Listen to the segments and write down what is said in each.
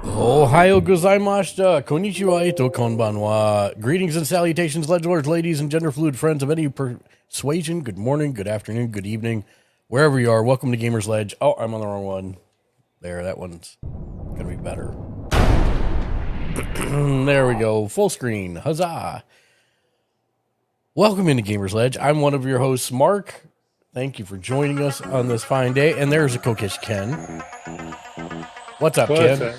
Ohio gozaimashita, konnichiwa, ito konbanwa. Greetings and salutations, legendlords, ladies, and gender fluid friends of any persuasion. Good morning, good afternoon, good evening, wherever you are. Welcome to Gamer's Ledge. Oh, I'm on the wrong one. There, that one's gonna be better. There we go, full screen. Huzzah! Welcome into Gamer's Ledge. I'm one of your hosts, Mark. Thank you for joining us on this fine day. And there's a Kokish Ken. What's up, Ken?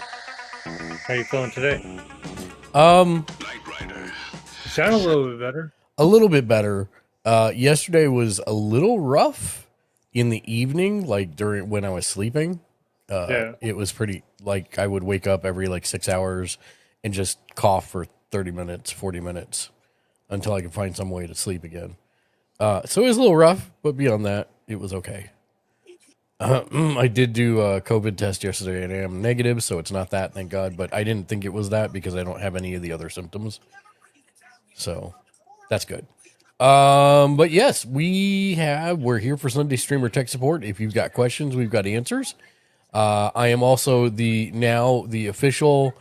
How you feeling today? You sound a little bit better. A little bit better. Yesterday was a little rough in the evening, like during when I was sleeping. It was pretty, like I would wake up every like 6 hours and just cough for 30 minutes, 40 minutes until I could find some way to sleep again. So it was a little rough, but beyond that, it was okay. I did do a COVID test yesterday and I am negative, so it's not that, thank God. But I didn't think it was that because I don't have any of the other symptoms. So that's good. But yes, we're here for Sunday Streamer Tech Support. If you've got questions, we've got answers. I am also the official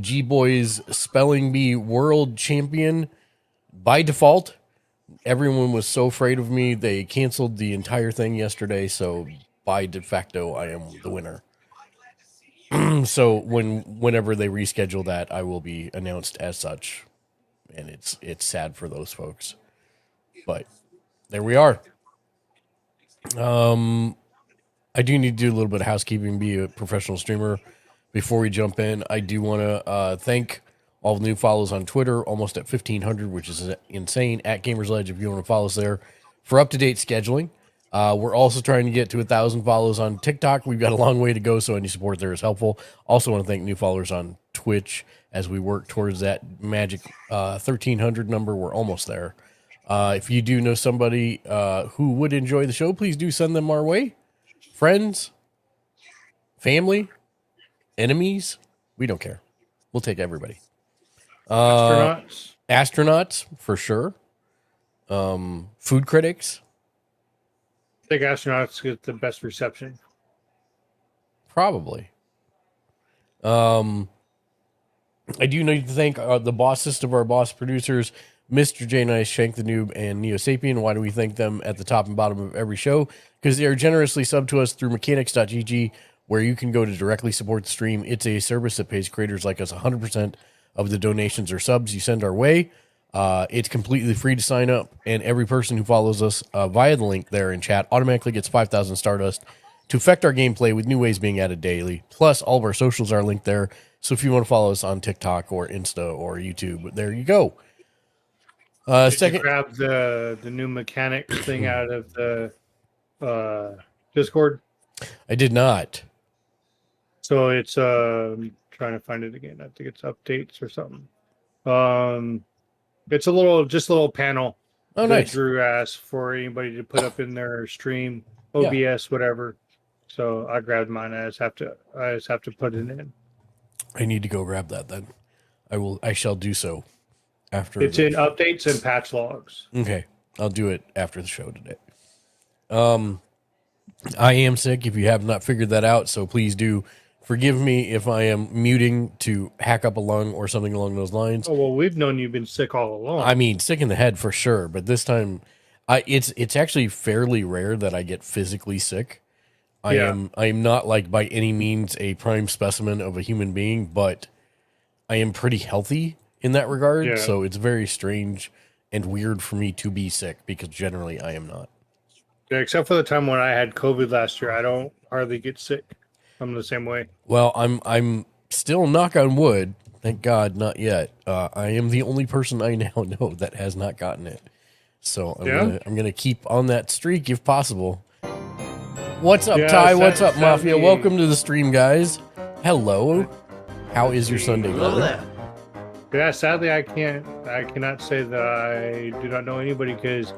G-Boys Spelling Bee World Champion by default. Everyone was so afraid of me, they canceled the entire thing yesterday, so by de facto, I am the winner. So whenever they reschedule that, I will be announced as such, and it's sad for those folks. But there we are. I do need to do a little bit of housekeeping, be a professional streamer. Before we jump in, I do want to thank all the new follows on Twitter, almost at 1,500, which is insane, at Gamer's Ledge, if you want to follow us there, for up-to-date scheduling. We're also trying to get to 1,000 follows on TikTok. We've got a long way to go, so any support there is helpful. Also want to thank new followers on Twitch as we work towards that magic 1,300 number. We're almost there. If you do know somebody who would enjoy the show, please do send them our way. Friends, family, enemies, we don't care. We'll take everybody. Astronauts, for sure. Food critics. I think astronauts get the best reception. Probably. I do need to thank the bossest of our boss producers, Mr. J Nice, Shank the Noob, and Neo Sapien. Why do we thank them at the top and bottom of every show? Because they are generously subbed to us through mechanics.gg, where you can go to directly support the stream. It's a service that pays creators like us 100% of the donations or subs you send our way. It's completely free to sign up, and every person who follows us via the link there in chat automatically gets 5,000 Stardust to affect our gameplay with new ways being added daily. Plus, all of our socials are linked there. So if you want to follow us on TikTok or Insta or YouTube, there you go. Did you grab the new mechanic thing out of the Discord? I did not. So it's trying to find it again. I think it's updates or something. It's a little panel. Oh, nice. Drew asked for anybody to put up in their stream, OBS, whatever. So I grabbed mine. I just have to put it in. I need to go grab that then. I shall do so after. It's in updates and patch logs. Okay. I'll do it after the show today. I am sick if you have not figured that out, so please do forgive me if I am muting to hack up a lung or something along those lines. Oh, well, we've known you've been sick all along. I mean, sick in the head for sure, but this time it's actually fairly rare that I get physically sick. I am not like by any means a prime specimen of a human being, but I am pretty healthy in that regard. Yeah. So it's very strange and weird for me to be sick because generally I am not. Yeah, except for the time when I had COVID last year, I don't hardly get sick. I'm the same way. Well, I'm still, knock on wood, thank God, not yet. I am the only person I now know that has not gotten it. So I'm gonna keep on that streak if possible. What's up, Ty? What's up, Mafia? Welcome to the stream, guys. Hello. How is your Sunday going? Yeah, sadly, I cannot say that I do not know anybody because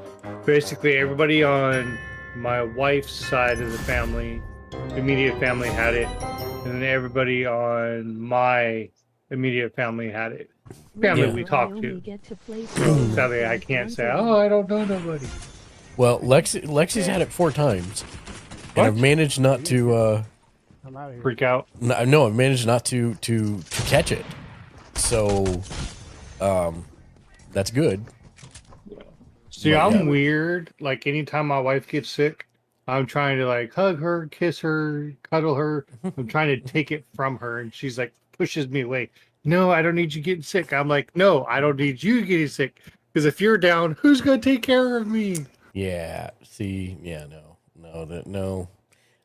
basically everybody on my wife's side of the family, immediate family, had it, and then everybody on my immediate family had it. Family we talked to. So sadly, I can't say, oh, I don't know nobody. Well, Lexi's had it 4 times. And I've managed not to freak out. No, I've managed not to catch it. So that's good. See, I'm weird. Like anytime my wife gets sick, I'm trying to like hug her, kiss her, cuddle her. I'm trying to take it from her, and she's like pushes me away. No, I don't need you getting sick. I'm like, no, I don't need you getting sick. Because if you're down, who's gonna take care of me? Yeah. See, no.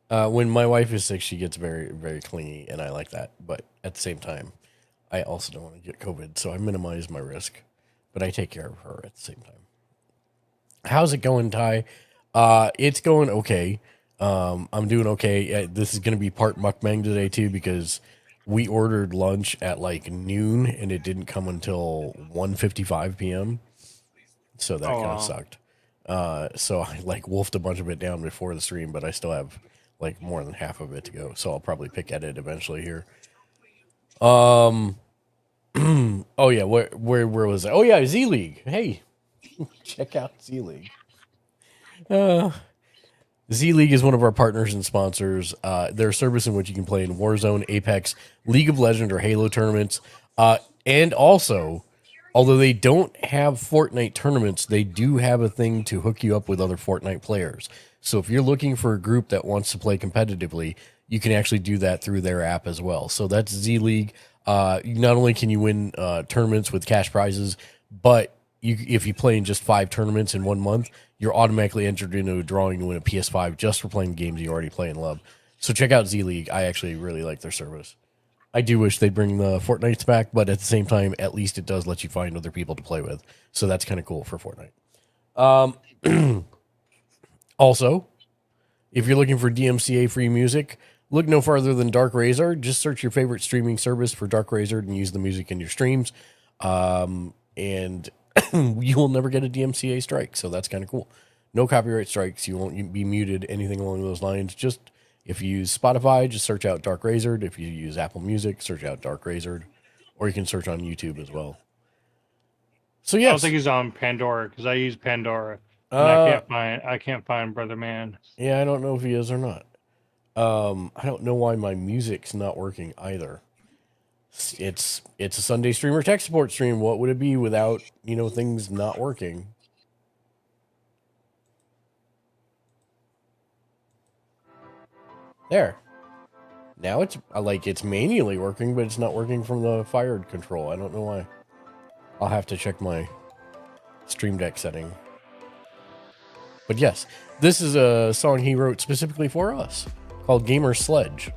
When my wife is sick, she gets very, very clingy, and I like that. But at the same time, I also don't want to get COVID, so I minimize my risk. But I take care of her at the same time. How's it going, Ty? It's going okay. I'm doing okay. This is going to be part mukbang today, too, because we ordered lunch at like noon, and it didn't come until 1:55 p.m. So that kind of sucked. So I like wolfed a bunch of it down before the stream, but I still have like more than half of it to go. So I'll probably pick at it eventually here. Oh yeah, where was I? Oh yeah, Z League. Hey, check out Z League. Z League is one of our partners and sponsors. They're a service in which you can play in Warzone, Apex, League of Legends, or Halo tournaments. And also, although they don't have Fortnite tournaments, they do have a thing to hook you up with other Fortnite players. So if you're looking for a group that wants to play competitively, you can actually do that through their app as well. So that's Z League. Not only can you win tournaments with cash prizes, but if you play in just 5 tournaments in 1 month, you're automatically entered into a drawing to win a PS5 just for playing games you already play and love. So check out Z League. I actually really like their service. I do wish they'd bring the Fortnites back, but at the same time, at least it does let you find other people to play with. So that's kind of cool for Fortnite. Also, If you're looking for DMCA-free music, look no farther than Dark Razor. Just search your favorite streaming service for Dark Razor and use the music in your streams. And you will never get a DMCA strike, so that's kind of cool. No copyright strikes. You won't be muted, anything along those lines. Just if you use Spotify, just search out Dark Razor. If you use Apple Music, search out Dark Razor. Or you can search on YouTube as well. So yes. I don't think he's on Pandora because I use Pandora. And I can't find Brother Man. Yeah, I don't know if he is or not. I don't know why my music's not working either. It's a Sunday streamer tech support stream. What would it be without, things not working? There. Now it's manually working, but it's not working from the fired control. I don't know why. I'll have to check my Stream Deck setting. But yes, this is a song he wrote specifically for us called Gamer Sledge.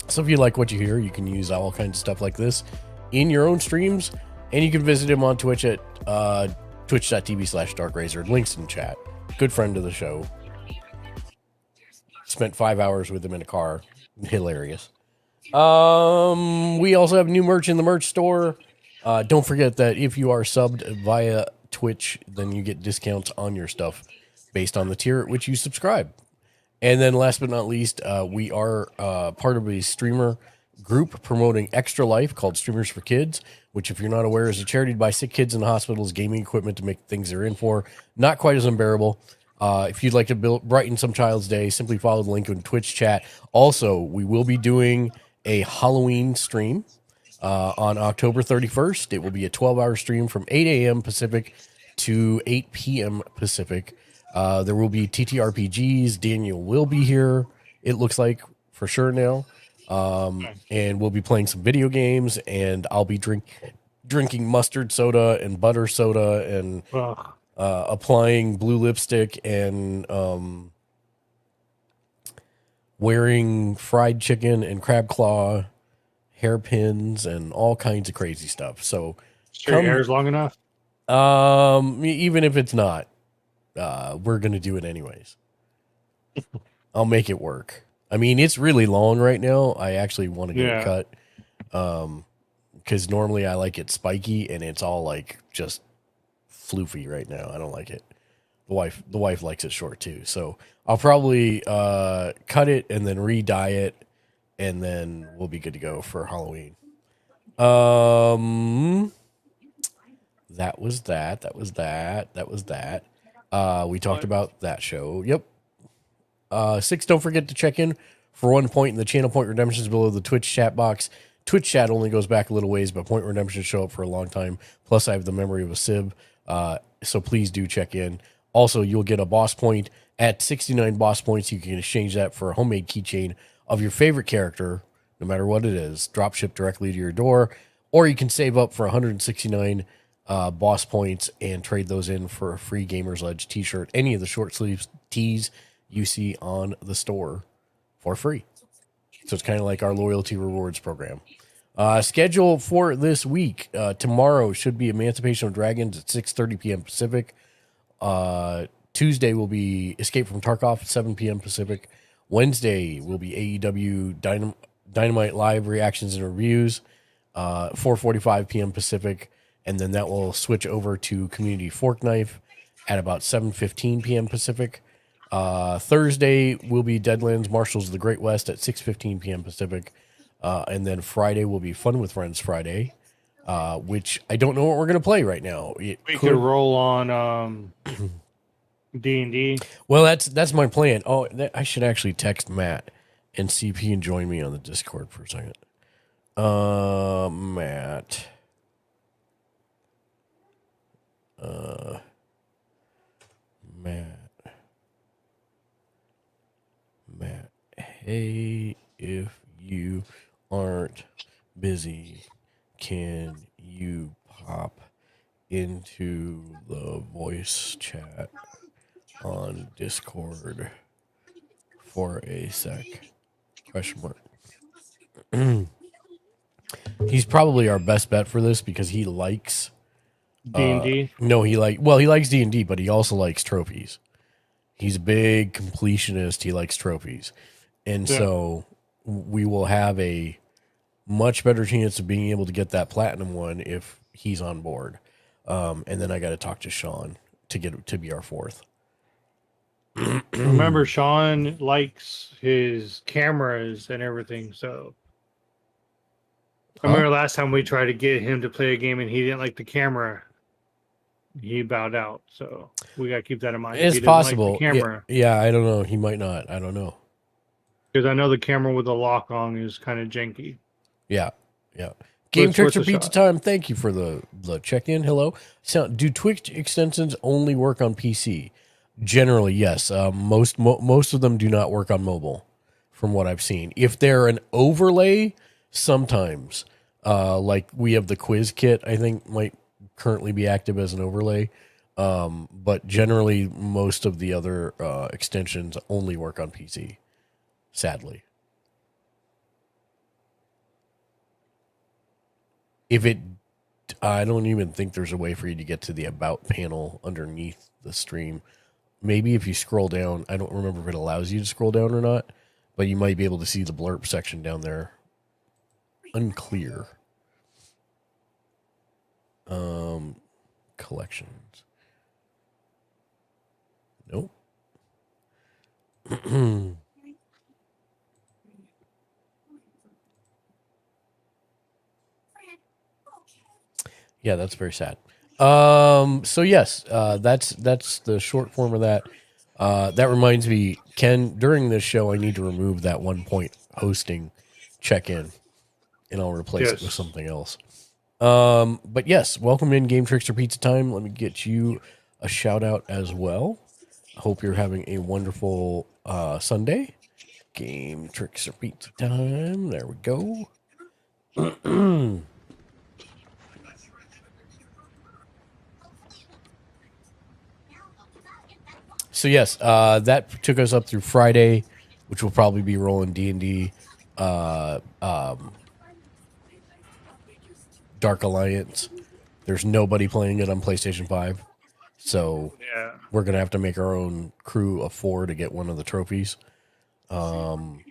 So if you like what you hear, you can use all kinds of stuff like this in your own streams. And you can visit him on Twitch at twitch.tv/darkrazor. Links in chat. Good friend of the show. Spent 5 hours with him in a car. Hilarious. We also have new merch in the merch store. Don't forget that if you are subbed via Twitch, then you get discounts on your stuff based on the tier at which you subscribe. And then last but not least, we are part of a streamer group promoting Extra Life called Streamers for Kids, which, if you're not aware, is a charity to buy sick kids in hospitals gaming equipment to make things they're in for not quite as unbearable. If you'd like to brighten some child's day, simply follow the link in Twitch chat. Also, we will be doing a Halloween stream on October 31st. It will be a 12-hour stream from 8 a.m. Pacific to 8 p.m. Pacific. There will be TTRPGs. Daniel will be here, it looks like, for sure now. And we'll be playing some video games, and I'll be drinking mustard soda and butter soda and applying blue lipstick and wearing fried chicken and crab claw hairpins and all kinds of crazy stuff. So your hair is long enough? Even if it's not, we're going to do it anyways. I'll make it work. I mean, it's really long right now. I actually want to get it cut. Because normally I like it spiky, and it's all like just floofy right now. I don't like it. The wife likes it short too. So I'll probably cut it and then re-dye it, and then we'll be good to go for Halloween. That was that. We talked about that show. Yep. 6, don't forget to check in for 1 point in the channel point redemptions below the Twitch chat box. Twitch chat only goes back a little ways, but point redemptions show up for a long time. Plus, I have the memory of a sib, so please do check in. Also, you'll get a boss point. At 69 boss points, you can exchange that for a homemade keychain of your favorite character, no matter what it is, drop shipped directly to your door, or you can save up for 169 boss points and trade those in for a free Gamer's Ledge t-shirt, any of the short sleeves tees you see on the store for free. So it's kind of like our loyalty rewards program. Schedule for this week. Tomorrow should be Emancipation of Dragons at 6:30 p.m. Pacific. Tuesday will be Escape from Tarkov at 7 p.m. Pacific. Wednesday will be AEW Dynamite Live reactions and reviews, 4:45 p.m. Pacific. And then that will switch over to Community Fork Knife at about 7:15 p.m. Pacific. Thursday will be Deadlands Marshals of the Great West at 6:15 p.m. Pacific. And then Friday will be Fun with Friends Friday, which I don't know what we're going to play right now. We could roll on D&D. Well, that's my plan. Oh, I should actually text Matt and see if he can join me on the Discord for a second. Matt. Matt, hey, if you aren't busy, can you pop into the voice chat on Discord for a sec? Question mark. He's probably our best bet for this because he likes D&D? No, he likes D&D, but he also likes trophies. He's a big completionist. He likes trophies. And so we will have a much better chance of being able to get that platinum one if he's on board. And then I got to talk to Sean to get it to be our fourth. Remember, Sean likes his cameras and everything. So I remember last time we tried to get him to play a game and he didn't like the camera. He bowed out. So we got to keep that in mind. It's possible. Like the camera. Yeah, I don't know. He might not. I don't know. Because I know the camera with the lock on is kind of janky. Yeah. Game Tricks or Pizza Time. Thank you for the check-in. Hello. So, do Twitch extensions only work on PC? Generally, yes. Most of them do not work on mobile, from what I've seen. If they're an overlay, sometimes. Like we have the quiz kit, I think might currently be active as an overlay. But generally, most of the other extensions only work on PC. Sadly. I don't even think there's a way for you to get to the About panel underneath the stream. Maybe if you scroll down, I don't remember if it allows you to scroll down or not, but you might be able to see the blurb section down there. Unclear. Collections. Nope. Yeah, that's very sad. So yes, that's the short form of that. That reminds me, Ken, during this show, I need to remove that 1 point hosting check-in, and I'll replace it with something else. But yes, welcome in Game Tricks or Pizza Time. Let me get you a shout out as well. Hope you're having a wonderful Sunday. Game Tricks or Pizza Time. There we go. So yes, that took us up through Friday, which will probably be rolling D&D, Dark Alliance. There's nobody playing it on PlayStation 5, so we're gonna have to make our own crew of 4 to get one of the trophies. And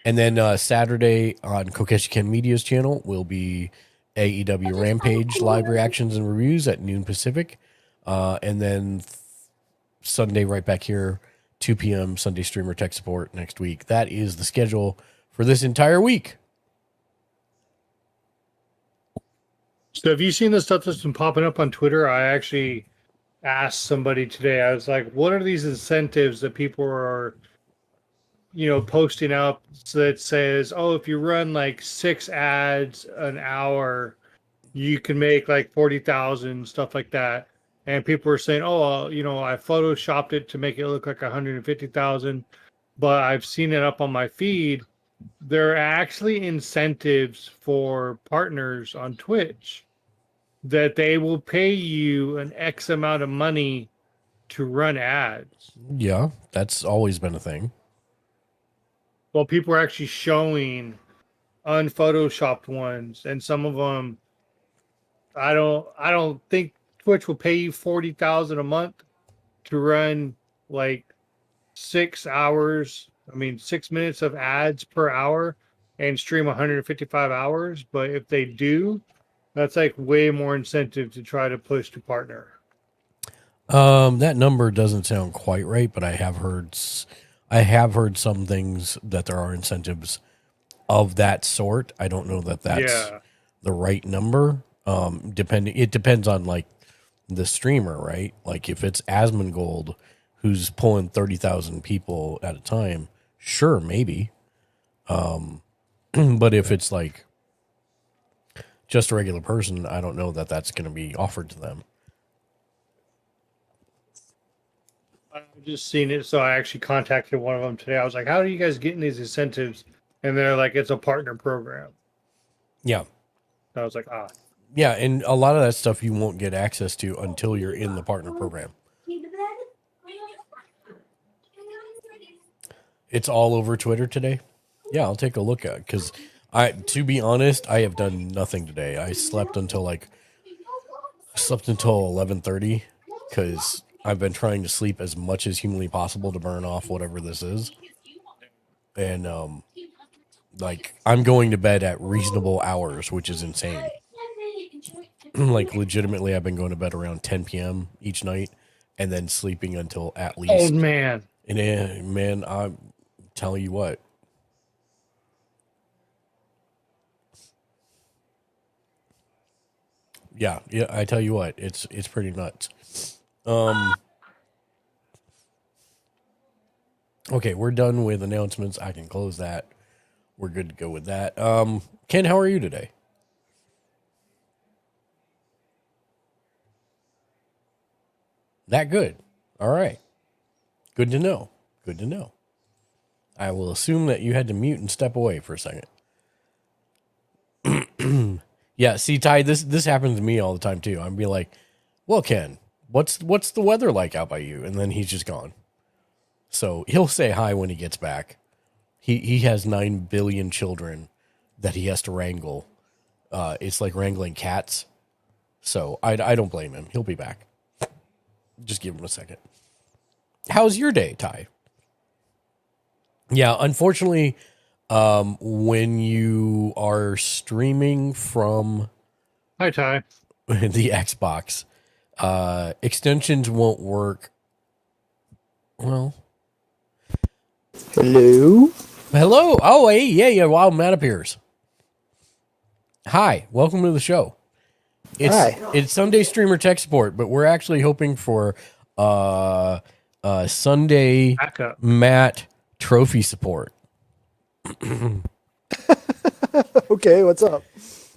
then Saturday on Kokeshi Ken Media's channel will be AEW Rampage live reactions and reviews at noon Pacific, and then Sunday right back here, 2 p.m. Sunday streamer tech support next week. That is the schedule for this entire week. So have you seen the stuff that's been popping up on Twitter? I actually asked somebody today, I was like, what are these incentives that people are, posting up that says, oh, if you run like 6 ads an hour, you can make like 40,000, stuff like that. And people were saying, oh, I photoshopped it to make it look like 150,000, but I've seen it up on my feed. There are actually incentives for partners on Twitch that they will pay you an X amount of money to run ads. Yeah, that's always been a thing. Well, people are actually showing unphotoshopped ones, and some of them, I don't think Twitch will pay you 40,000 a month to run like 6 minutes of ads per hour and stream 155 hours. But if they do, that's like way more incentive to try to push to partner. That number doesn't sound quite right, but I have heard some things that there are incentives of that sort. I don't know that that's the right number. It depends on like the streamer, right? Like if it's Asmongold who's pulling 30,000 people at a time, sure, maybe. But if it's like just a regular person, I don't know that that's going to be offered to them. I've just seen it, so I actually contacted one of them today. I was like, how are you guys getting these incentives? And they're like, it's a partner program. Yeah. I was like, Yeah, and a lot of that stuff you won't get access to until you're in the partner program. It's all over Twitter today. Yeah, I'll take a look at it because to be honest, I have done nothing today. I slept until 11:30 because I've been trying to sleep as much as humanly possible to burn off whatever this is. And, like, I'm going to bed at reasonable hours, which is insane. Like, legitimately, I've been going to bed around 10 p.m. each night and then sleeping until at least. Old man. And, man, I'm telling you what. Yeah, I tell you what, it's pretty nuts. Okay, we're done with announcements. I can close that. We're good to go with that. Ken, how are you today? That good. All right. Good to know. Good to know. I will assume that you had to mute and step away for a second. Yeah, see, Ty, this happens to me all the time too. I'm be like, well, Ken, what's the weather like out by you? And then he's just gone. So he'll say hi when he gets back. He has 9 billion children that he has to wrangle. It's like wrangling cats. So I don't blame him. He'll be back. Just give him a second. How's your day, Ty? Yeah, unfortunately, when you are streaming from Hi, Ty. the Xbox, extensions won't work. Well, hello. Oh, hey, yeah. Wow, Matt appears. Hi, welcome to the show. It's Sunday Streamer Tech Support, but we're actually hoping for Sunday Backup. Matt Trophy Support. Okay, what's up?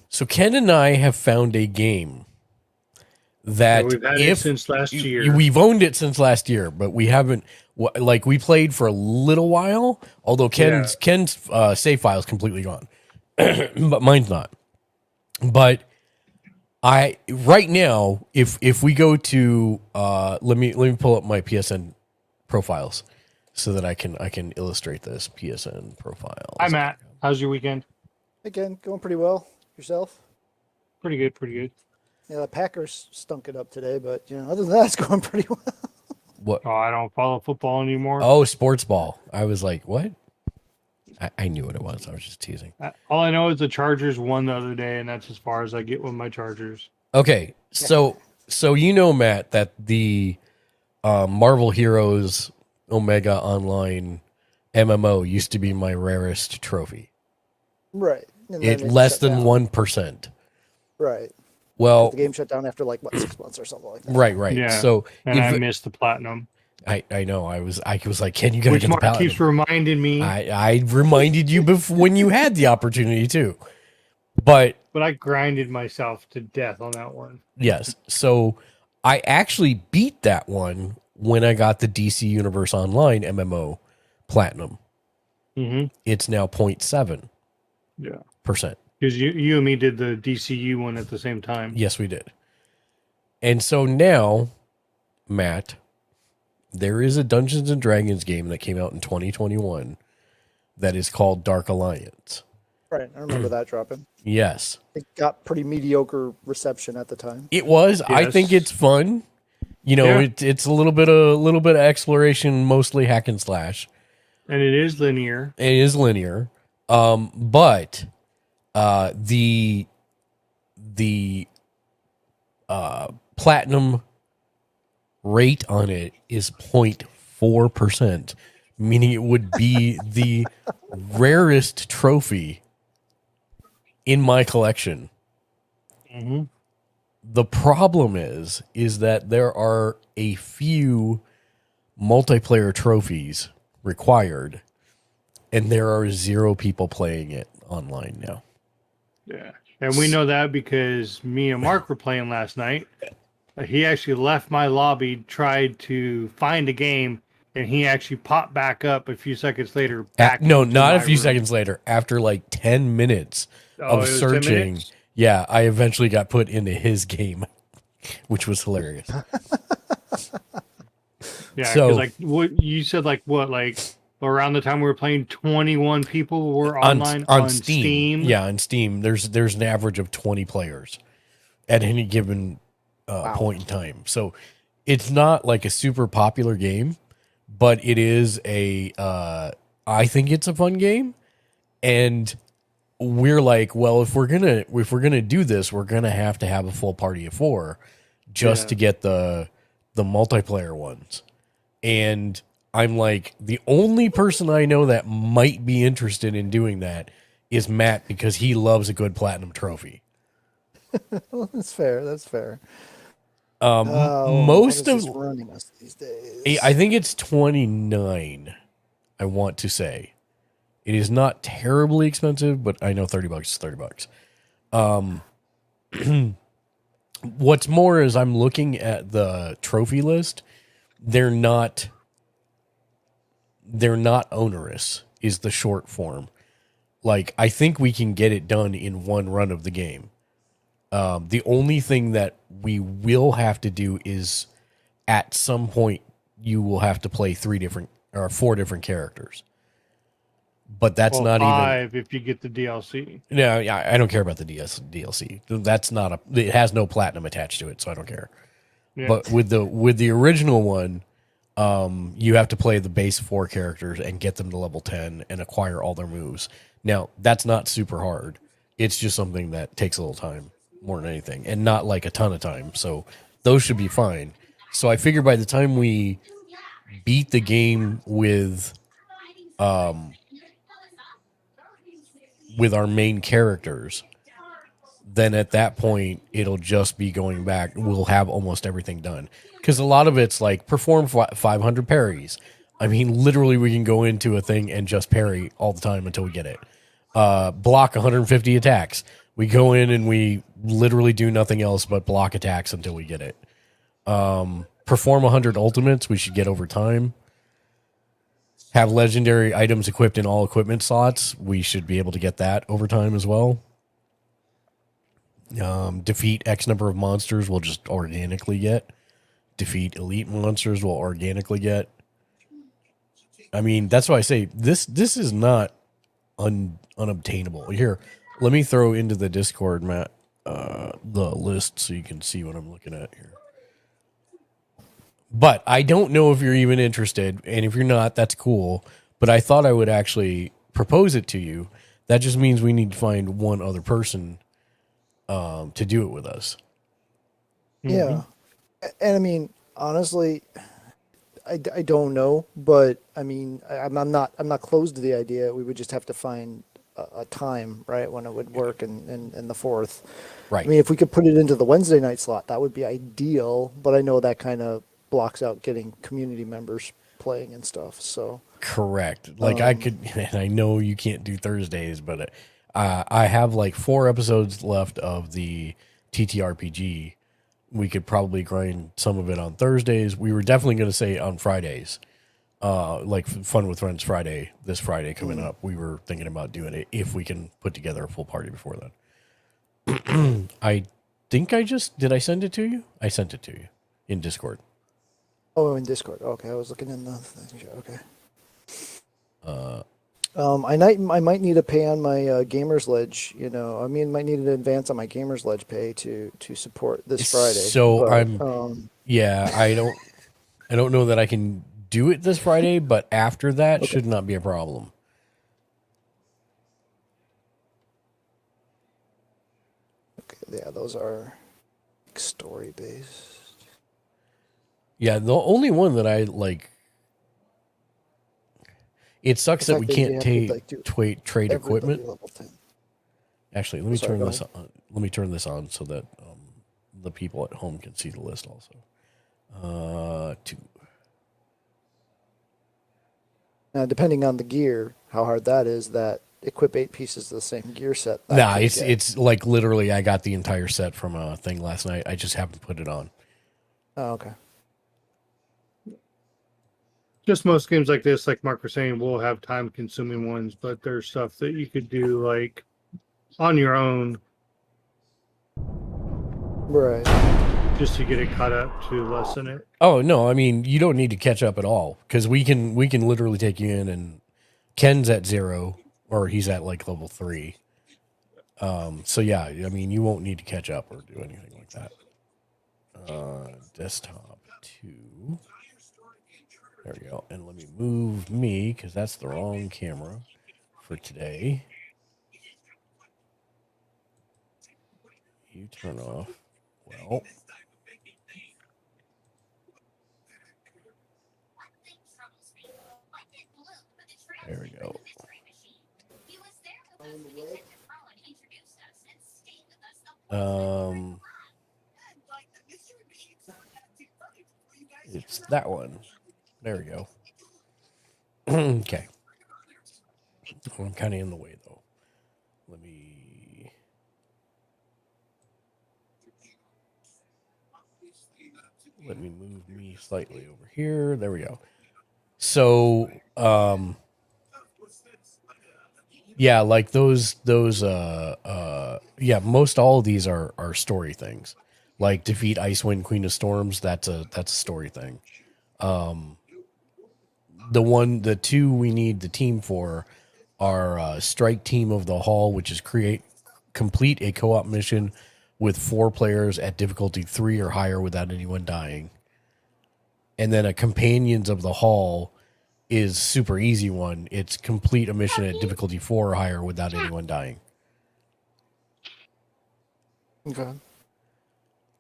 So Ken and I have found a game that we've had it since last year. We've owned it since last year, but we haven't. Like, we played for a little while, although Ken's save file is completely gone, but mine's not. But right now, if we go to let me pull up my PSN profiles so that I can illustrate this. PSN profiles. Hi, Matt. How's your weekend? Again, going pretty well. Yourself? Pretty good. Yeah, the Packers stunk it up today, but other than that, it's going pretty well. What? Oh, I don't follow football anymore. Oh, sports ball. I was like, what? I knew what it was. I was just teasing. All I know is the Chargers won the other day, and that's as far as I get with my Chargers. Okay, so Matt, that the Marvel Heroes Omega Online MMO used to be my rarest trophy. Right. It less than 1%. Right. Well, the game shut down after 6 months or something like that. Right. Yeah. So I missed the platinum. I know. I was like, Ken, you gotta Which get the Mark platinum. keeps reminding me. I reminded you before when you had the opportunity too. But I grinded myself to death on that one. Yes. So I actually beat that one when I got the DC Universe Online MMO Platinum. Mm-hmm. It's now 0.7%. Yeah. Because you and me did the DCU one at the same time. Yes, we did. And so now, Matt, there is a Dungeons and Dragons game that came out in 2021 that is called Dark Alliance. Right. I remember that dropping. Yes. It got pretty mediocre reception at the time. It was. Yes. I think it's fun. It's a little bit of exploration, mostly hack and slash. And it is linear. But the platinum rate on it is 0.4%, meaning it would be the rarest trophy in my collection. Mm-hmm. The problem is that there are a few multiplayer trophies required, and there are 0 people playing it online now. Yeah. And we know that because me and Mark were playing last night. He actually left my lobby, tried to find a game, and he actually popped back up a few seconds later. Not a few seconds later. After like 10 minutes of searching. Yeah, I eventually got put into his game, which was hilarious. Yeah, because what you said, around the time we were playing, 21 people were online on Steam. Yeah, on Steam, there's an average of 20 players at any given point in time. So it's not like a super popular game, but it is I think it's a fun game. And we're like, well, if we're gonna do this, we're gonna have to have a full party of 4 just to get the multiplayer ones. And I'm like, the only person I know that might be interested in doing that is Matt, because he loves a good platinum trophy. Well, that's fair. That's fair. Most what of is this running us these days? I think it's 29. I want to say it is not terribly expensive, but I know $30 is $30. What's more is I'm looking at the trophy list. They're not onerous is the short form. Like, I think we can get it done in one run of the game. The only thing that we will have to do is at some point you will have to play 4 different characters. But that's not 5 even if you get the DLC. No, yeah, I don't care about the DLC. That's not it has no platinum attached to it, so I don't care. Yeah. But with the original one, you have to play the base 4 characters and get them to level 10 and acquire all their moves. Now, that's not super hard. It's just something that takes a little time more than anything, and not like a ton of time. So those should be fine. So I figure by the time we beat the game with our main characters, then at that point it'll just be going back. We'll have almost everything done, because a lot of it's like perform 500 parries. I mean, literally we can go into a thing and just parry all the time until we get it. Block 150 attacks. We go in and we literally do nothing else but block attacks until we get it. Perform 100 ultimates. We should get over time. Have legendary items equipped in all equipment slots. We should be able to get that over time as well. Defeat X number of monsters, we'll just organically get. Defeat elite monsters, we'll organically get. I mean, that's why I say this is not unobtainable. Here, let me throw into the Discord, Matt, the list so you can see what I'm looking at here. But I don't know if you're even interested, and if you're not, that's cool. But I thought I would actually propose it to you. That just means we need to find one other person to do it with us. Yeah. And I mean, honestly, I don't know, but I mean, I'm not closed to the idea. We would just have to find a time, right, when it would work in the 4th. Right. I mean, if we could put it into the Wednesday night slot, that would be ideal, but I know that kind of blocks out getting community members playing and stuff. So correct. Like I could, and I know you can't do Thursdays, but I have like 4 episodes left of the TTRPG. We could probably grind some of it on Thursdays. We were definitely going to say on Fridays, like Fun with Friends Friday, this Friday coming up. We were thinking about doing it if we can put together a full party before then. I think did I send it to you? I sent it to you in Discord. Oh, in Discord. Okay, I was looking in the thing. Okay. I might need to pay on my Gamers Ledge. You know, I mean, might need an advance on my Gamers Ledge pay to support this Friday. So but, yeah, I don't know that I can do it this Friday, but after that should not be a problem. Okay, yeah, those are story based. Yeah, the only one that I like. It sucks that we can't trade equipment. Actually, let me turn this on. Let me turn this on so that the people at home can see the list also. 2. Now, depending on the gear, how hard that is, that equip 8 pieces of the same gear set. Nah, it's like literally I got the entire set from a thing last night. I just haven't put it on. Oh, okay. Just most games like this, like Mark was saying, will have time-consuming ones, but there's stuff that you could do like on your own, right? Just to get it caught up to lessen it. Oh no, I mean you don't need to catch up at all because we can literally take you in, and Ken's at 0 or he's at like level 3. So yeah, I mean you won't need to catch up or do anything like that. Desktop. 2. There we go. And let me move me, because that's the wrong camera for today. You turn off. Well. There we go. It's that one. There we go. Okay. I'm kind of in the way, though. Let me move me slightly over here. There we go. So, yeah, like those, yeah, most all of these are story things. Like defeat Icewind, Queen of Storms. That's a story thing. The two we need the team for are Strike Team of the Hall, which is complete a co-op mission with 4 players at difficulty 3 or higher without anyone dying. And then a Companions of the Hall is super easy one. It's complete a mission at difficulty 4 or higher without anyone dying. Okay.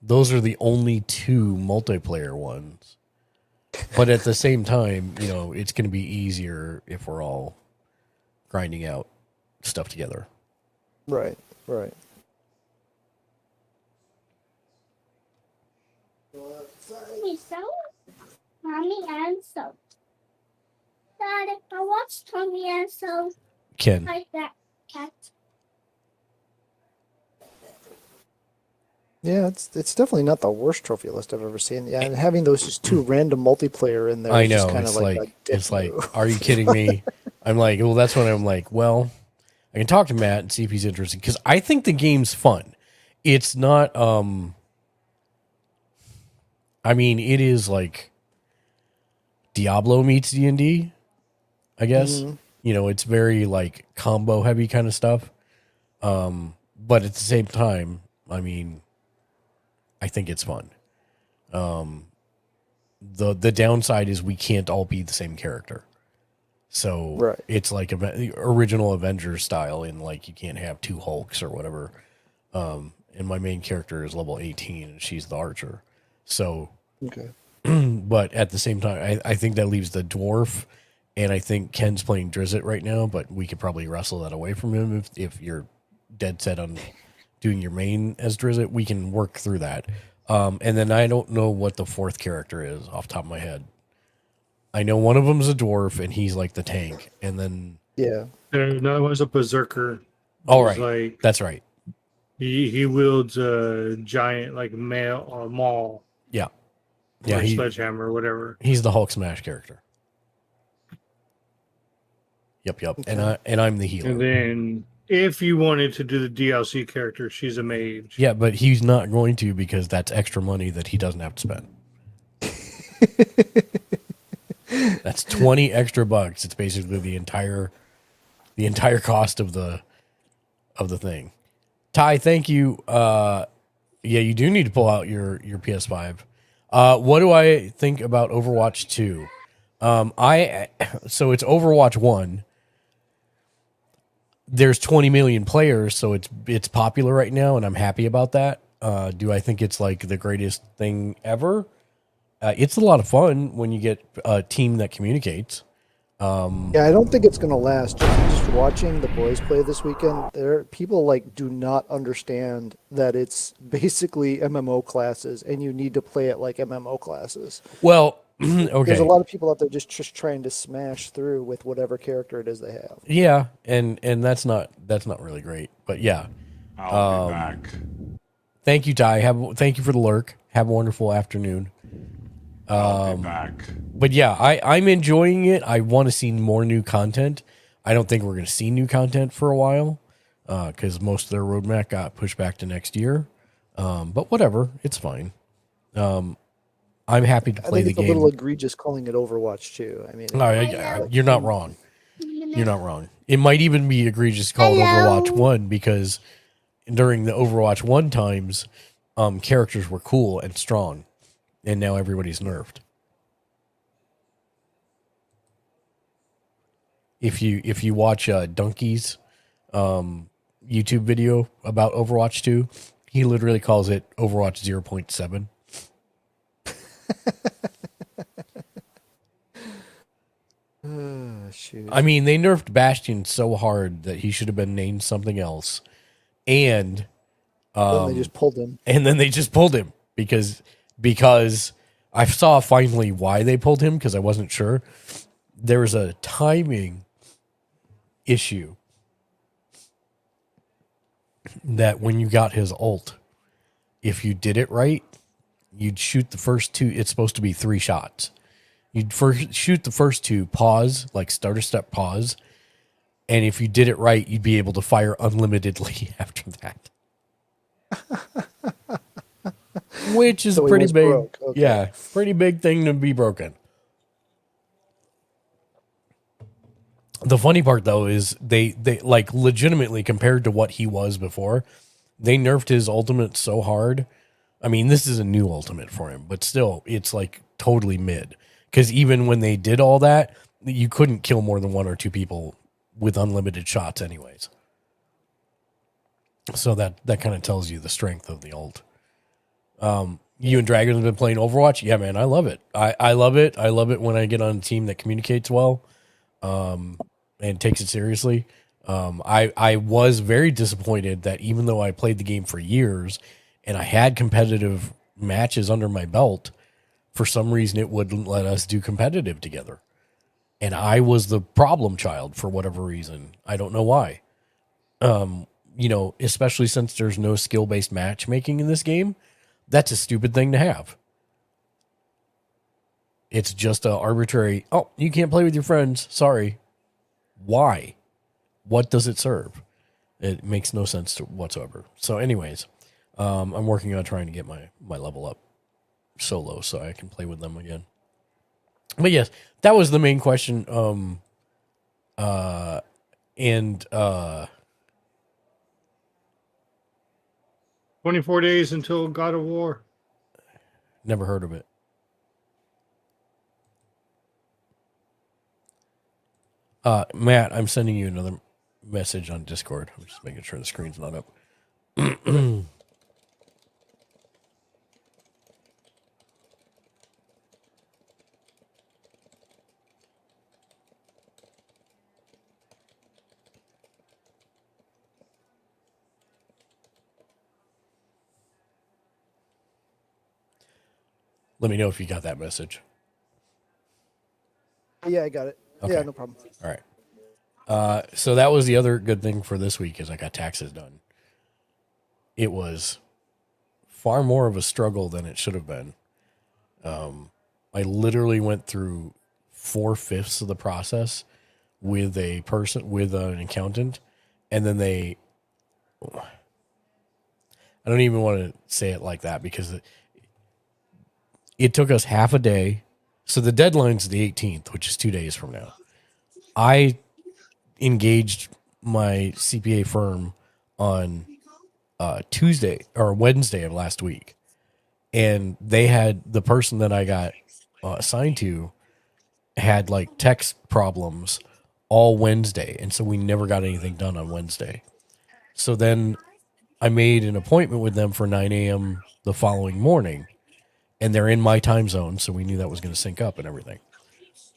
Those are the only 2 multiplayer ones. But at the same time, you know, it's going to be easier if we're all grinding out stuff together. Right, right. Mommy and so. Dad, I watched Tommy and so. Ken. Like that cat. Yeah, it's definitely not the worst trophy list I've ever seen. Yeah, and having those just 2 random multiplayer in there I is know, just kind it's of like like, a it's like, move. are you kidding me? I'm like, well, that's when I'm like, well, I can talk to Matt and see if he's interested, because I think the game's fun. It's not, I mean, it is like Diablo meets D&D, I guess. Mm-hmm. You know, it's very like combo heavy kind of stuff. But at the same time, I mean, I think it's fun. The downside is we can't all be the same character. So Right. it's like original Avengers style, in like you can't have 2 Hulks or whatever. And my main character is level 18 and she's the archer. So, Okay. but at the same time, I think that leaves the dwarf, and I think Ken's playing Drizzt right now, but we could probably wrestle that away from him if you're dead set on doing your main as Drizzt. We can work through that. And then I don't know what the 4th character is off the top of my head. I know one of them's a dwarf, and he's like the tank. And then Yeah. Another one's a berserker. all He's right, like that's right. he wields a giant like maul. Yeah, Or sledgehammer or whatever. He's the Hulk smash character. Yep. Okay. And I'm the healer. And then if you wanted to do the DLC character, she's a mage. Yeah, but he's not going to, because that's extra money that he doesn't have to spend. That's 20 extra bucks. It's basically the entire cost of the thing. Ty, thank you. Yeah, you do need to pull out your PS5. What do I think about Overwatch 2? So it's Overwatch 1. There's 20 million players, so it's popular right now, and I'm happy about that. Do I think it's like the greatest thing ever? It's a lot of fun when you get a team that communicates. Yeah, I don't think it's gonna last. Just watching the boys play this weekend, people like do not understand that it's basically MMO classes, and you need to play it like MMO classes. Well, okay. There's a lot of people out there just trying to smash through with whatever character it is they have. Yeah, and that's not really great, but yeah. I'll be back. Thank you, Ty. Thank you for the lurk. Have a wonderful afternoon. I'll be back. But yeah, I'm enjoying it. I want to see more new content. I don't think we're going to see new content for a while, because most of their roadmap got pushed back to next year. But whatever, it's fine. I'm happy to play I think the it's game. a little egregious calling it Overwatch 2. I mean, No, you're not wrong. You're not wrong. It might even be egregious to call it Overwatch 1, because during the Overwatch 1 times, characters were cool and strong. and now everybody's nerfed. If you watch Donkey's YouTube video about Overwatch 2, he literally calls it Overwatch 0.7. Shoot. I mean, they nerfed Bastion so hard that he should have been named something else. And Then they just pulled him. and then they just pulled him because I saw finally why they pulled him, because I wasn't sure. There was a timing issue that when you got his ult, if you did it right, you'd shoot the first two. It's supposed to be 3 shots. You'd first shoot the first 2, pause, like starter step pause. And if you did it right, you'd be able to fire unlimitedly after that. Which is So he pretty was big. broke. Okay. Yeah, pretty big thing to be broken. The funny part, though, is they like legitimately, compared to what he was before, they nerfed his ultimate so hard. I mean, this is a new ultimate for him, but still, it's like totally mid. Because even when they did all that, you couldn't kill more than 1 or 2 people with unlimited shots anyways. So that kind of tells you the strength of the ult. You and Dragon have been playing Overwatch? Yeah, man, I love it. I love it. I love it when I get on a team that communicates well and takes it seriously. I was very disappointed that even though I played the game for years and I had competitive matches under my belt, for some reason it wouldn't let us do competitive together. And I was the problem child for whatever reason. I don't know why. You know, especially since there's no skill-based matchmaking in this game, that's a stupid thing to have. It's just a arbitrary, oh, you can't play with your friends. Sorry. Why? What does it serve? It makes no sense whatsoever. So anyways, I'm working on trying to get my level up solo so I can play with them again. But yes, that was the main question. 24 days until God of War. Never heard of it. Matt, I'm sending you another message on Discord. I'm just making sure the screen's not up. Let me know if you got that message. Yeah, I got it. Okay. Yeah, no problem. All right. So that was the other good thing for this week is I got taxes done. It was far more of a struggle than it should have been. I literally went through 4/5 of the process with an accountant, and then I don't even want to say it like that because it took us half a day. So the deadline's the 18th, which is 2 days from now. I engaged my CPA firm on Tuesday or Wednesday of last week. And they had the person that I got assigned to had like text problems all Wednesday. And so we never got anything done on Wednesday. So then I made an appointment with them for 9 a.m. the following morning. And they're in my time zone, so we knew that was going to sync up and everything.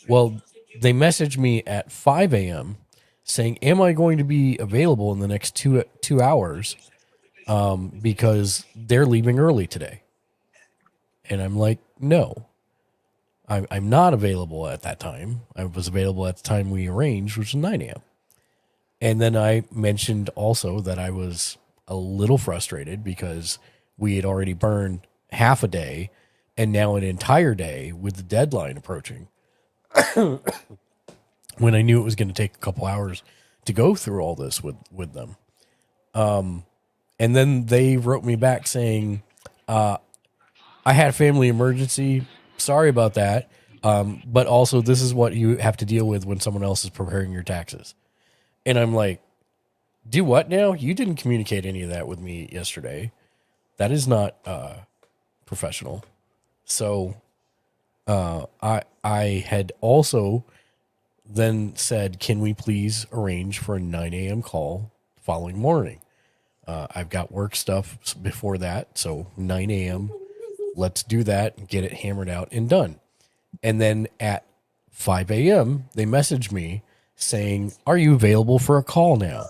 Well, they messaged me at 5 a.m. saying, am I going to be available in the next two hours because they're leaving early today? And I'm like, no, I'm not available at that time. I was available at the time we arranged, which was 9 a.m. And then I mentioned also that I was a little frustrated because we had already burned half a day and now an entire day with the deadline approaching when I knew it was going to take a couple hours to go through all this with them. And then they wrote me back saying, I had a family emergency. Sorry about that. But also this is what you have to deal with when someone else is preparing your taxes. And I'm like, do what now? You didn't communicate any of that with me yesterday. That is not professional. So I had also then said, can we please arrange for a 9 a.m. call the following morning? I've got work stuff before that, so 9 a.m. Let's do that and get it hammered out and done. And then at 5 a.m., they messaged me saying, are you available for a call now?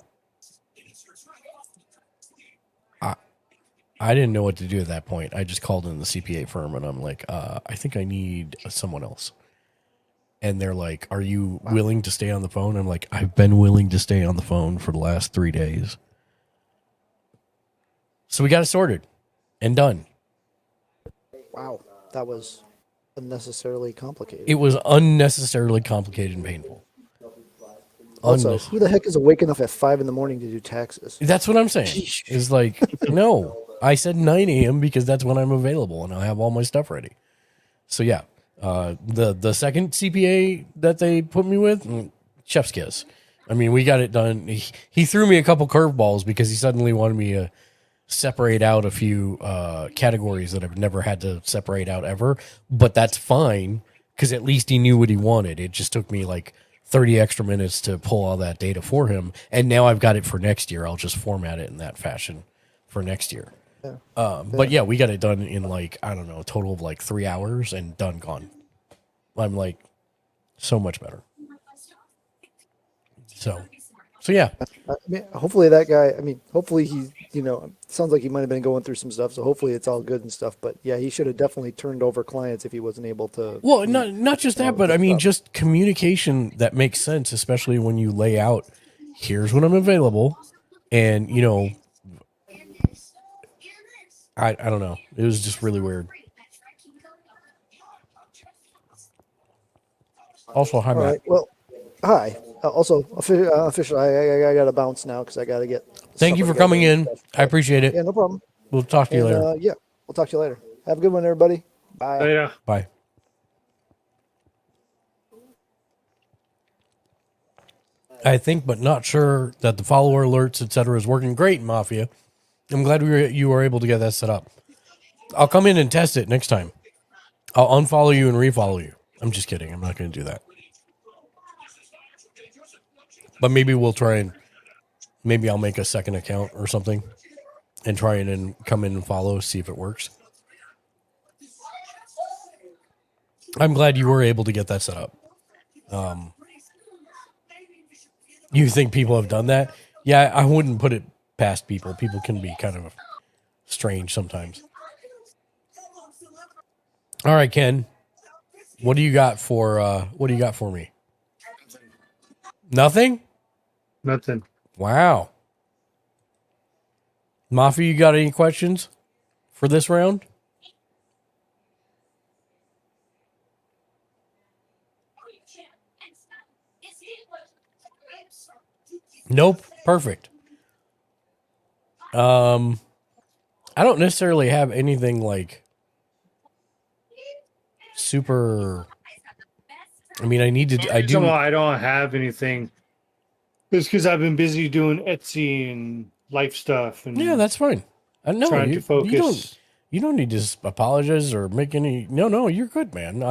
I didn't know what to do at that point. I just called in the CPA firm and I'm like, I think I need someone else. And they're like, are you willing to stay on the phone? I'm like, I've been willing to stay on the phone for the last 3 days. So we got it sorted and done. Wow, that was unnecessarily complicated. It was unnecessarily complicated and painful. Also, who the heck is awake enough at 5 a.m. to do taxes? That's what I'm saying. Is like, no, I said 9 a.m. because that's when I'm available and I have all my stuff ready. So yeah, the second CPA that they put me with, chef's kiss. I mean, we got it done. He threw me a couple curveballs because he suddenly wanted me to separate out a few categories that I've never had to separate out ever. But that's fine because at least he knew what he wanted. It just took me like 30 extra minutes to pull all that data for him. And now I've got it for next year. I'll just format it in that fashion for next year. Yeah. But yeah, we got it done in like, I don't know, a total of like 3 hours and done. I'm like, so much better. So yeah. I mean, hopefully that guy, hopefully he, sounds like he might have been going through some stuff. So hopefully it's all good and stuff. But yeah, he should have definitely turned over clients if he wasn't able to. Well, not just that, but I mean, just communication that makes sense, especially when you lay out, here's when I'm available. And, I don't know. It was just really weird. Also, hi, Matt. All right. Well, hi. Also, officially, I got to bounce now because I got to get. Thank you for coming in. I appreciate it. Yeah, no problem. We'll talk to you later. Yeah, we'll talk to you later. Have a good one, everybody. Bye. Yeah. Bye. I think, but not sure that the follower alerts, etc., is working great, Mafia. I'm glad you were able to get that set up. I'll come in and test it next time. I'll unfollow you and refollow you. I'm just kidding. I'm not going to do that. But maybe we'll try and maybe I'll make a second account or something and try and come in and follow, see if it works. I'm glad you were able to get that set up. You think people have done that? Yeah, I wouldn't put it past people. People can be kind of strange sometimes. All right, Ken. What do you got for me? Nothing? Nothing. Wow. Mafia, you got any questions for this round? Nope. Perfect. I don't necessarily have anything like super. I mean, I do. I don't have anything. It's because I've been busy doing Etsy and life stuff. And yeah, that's fine. No, trying to focus. You don't need to apologize or make any. No, you're good, man.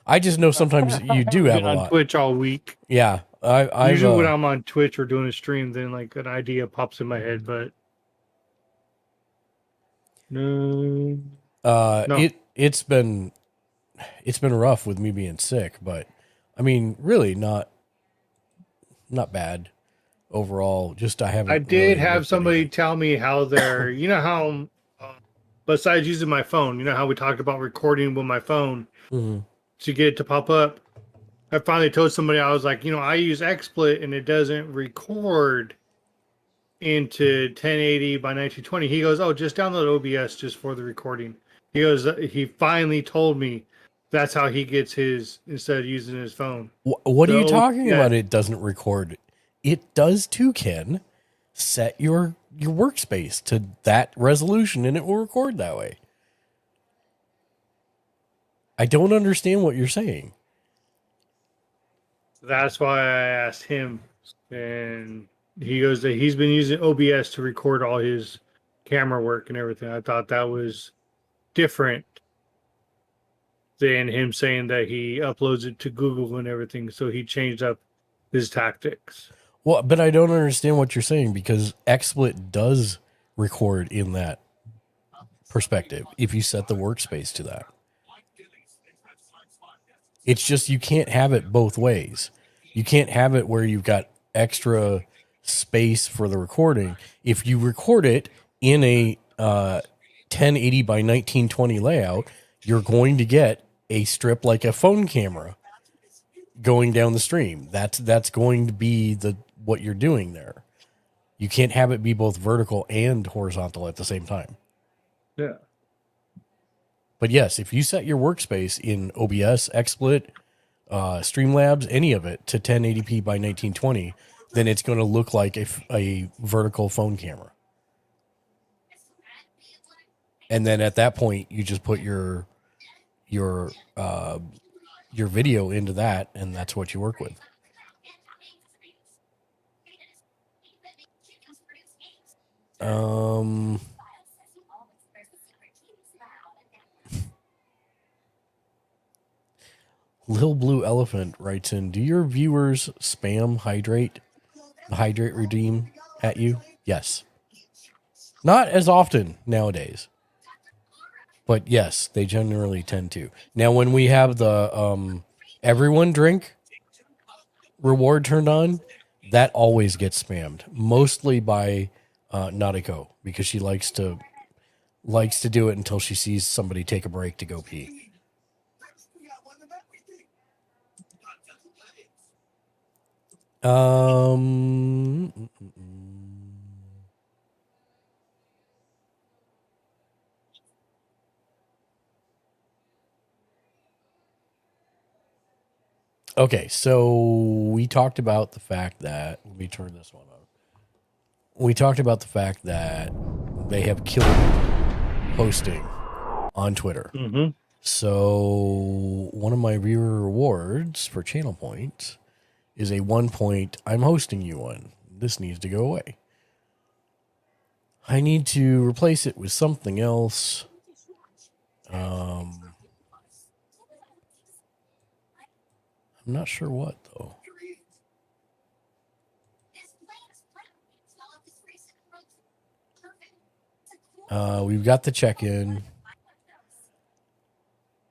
I just know sometimes you do have a on lot. Twitch all week. Yeah, I usually when I'm on Twitch or doing a stream, then like an idea pops in my head, but no. It's been rough with me being sick, but I mean, really not bad overall. Just I did have somebody tell me how they're, how besides using my phone, how we talked about recording with my phone to get it to pop up. I finally told somebody, I was like, I use XSplit and it doesn't record into 1080 by 1920. He goes, oh, just download OBS just for the recording. He goes, he finally told me that's how he gets his instead of using his phone. What are you talking about? It doesn't record. It does too, Ken. Set your workspace to that resolution and it will record that way. I don't understand what you're saying. That's why I asked him, and he goes that he's been using OBS to record all his camera work and everything. I thought that was different. than him saying that he uploads it to Google and everything. So he changed up his tactics. Well, but I don't understand what you're saying because XSplit does record in that perspective if you set the workspace to that. It's just you can't have it both ways. You can't have it where you've got extra space for the recording. If you record it in a 1080 by 1920 layout, you're going to get a strip like a phone camera going down the stream. That's going to be what you're doing there. You can't have it be both vertical and horizontal at the same time. Yeah. But yes, if you set your workspace in OBS, XSplit, Streamlabs, any of it to 1080p by 1920, then it's going to look like a vertical phone camera. And then at that point, you just put your video into that, and that's what you work with. Lil Blue Elephant writes in, do your viewers spam hydrate redeem at you? Yes. Not as often nowadays. But yes, they generally tend to. Now, when we have the everyone drink reward turned on, that always gets spammed. Mostly by Nautico, because she likes to do it until she sees somebody take a break to go pee. Okay, so we talked about the fact that, let me turn this one on. We talked about the fact that they have killed posting on Twitter. Mm-hmm. So one of my viewer rewards for channel points is a 1 point, I'm hosting you one. This needs to go away. I need to replace it with something else. I'm not sure what, though. We've got the check-in.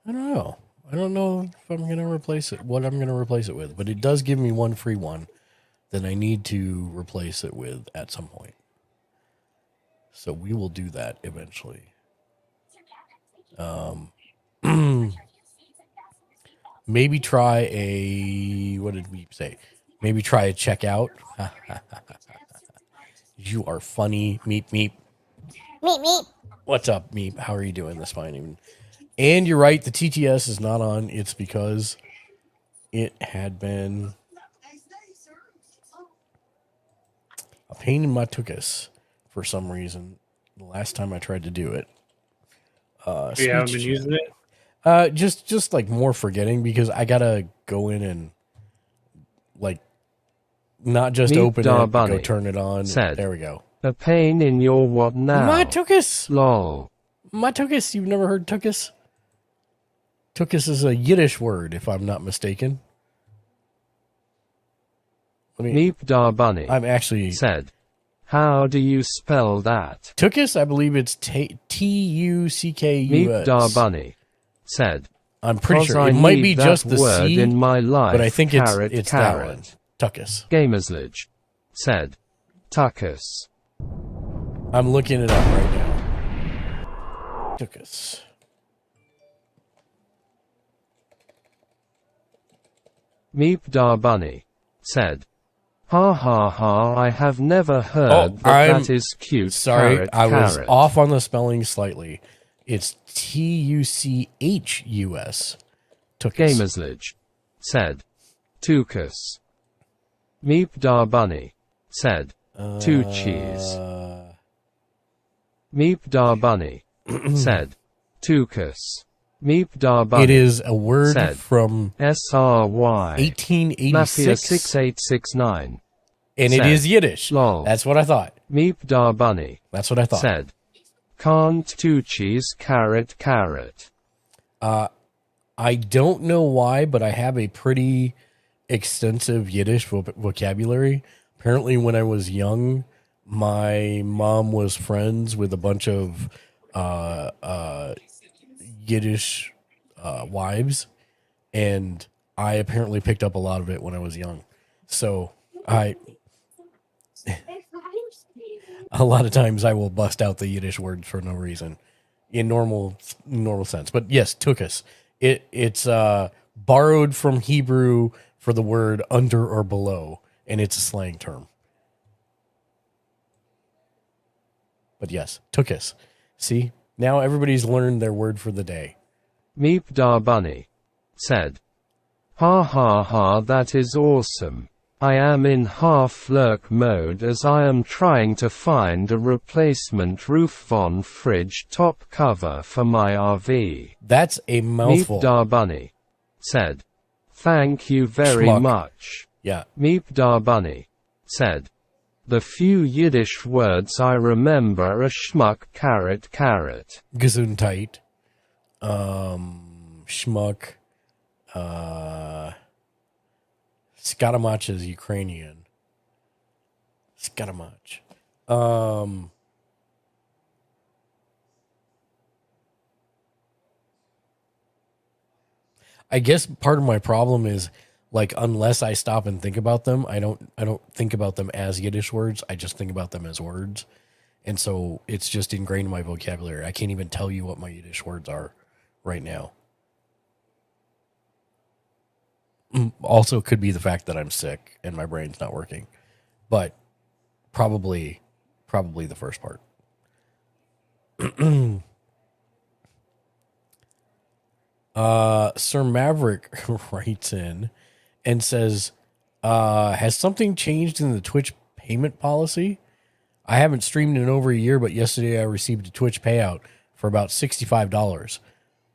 I don't know. I don't know if I'm going to replace it, what I'm going to replace it with. But it does give me one free one that I need to replace it with at some point. So we will do that eventually. Maybe try a, what did we say? Maybe try a checkout. You are funny. Meep, meep. Meep, meep. What's up, Meep? How are you doing this fine evening? And you're right, the TTS is not on. It's because it had been a pain in my tuchus for some reason the last time I tried to do it. You haven't been using it? Just like more forgetting because I gotta go in and like not just open it, but go turn it on. There we go. A pain in your what now? My tuchus. Lol. My tuchus. You've never heard tuchus? Tuchus is a Yiddish word, if I'm not mistaken. Meep da bunny. I'm actually said. How do you spell that? Tuchus, I believe it's Tuckus. Meep da bunny said. I'm pretty sure it might be just the word C in my life. but I think carrot, it's carrot. that one. Tuchus. Gamersledge said. Tuchus. I'm looking it up right now. Tuchus. Meep da bunny said. Ha ha ha, I have never heard that is cute. Sorry, carrot, I was carrot. off on the spelling slightly. It's Tuchus. Tuchus. Gamersledge said. Tuchus. Meep da bunny said. Two cheese. Meep da bunny said. Tuchus. Meep da bunny. It is a word said. from SRY 1886. Mafia 6869. And said. it is Yiddish. Lol. That's what I thought. Meep da bunny. That's what I thought. Said. Can't two cheese carrot carrot. I don't know why, but I have a pretty extensive Yiddish vocabulary. Apparently, when I was young, my mom was friends with a bunch of Yiddish wives, and I apparently picked up a lot of it when I was young. So a lot of times I will bust out the Yiddish words for no reason in normal sense. But yes, tuchus. It's borrowed from Hebrew for the word under or below, and it's a slang term. But yes, tuchus. See, now everybody's learned their word for the day. Meep Da Bunny said, "Ha ha ha, that is awesome. I am in half lurk mode as I am trying to find a replacement roof von fridge top cover for my RV." That's a mouthful. Meep Da Bunny said, "Thank you very Schmuck. much." Yeah. Meep Da Bunny said, "The few Yiddish words I remember are schmuck, carrot, carrot." Gesundheit. Schmuck. Skatamach is Ukrainian. Skatamach. I guess part of my problem is, like, unless I stop and think about them, I don't think about them as Yiddish words. I just think about them as words. And so it's just ingrained in my vocabulary. I can't even tell you what my Yiddish words are right now. Also could be the fact that I'm sick and my brain's not working. But probably the first part. Sir Maverick writes in and says, has something changed in the Twitch payment policy? I haven't streamed in over a year, but yesterday I received a Twitch payout for about $65.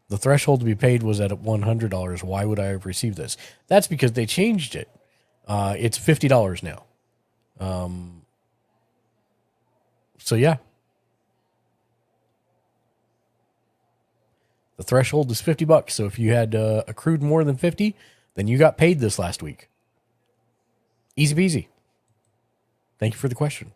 The threshold to be paid was at $100. Why would I have received this? That's because they changed it. It's $50 now. So yeah. The threshold is $50. So if you had accrued more than 50, then you got paid this last week. Easy peasy. Thank you for the question.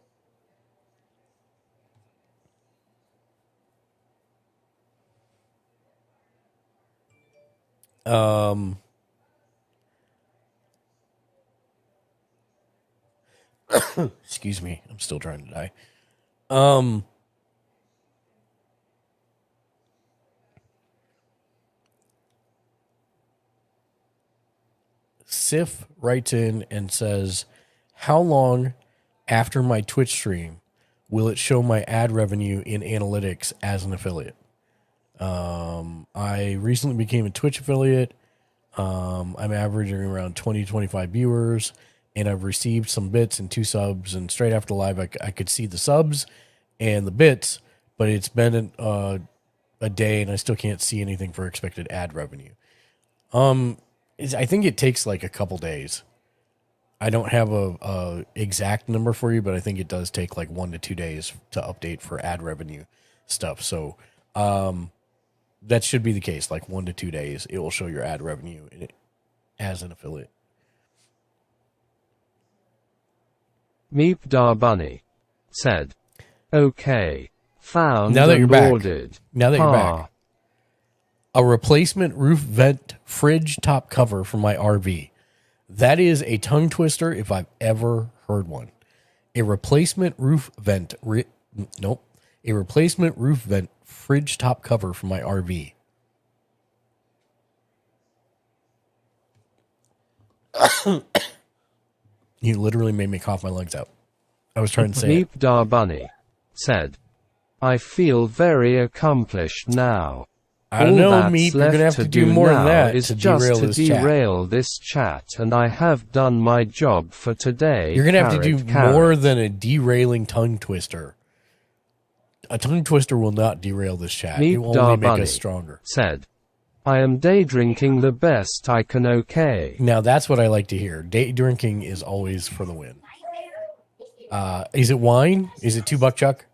Excuse me. I'm still trying to die. Sif writes in and says, how long after my Twitch stream will it show my ad revenue in analytics as an affiliate? I recently became a Twitch affiliate. I'm averaging around 20, 25 viewers, and I've received some bits and 2 subs, and straight after live, I could see the subs and the bits, but it's been a day and I still can't see anything for expected ad revenue. I think it takes like a couple days. I don't have a exact number for you, but I think it does take like 1 to 2 days to update for ad revenue stuff. So, that should be the case. Like 1 to 2 days, it will show your ad revenue as an affiliate. Meep Da Bunny said, "Okay, found Now that you're back. boarded. Now that you're back. A replacement roof vent fridge top cover for my RV. That is a tongue twister if I've ever heard one. A replacement roof vent. A replacement roof vent fridge top cover for my RV. You literally made me cough my lungs out. I was trying to say Meep Da Bunny said, "I feel very accomplished now. I don't know, Meep. You're going to have to do more than that is to just derail to this chat. derail this chat, and I have done my job for today." You're going to have to do Carrot, more carrot. than a derailing tongue twister. A tongue twister will not derail this chat. It will Meep Da only make Bunny us stronger. said, "I am day drinking the best I can. Okay." Now, that's what I like to hear. Day drinking is always for the win. Is it wine? Is it $2 Chuck?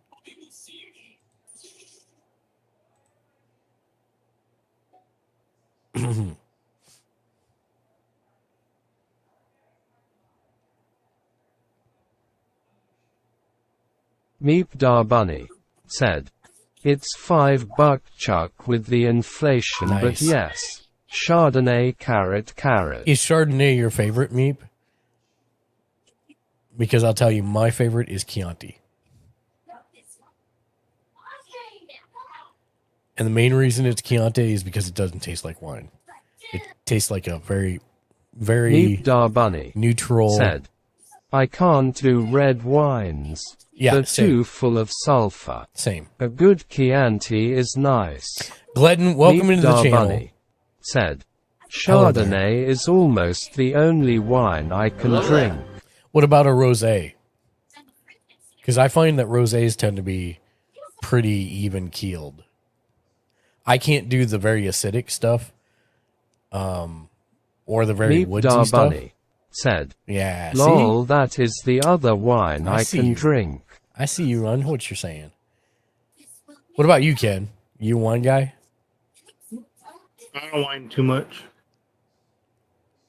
Meep Da Bunny said, "It's $5 Chuck with the inflation, but Nice. yes, Chardonnay carrot carrot." Is Chardonnay your favorite, Meep? Because I'll tell you, my favorite is Chianti. And the main reason it's Chianti is because it doesn't taste like wine. It tastes like a very, very Meep Da Bunny neutral. said, "I can't do red wines. Yeah, They're same. too full of sulfur. Same. A good Chianti is nice." Glidden, welcome Meep into the Da channel. Bunny said, Hello there. "Chardonnay is almost the only wine I can drink." What about a rosé? Because I find that rosés tend to be pretty even keeled. I can't do the very acidic stuff, or the very Meep woodsy Da stuff. Bunny said, Yeah, "Lol, see? that is the other wine I I see can you. drink." I see you on what you're saying. What about you, Ken? You a wine guy? I don't whine too much.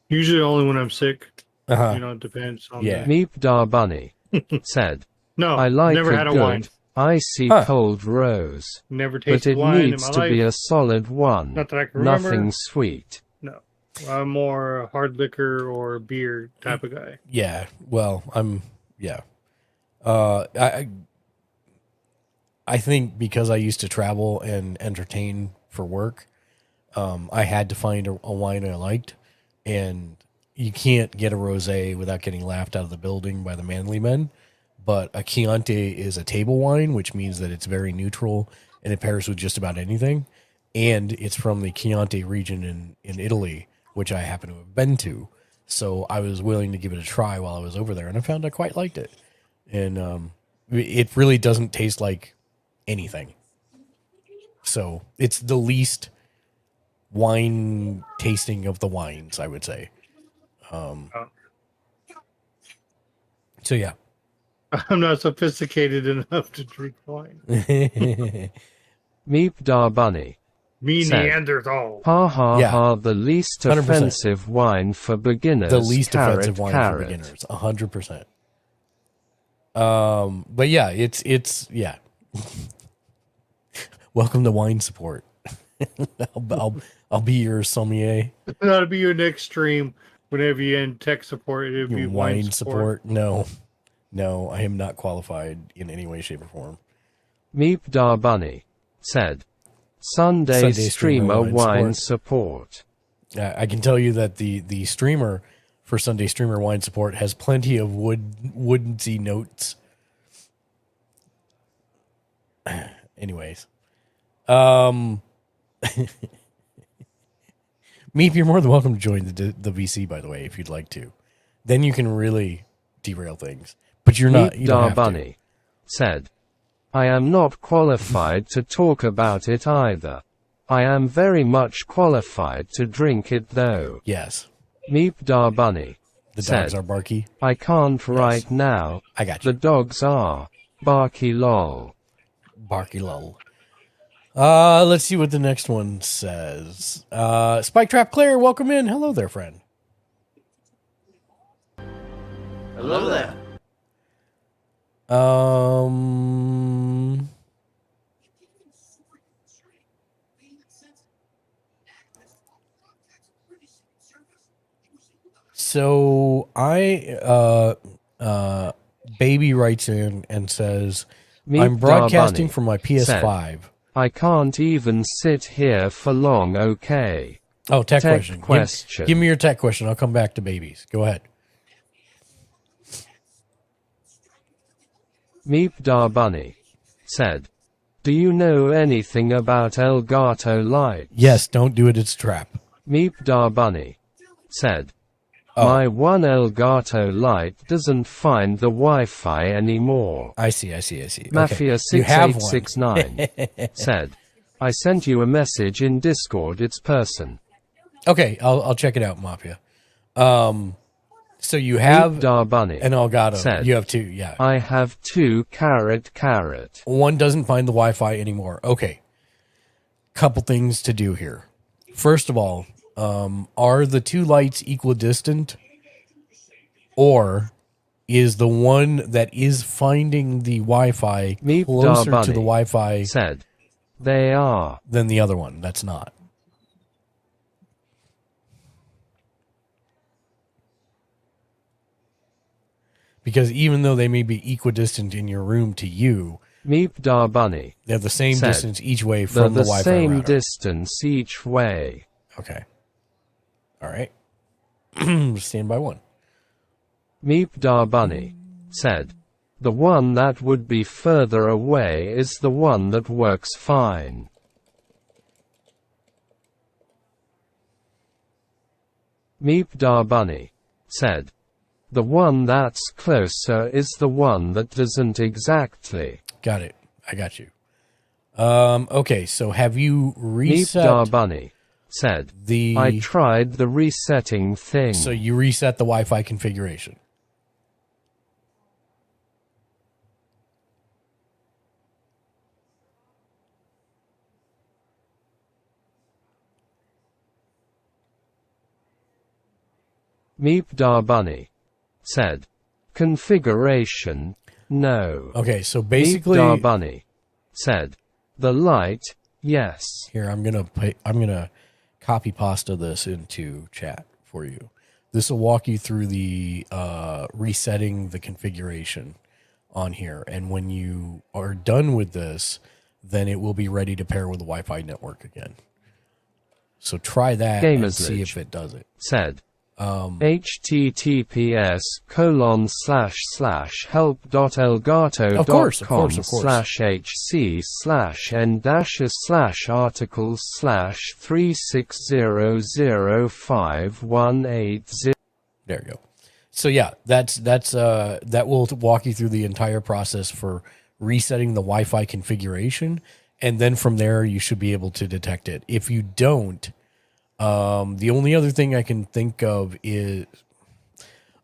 Usually only when I'm sick. Uh-huh. You know, it depends on Yeah. Meep Da Bunny said, No, "I like never a had a good, wine. icy Huh. cold rose, Never but tasted it wine in needs my to life. be a solid one. Not that I can remember. Nothing sweet." No. I'm more a hard liquor or beer type of guy. Yeah. Well, yeah. I think because I used to travel and entertain for work, I had to find a wine I liked, and you can't get a rosé without getting laughed out of the building by the manly men. But a Chianti is a table wine, which means that it's very neutral and it pairs with just about anything. And it's from the Chianti region in Italy, which I happen to have been to. So I was willing to give it a try while I was over there, and I found I quite liked it. And it really doesn't taste like anything. So it's the least wine tasting of the wines, I would say. So yeah. I'm not sophisticated enough to drink wine. Meep Da Bunny Me said, Neanderthal. "Ha ha Yeah. ha, the least 100%. offensive wine for beginners." The least carrot, offensive wine carrot. for beginners, 100%. But yeah, it's yeah. Welcome to wine support. I'll be your sommelier. That'll be your next stream. Whenever you end tech support, it'll be Your wine support. No, I am not qualified in any way, shape, or form. Meep Da Bunny said, Sunday streamer wine support." I can tell you that the streamer for Sunday Streamer Wine Support has plenty of woodsy notes. Anyways. Meep, you're more than welcome to join the VC, by the way, if you'd like to. Then you can really derail things. But you're not. Meep You don't Da have Bunny said, "I am not qualified to talk about it either. I am very much qualified to drink it though." to. Yes. Meep Da Bunny The said, dogs are barky. "I can't right now. I got The you. dogs are barky lol." Barky lull. Let's see what the next one says. Spike Trap Claire, welcome in. Hello there, friend. Hello there. So Baby writes in and says, Meep I'm Da broadcasting Bunny from my PS5. "I can't even sit here for long, okay?" Oh, tech Tech question. question. Give me your tech question. I'll come back to babies. Go ahead. Meep Da Bunny said, "Do you know anything about Elgato Light?" Yes, don't do it. It's a trap. Meep Da Bunny said, Oh. "My one Elgato Light doesn't find the Wi-Fi anymore." I see. Okay. Mafia You have one. 6869 said, "I sent you a message in Discord. It's person." Okay, I'll check it out, Mafia. So you have Meep Da Bunny an Elgato. said, You have two, yeah. "I have two carrot. One doesn't find the Wi-Fi anymore. Okay. Couple things to do here. First of all, are the two lights equidistant, or is the one that is finding the Wi-Fi Meep closer Darbunny to the Wi-Fi said, they are. than the other one that's not? Because even though they may be equidistant in your room to you, Meep Darbunny they have the same said, distance each way they're from the the Wi-Fi same router. distance each way. Okay. All right. Stand by one. Meep Darbunny said, the one that would be further away is the one that works fine. Meep Darbunny said, the one that's closer is the one that doesn't exactly. Got it. I got you. Okay, so have you reset Meep Darbunny said, the... I tried the resetting thing. So you reset the Wi-Fi configuration. Meep Darbunny said, configuration, no. Okay, so basically... Meep Darbunny said, the light, yes. Here, I'm gonna copy pasta this into chat for you. This will walk you through the resetting the configuration on here, and when you are done with this, then it will be ready to pair with the Wi-Fi network again. So try that and see if it does it. Said, https://help.elgato.com/hc/n-c/3600518. There you go. So yeah, that will walk you through the entire process for resetting the Wi-Fi configuration, and then from there you should be able to detect it. If you don't, the only other thing I can think of is,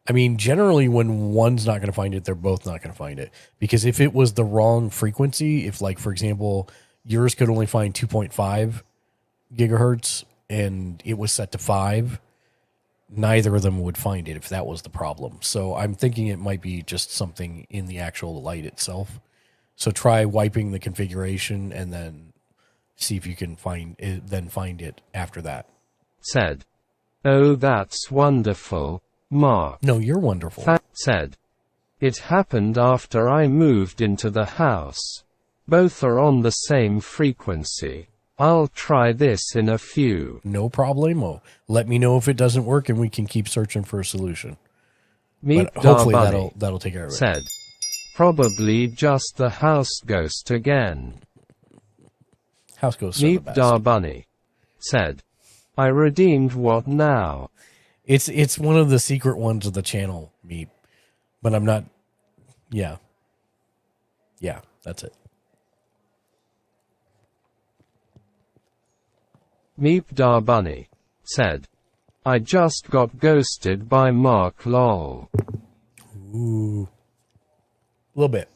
I mean, generally when one's not going to find it, they're both not going to find it. Because if it was the wrong frequency, if like, for example, yours could only find 2.5 gigahertz and it was set to 5, neither of them would find it if that was the problem. So I'm thinking it might be just something in the actual light itself. So try wiping the configuration and then see if you can find it after that. Said, oh, that's wonderful, Mark. No, you're wonderful. Said, it happened after I moved into the house. Both are on the same frequency. I'll try this in a few. No problemo. Let me know if it doesn't work and we can keep searching for a solution. Meep But hopefully Darbunny that'll take care of it. said, probably just the house ghost again. House ghosts are the Meep best. Darbunny said, I redeemed what now? It's one of the secret ones of the channel, Meep. But I'm not... Yeah. Yeah, that's it. Meep Darbunny said, I just got ghosted by Mark lol. Ooh. A little bit.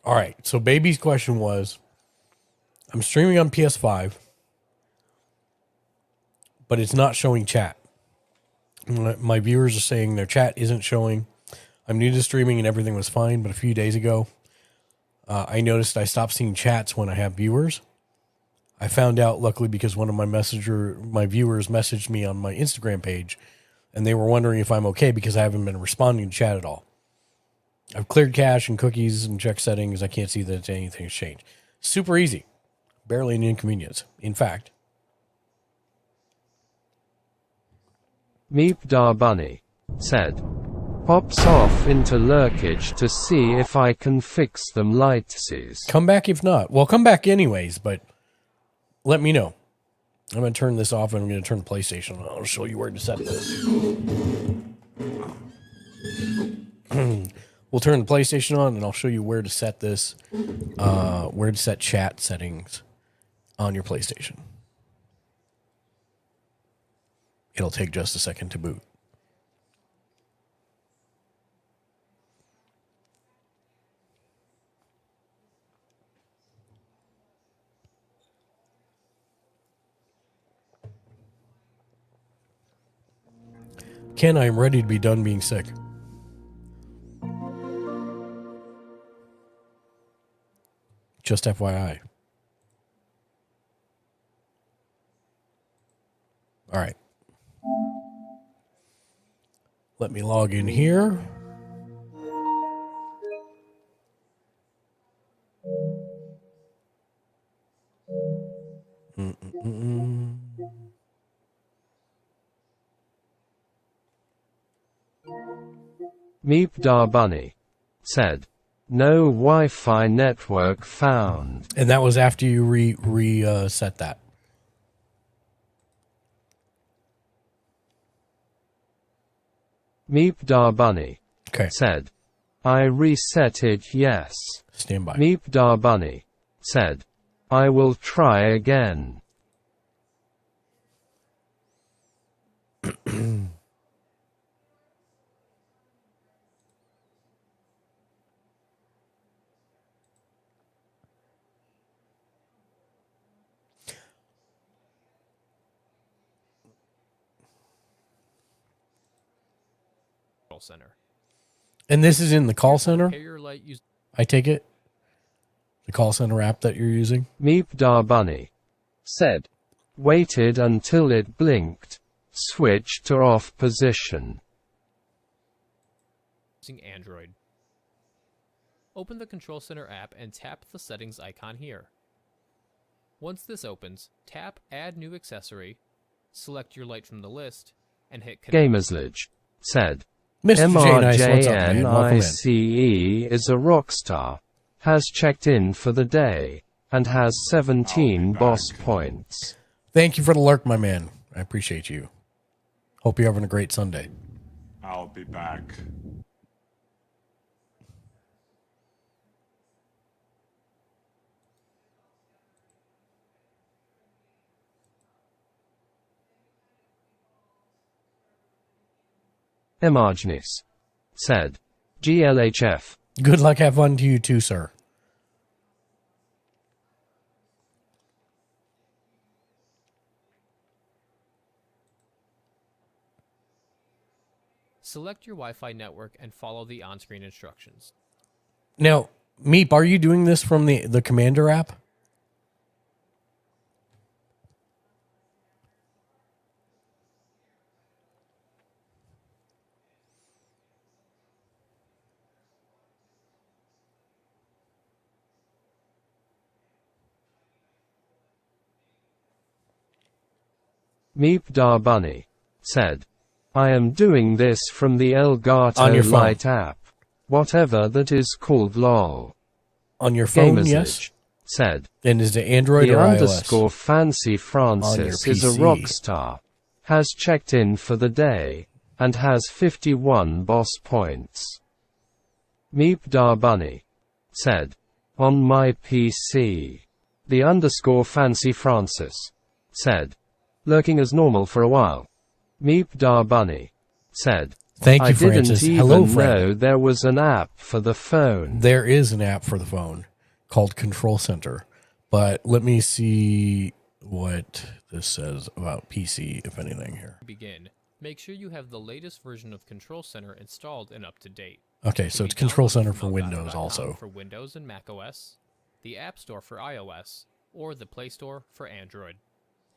All right, so Baby's question was, I'm streaming on PS5, but it's not showing chat. My viewers are saying their chat isn't showing. I'm new to streaming and everything was fine, but a few days ago, I noticed I stopped seeing chats when I have viewers. I found out, luckily, because one of my viewers messaged me on my Instagram page, and they were wondering if I'm okay because I haven't been responding to chat at all. I've cleared cache and cookies and checked settings. I can't see that anything has changed. Super easy. Barely an inconvenience. In fact. Meep Darbunny said, pops off into lurkage to see if I can fix them lightses. Come back if not. Well, come back anyways, but let me know. I'm going to turn this off and I'm going to turn the PlayStation on. I'll show you where to set this. We'll turn the PlayStation on and I'll show you where to set this, where to set chat settings on your PlayStation. It'll take just a second to boot. Ken, I am ready to be done being sick. Just FYI. All right. Let me log in here. Meep Darbunny said, "No Wi-Fi network found." And that was after you reset that. Meep Darbunny Okay. said, "I reset it, yes." Stand by. Meep Darbunny said, "I will try again." Center. And this is in the call center? Pay your light use- I take it? The call center app that you're using? Meep Darbunny said, "Waited until it blinked. Switch to off position." using Android. Open the Control Center app and tap the settings icon here. Once this opens, tap Add New Accessory, select your light from the list, and hit Connect. Gamersledge said, Mr. J. Nice, what's up, man? Welcome in. "MRJNICE is a rock star, has checked in for the day, and has 17 boss points." Thank you for the lurk, my man. I appreciate you. Hope you're having a great Sunday. I'll be back. Emargnis said, "GLHF. Good luck, have fun to you too, sir. Select your Wi-Fi network and follow the on-screen instructions. Now, Meep, are you doing this from the Commander app? Meep Darbunny said, "I am doing this from the On Elgato your phone. Lite app. Whatever that is called, lol." On your phone, yes? Gamersledge said, And is it Android "The or iOS? underscore Fancy Francis is a PC. rock star, has checked in for the day, and has 51 boss points." Meep Darbunny said, "On my PC." The underscore Fancy Francis said, "Lurking as normal for a while." Meep Darbunny said, Thank you, "I didn't Francis. even Hello, know friend. there was an app for the phone." There is an app for the phone called Control Center. But let me see what this says about PC, if anything, here. Begin. Make sure you have the latest version of Control Center installed and up to date. Okay, so it's Control Center for Windows also. For Windows and Mac OS, the App Store for iOS, or the Play Store for Android.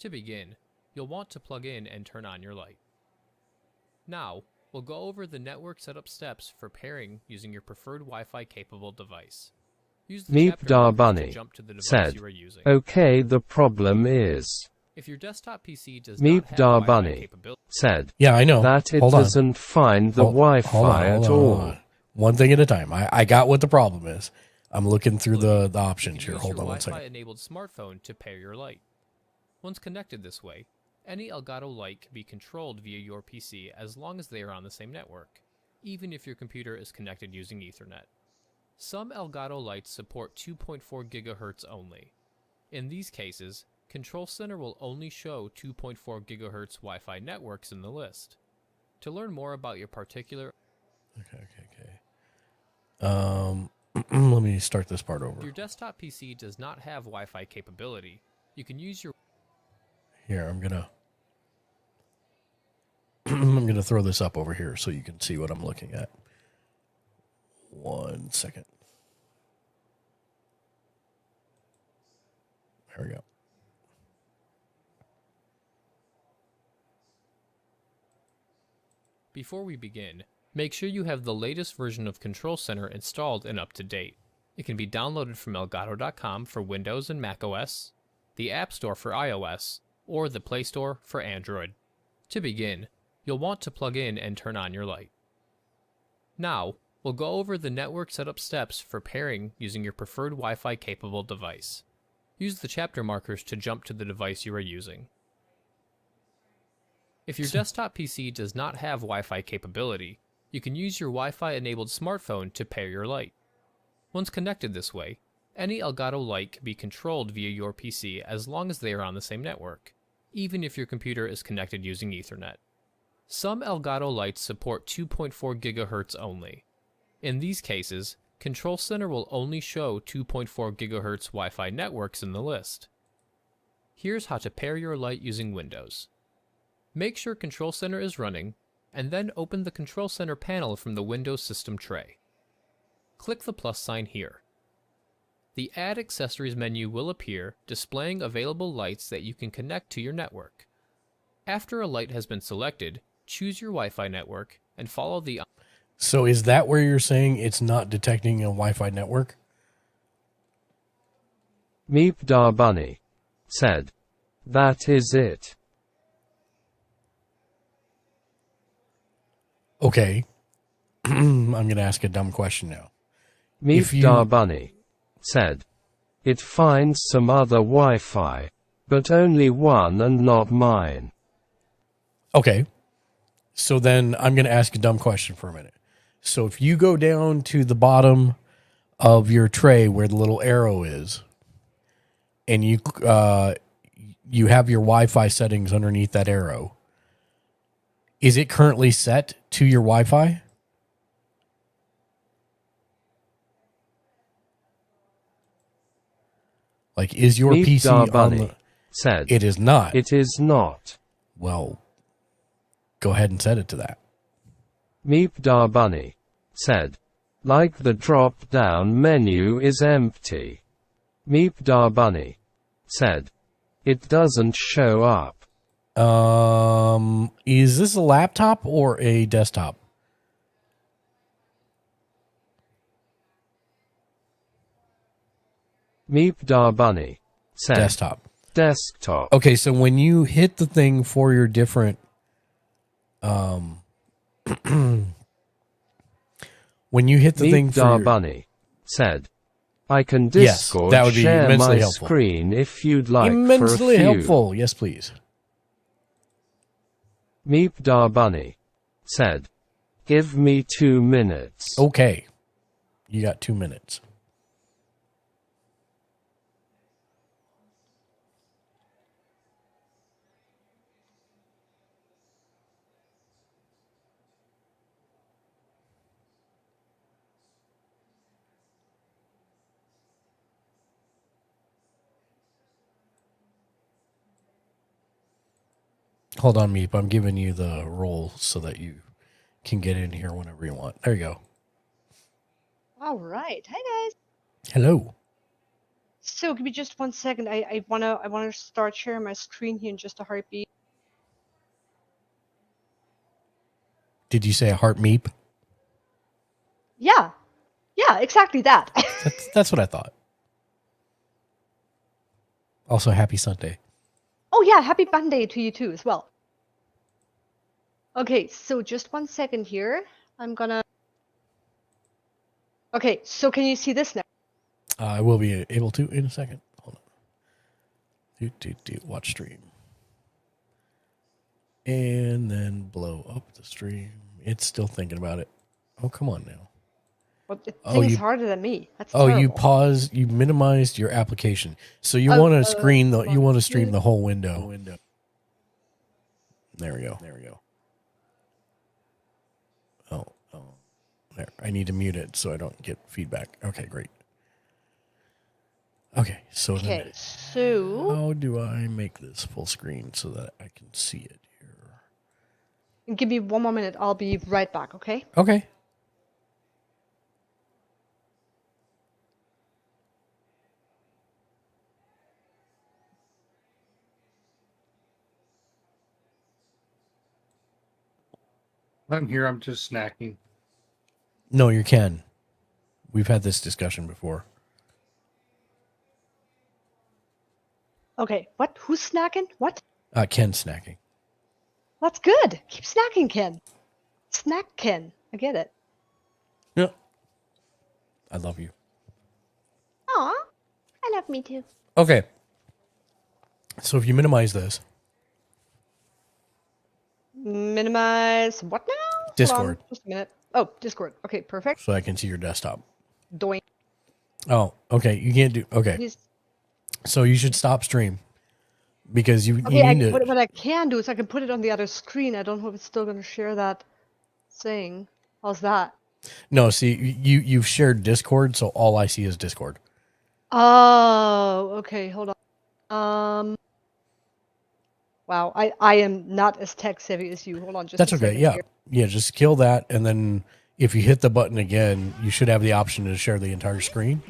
To begin, you'll want to plug in and turn on your light. Now, we'll go over the network setup steps for pairing using your preferred Wi-Fi capable device. Use the Meep chapter markers to Darbunny jump to the device said, you are using. "Okay, the problem is," If your desktop PC does Meep not have Wi-Fi Darbunny capability, said, Yeah, I know. "that it Hold on. doesn't find the Hold Wi-Fi on, at hold all." on. One thing at a time. I got what the problem is. I'm looking through the you options can here. use Hold your on one Wi-Fi second. enabled smartphone to pair your light. Once connected this way, any Elgato light can be controlled via your PC as long as they are on the same network, even if your computer is connected using Ethernet. Some Elgato lights support 2.4 GHz only. In these cases, Control Center will only show 2.4 GHz Wi-Fi networks in the list. To learn more about your particular Okay. Let me start this part over. If your desktop PC does not have Wi-Fi capability, you can use your Here, I'm gonna to throw this up over here so you can see what I'm looking at. 1 second. There we go. Before we begin, make sure you have the latest version of Control Center installed and up to date. It can be downloaded from Elgato.com for Windows and macOS, the App Store for iOS, or the Play Store for Android. To begin, you'll want to plug in and turn on your light. Now, we'll go over the network setup steps for pairing using your preferred Wi-Fi capable device. Use the chapter markers to jump to the device you are using. If your desktop PC does not have Wi-Fi capability, you can use your Wi-Fi enabled smartphone to pair your light. Once connected this way, any Elgato light can be controlled via your PC as long as they are on the same network, even if your computer is connected using Ethernet. Some Elgato lights support 2.4 GHz only. In these cases, Control Center will only show 2.4 GHz Wi-Fi networks in the list. Here's how to pair your light using Windows. Make sure Control Center is running, and then open the Control Center panel from the Windows system tray. Click the plus sign here. The Add Accessories menu will appear, displaying available lights that you can connect to your network. After a light has been selected, choose your Wi-Fi network and follow the... So is that where you're saying it's not detecting a Wi-Fi network? Meep Da Bunny said, "That is it." Okay. I'm going to ask a dumb question now. Meep Da Bunny said, "It finds some other Wi-Fi, but only one and not mine." Okay. So then I'm going to ask a dumb question for a minute. So if you go down to the bottom of your tray where the little arrow is, and you have your Wi-Fi settings underneath that arrow, is it currently set to your Wi-Fi? Like, is your Meep PC Da on Bunny the... said, It is not. "It is not." Well, go ahead and set it to that. Meep Da Bunny said, "Like the drop-down menu is empty." Meep Da Bunny said, "It doesn't show up." Is this a laptop or a desktop? Meep Da Bunny said, Desktop. "Desktop." Okay, so when you hit the thing for your different, when you hit the Meep thing for Da your, Bunny said, "I can Yes, Discord that would be share immensely my helpful. screen if you'd like immensely for a few." helpful. Yes, please. Meep Da Bunny said, "Give me 2 minutes." Okay, you got 2 minutes. Hold on, Meep. I'm giving you the roll so that you can get in here whenever you want. There you go. All right. Hi guys. Hello. So give me just 1 second. I wanna start sharing my screen here in just a heartbeat. Did you say a heart Meep? Yeah. Yeah, exactly that. That's what I thought. Also, happy Sunday. Oh yeah, happy Monday to you too as well. Okay, so just 1 second here. I'm gonna. Okay, so can you see this now? I will be able to in a second. Hold on. Watch stream. And then blow up the stream. It's still thinking about it. Oh, come on now. Well, the thing is harder than me. That's terrible. You minimized your application. So you want to stream the whole window. There we go. Oh. There. I need to mute it so I don't get feedback. Okay, great. Okay, so how do I make this full screen so that I can see it here? Give me 1 more minute. I'll be right back, okay? Okay. I'm here. I'm just snacking. No, you can. We've had this discussion before. Okay, what? Who's snacking? What? Ken's snacking. That's good. Keep snacking, Ken. Snack Ken. I get it. Yeah. I love you. Aw, I love me too. Okay. So if you minimize this, Minimize what now? Hold Discord. on, just a minute. Oh, Discord. Okay, perfect. so I can see your desktop. Doink. Oh, okay. You can't do. Okay. He's- So you should stop stream because you Okay, need to. what I can do is I can put it on the other screen. I don't know if it's still going to share that thing. How's that? No, see, you've shared Discord, so all I see is Discord. Oh, okay. Hold on. Wow, I am not as tech savvy as you. Hold on, just That's a okay. second Yeah, here. yeah. Just kill that, and then if you hit the button again, you should have the option to share the entire screen.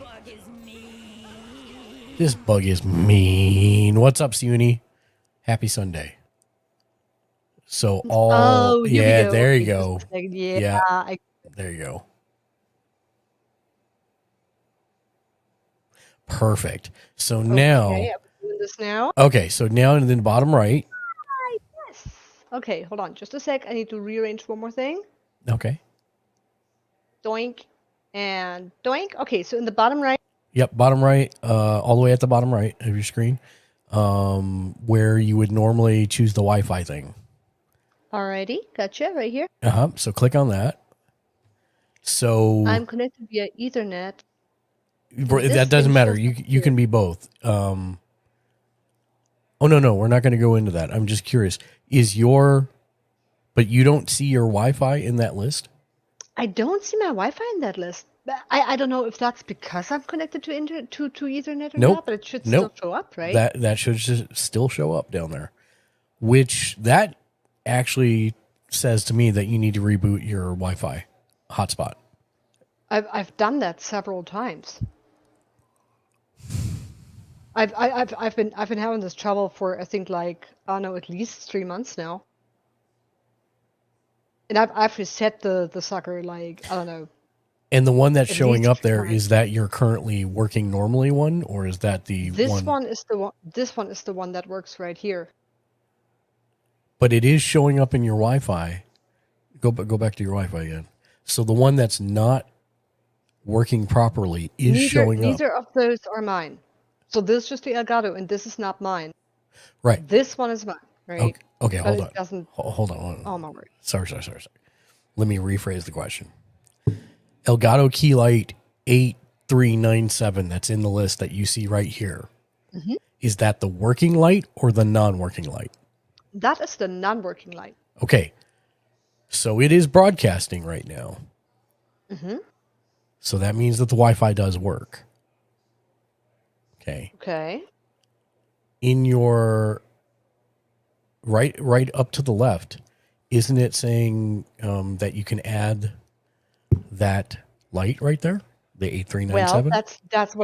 This bug is mean. What's up, Suni? Happy Sunday. So all Oh, here we yeah, go. there Okay, you go. just a second. Yeah, Yeah. There you go. Perfect. So now, okay, I'm doing this now. okay, so now in the bottom right. Yes. Okay, hold on, just a sec. I need to rearrange one more thing. Okay. Doink and doink. Okay, so in the bottom right. Yep, bottom right, all the way at the bottom right of your screen, where you would normally choose the Wi-Fi thing. Alrighty, gotcha, right here. So click on that. So I'm connected via Ethernet. that this doesn't thing matter. shows You up you here. can be both. Oh no, we're not going to go into that. I'm just curious. But you don't see your Wi-Fi in that list? I don't see my Wi-Fi in that list. But I don't know if that's because I'm connected to Ethernet or Nope. not, but it should Nope. still show up, right? That should still show up down there. Which that actually says to me that you need to reboot your Wi-Fi hotspot. I've done that several times. I've been having this trouble for I think like I don't know at least 3 months now. And I've reset the sucker like I don't know. And the one that's At showing least up there, twice. is that your currently working normally one, or is that the This one? one is the one. This one is the one that works right here. But it is showing up in your Wi-Fi. Go back to your Wi-Fi again. So the one that's not working properly is showing up. Neither of those are mine. So this is just the Elgato, and this is not mine. Right. This one is mine, right? Okay, But hold it on. doesn't. Hold on. Oh my word. Sorry. Let me rephrase the question. Elgato Keylight 8397 that's in the list that you see right here. Mhm. Is that the working light or the non-working light? That is the non-working light. Okay. So it is broadcasting right now. Mm-hmm. So that means that the Wi-Fi does work. Okay. Okay. In your right up to the left, isn't it saying that you can add that light right there? The Well, 8397? that's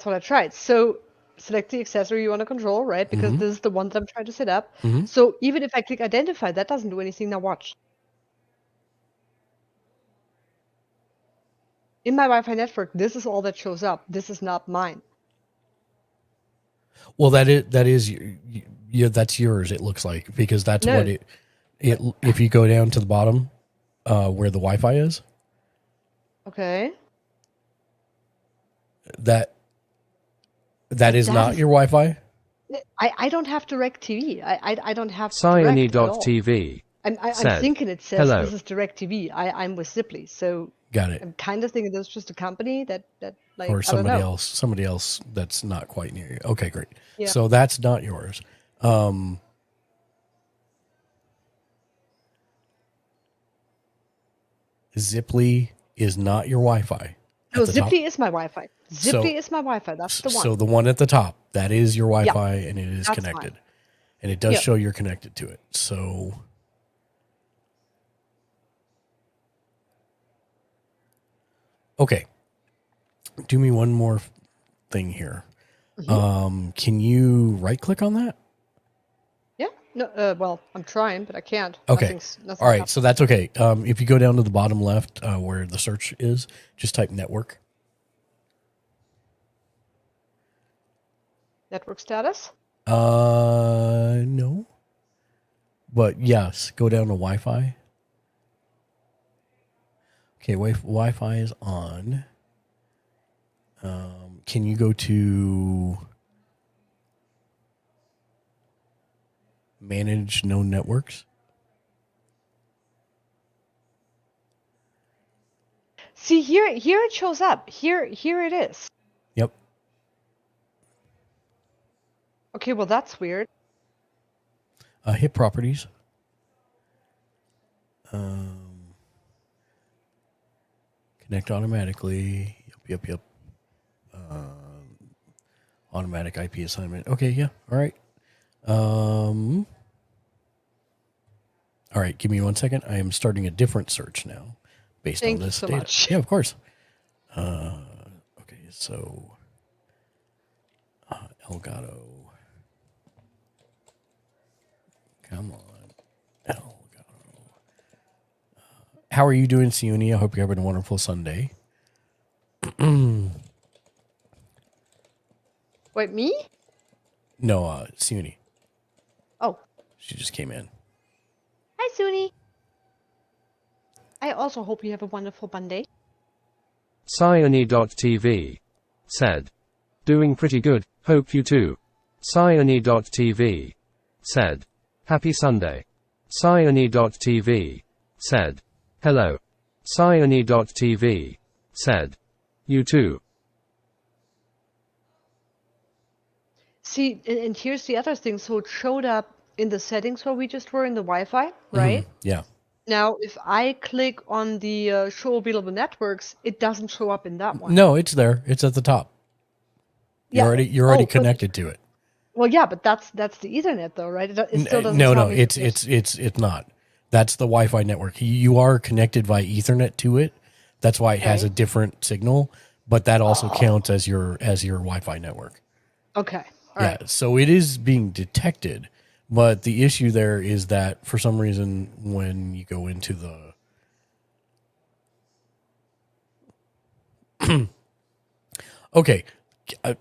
what I tried. So select the accessory you want to control, right? Because this is the one that I'm trying to set up. Mhm. So even if I click identify, that doesn't do anything. Now watch. In my Wi-Fi network, this is all that shows up. This is not mine. Well, that's yours. It looks like, because that's No. what it. If you go down to the bottom, where the Wi-Fi is, Okay. that is that not is- your Wi-Fi. I don't have direct TV. I don't have direct at all. Cyany.tv. I'm said, thinking it says "Hello." this is direct TV. I'm with Zipley, so Got it. I'm kind of thinking this is just a company that like Or I don't know. somebody else that's not quite near you. Okay, great. Yeah. So that's not yours. Zipley is not your Wi-Fi. No, at the top. Zipley is my Wi-Fi. So- Zipley is my Wi-Fi. That's the one. So the one at the top, that is your Wi-Fi, and it is that's connected. mine. And it does Yeah. show you're connected to it. So Okay. Do me one more thing here. Can you right click on that? Yeah. No. Well, I'm trying, but I can't. Okay. Nothing's All right. happened. So that's okay. If you go down to the bottom left where the search is, just type network. Network status. No. But yes, go down to Wi-Fi. Okay, Wi-Fi is on. Can you go to manage known networks? See here it shows up. Here it is. Yep. Okay, well that's weird. Hit properties. Connect automatically. Yep. Automatic IP assignment. Okay, yeah. All right. All right, give me 1 second. I am starting a different search now based Thank on this you so data. much. Yeah, of course. Okay, so Elgato. Come on. Elgato. How are you doing, Siuni? I hope you're having a wonderful Sunday. Wait, me? No, Siuni. Oh. She just came in. Hi, Suni. I also hope you have a wonderful Monday. Sione.tv said, doing pretty good, hope you too. Sione.tv said, happy Sunday. Sione.tv said, hello. Sione.tv said, you too. See, and here's the other thing. So it showed up in the settings where we just were in the Wi-Fi, right? Yeah. Now, if I click on the show available networks, it doesn't show up in that one. No, it's there. It's at the top. You're already connected to it. Well, yeah, but that's the Ethernet though, right? It still doesn't No, tell me it's not. That's the Wi-Fi network. You are connected via Ethernet to it. That's why it has a different signal, but that also counts as your Wi-Fi network. Okay. All yeah, right. so it is being detected, but the issue there is that for some reason when you go into the okay,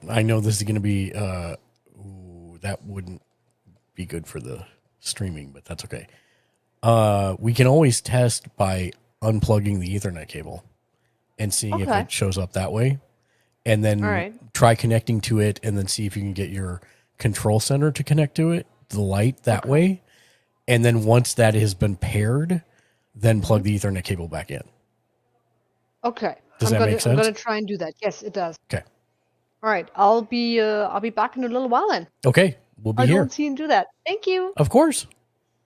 I know this is going to be that wouldn't be good for the streaming, but that's okay. We can always test by unplugging the Ethernet cable and seeing if it shows up that way. And then try connecting to it and then see if you can get your control center to connect to it, the light that way. And then once that has been paired, then plug the Ethernet cable back in. Okay. Does that make sense? I'm going to try and do that. Yes, it does. Okay. All right. I'll be back in a little while then. Okay. We'll be here. I'll see you and do that. Thank you. Of course.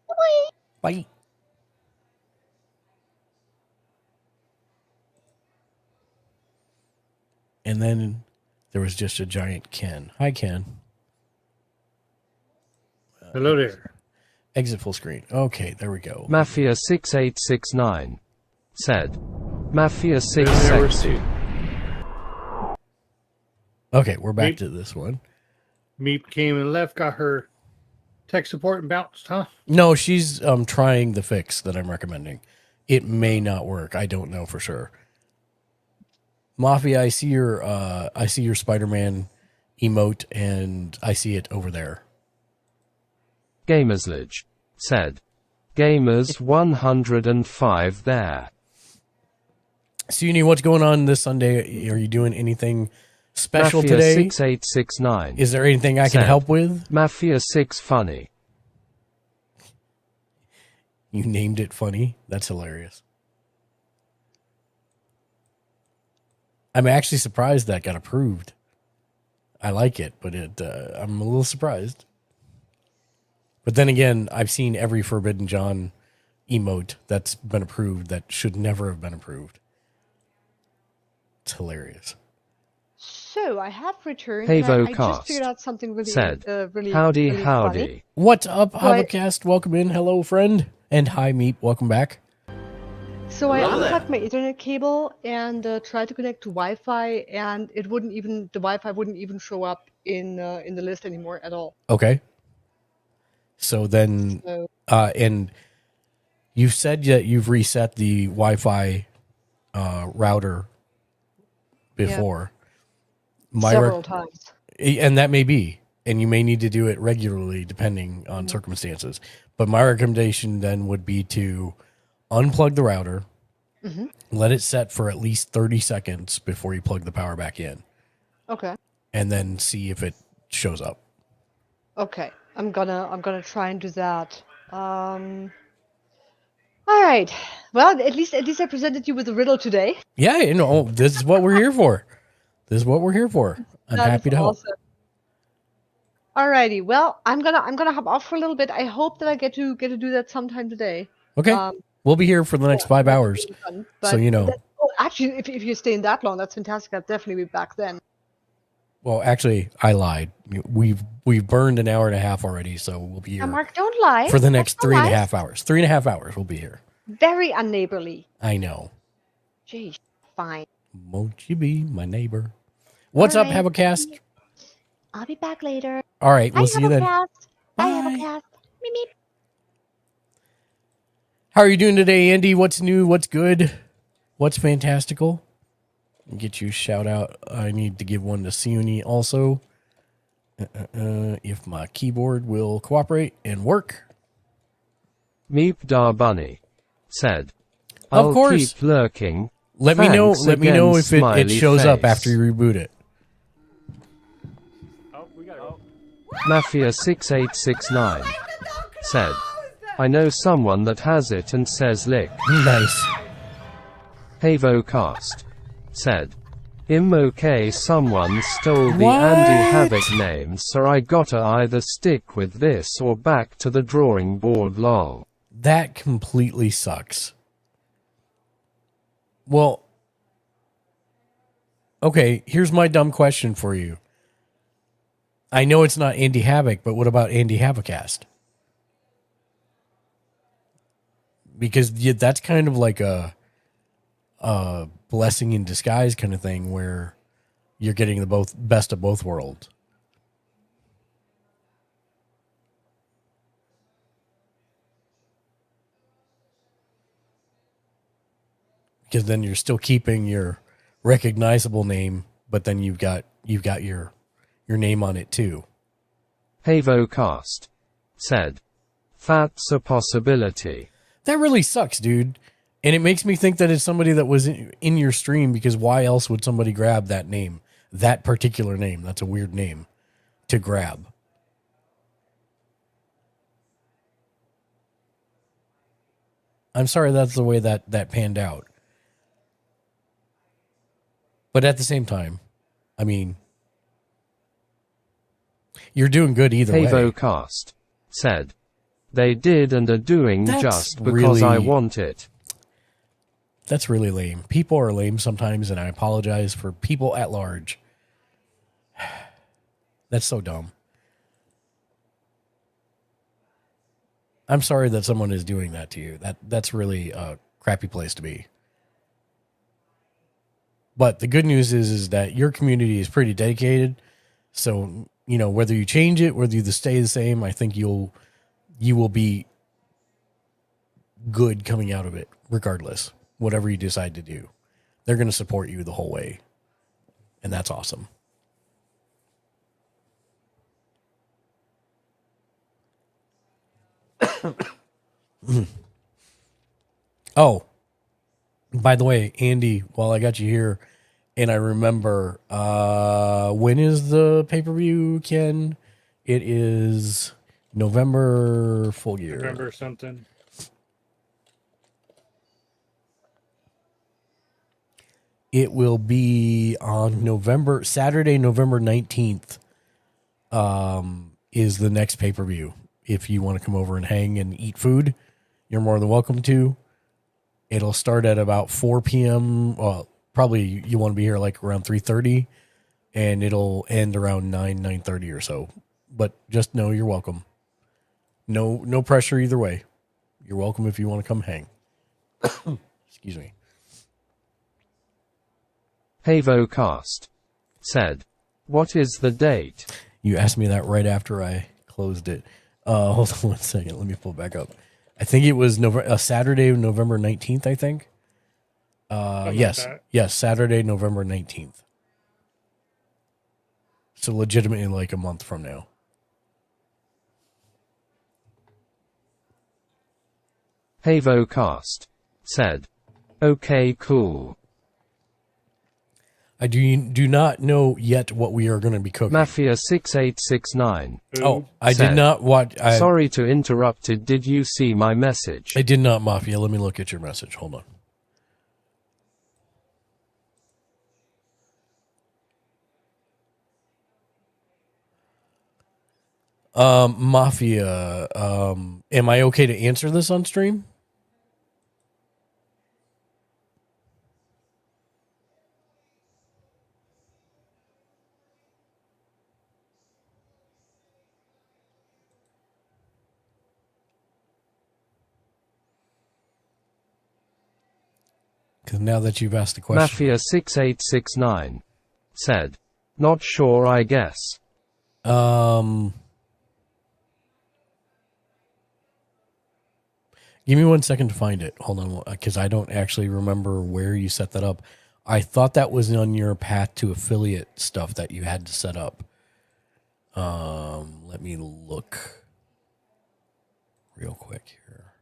Bye. Bye. And then there was just a giant Ken. Hi, Ken. Hello there. Exit full screen. Okay, there we go. Mafia 6869 said, Mafia 660. Okay, we're back to this one. Meep came and left, got her tech support and bounced, huh? No, she's trying the fix that I'm recommending. It may not work. I don't know for sure. Mafia, I see your Spider-Man emote, and I see it over there. Gamersledge said, Gamers 105 there. Suni, what's going on this Sunday? Are you doing anything special Mafia today? 6869. Is there anything I can help with? Mafia 6 funny. You named it funny? That's hilarious. I'm actually surprised that got approved. I like it, but I'm a little surprised. But then again, I've seen every Forbidden John emote that's been approved that should never have been approved. It's hilarious. So I have returned. Havo I just figured out something really said, really howdy, really howdy. funny. What's up, Havocast? Welcome in. Hello, friend. And hi, Meep. Welcome back. So I Hello there. unplugged my Ethernet cable and tried to connect to Wi-Fi, and it wouldn't even the Wi-Fi wouldn't even show up in the list anymore at all. Okay. So then, So and you said that you've reset the Wi-Fi router before. several times. And that may be, and you may need to do it regularly depending on circumstances. But my recommendation then would be to unplug the router, let it set for at least 30 seconds before you plug the power back in, Okay. and then see if it shows up. Okay. I'm gonna try and do that. All right. Well, at least I presented you with a riddle today. Yeah, you know, this is what we're here for. This is what we're here for. I'm That happy is to help. awesome. Alrighty. Well, I'm gonna hop off for a little bit. I hope that I get to do that sometime today. Okay. We'll be here for the next 5 That's hours. really fun. So, you know. Actually, if you're staying that long, that's fantastic. I'll definitely be back then. Well, actually, I lied. We've burned an hour and a half already, so we'll be here Mark, don't lie. for the next That's not 3.5 nice. hours. 3.5 hours we'll be here. Very unneighborly. I know. Jeez. Fine. Won't you be my neighbor? What's up, Alright. Have a Cast? I'll be back later. All right, we'll see you then. Bye, Bye. Havercast. Meep, meep. How are you doing today, Andy? What's new? What's good? What's fantastical? Get you a shout out. I need to give one to Sione also. If my keyboard will cooperate and work. Meep Da Bunny said, Of I'll course. keep lurking. Let me know. Thanks Let me know again, if it smiley shows up face. after you reboot it. Oh, we got it. Mafia6869 said, I know someone that has it and says lick. Nice. HavoCast said, okay, someone stole the What? Andy Havoc name, so I gotta either stick with this or back to the drawing board lol. That completely sucks. Well, okay, here's my dumb question for you. I know it's not Andy Havoc, but what about Andy Havocast? Because that's kind of like a blessing in disguise kind of thing where you're getting the best of both worlds. Because then you're still keeping your recognizable name, but then you've got your name on it too. HavoCast said, that's a possibility. That really sucks, dude. And it makes me think that it's somebody that was in your stream, because why else would somebody grab that name, that particular name? That's a weird name to grab. I'm sorry that's the way that panned out. But at the same time, I mean, you're doing good either way. HavoCast said, they did and are doing That's just because I really- want it. That's really lame. People are lame sometimes, and I apologize for people at large. That's so dumb. I'm sorry that someone is doing that to you. That's really a crappy place to be. But the good news is that your community is pretty dedicated. So, you know, whether you change it, whether you stay the same, I think you will be good coming out of it, regardless. Whatever you decide to do, they're going to support you the whole way. And that's awesome. Oh, by the way, Andy, while I got you here, and I remember, when is the pay-per-view, Ken? It is November full year. Remember something? It will be on Saturday, November 19th, is the next pay-per-view. If you want to come over and hang and eat food, you're more than welcome to. It'll start at about 4 p.m. Well, probably you want to be here like around 3:30, and it'll end around 9:30 or so. But just know you're welcome. No pressure either way. You're welcome if you want to come hang. Excuse me. HavoCast said, "What is the date?" You asked me that right after I closed it. Hold on 1 second. Let me pull it back up. I think it was Saturday, November 19th, I think. Yes. Yes, Saturday, November 19th. So legitimately like a month from now. HavoCast said, "Okay, cool." I do not know yet what we are going to be cooking. Mafia6869. Oh, I did not watch. Sorry to interrupt. Did you see my message? I did not, Mafia. Let me look at your message. Hold on. Mafia, am I okay to answer this on stream? Because now that you've asked the question. Mafia6869 said, "Not sure, I guess." Give me 1 second to find it. Hold on, because I don't actually remember where you set that up. I thought that was on your path to affiliate stuff that you had to set up. Let me look real quick here.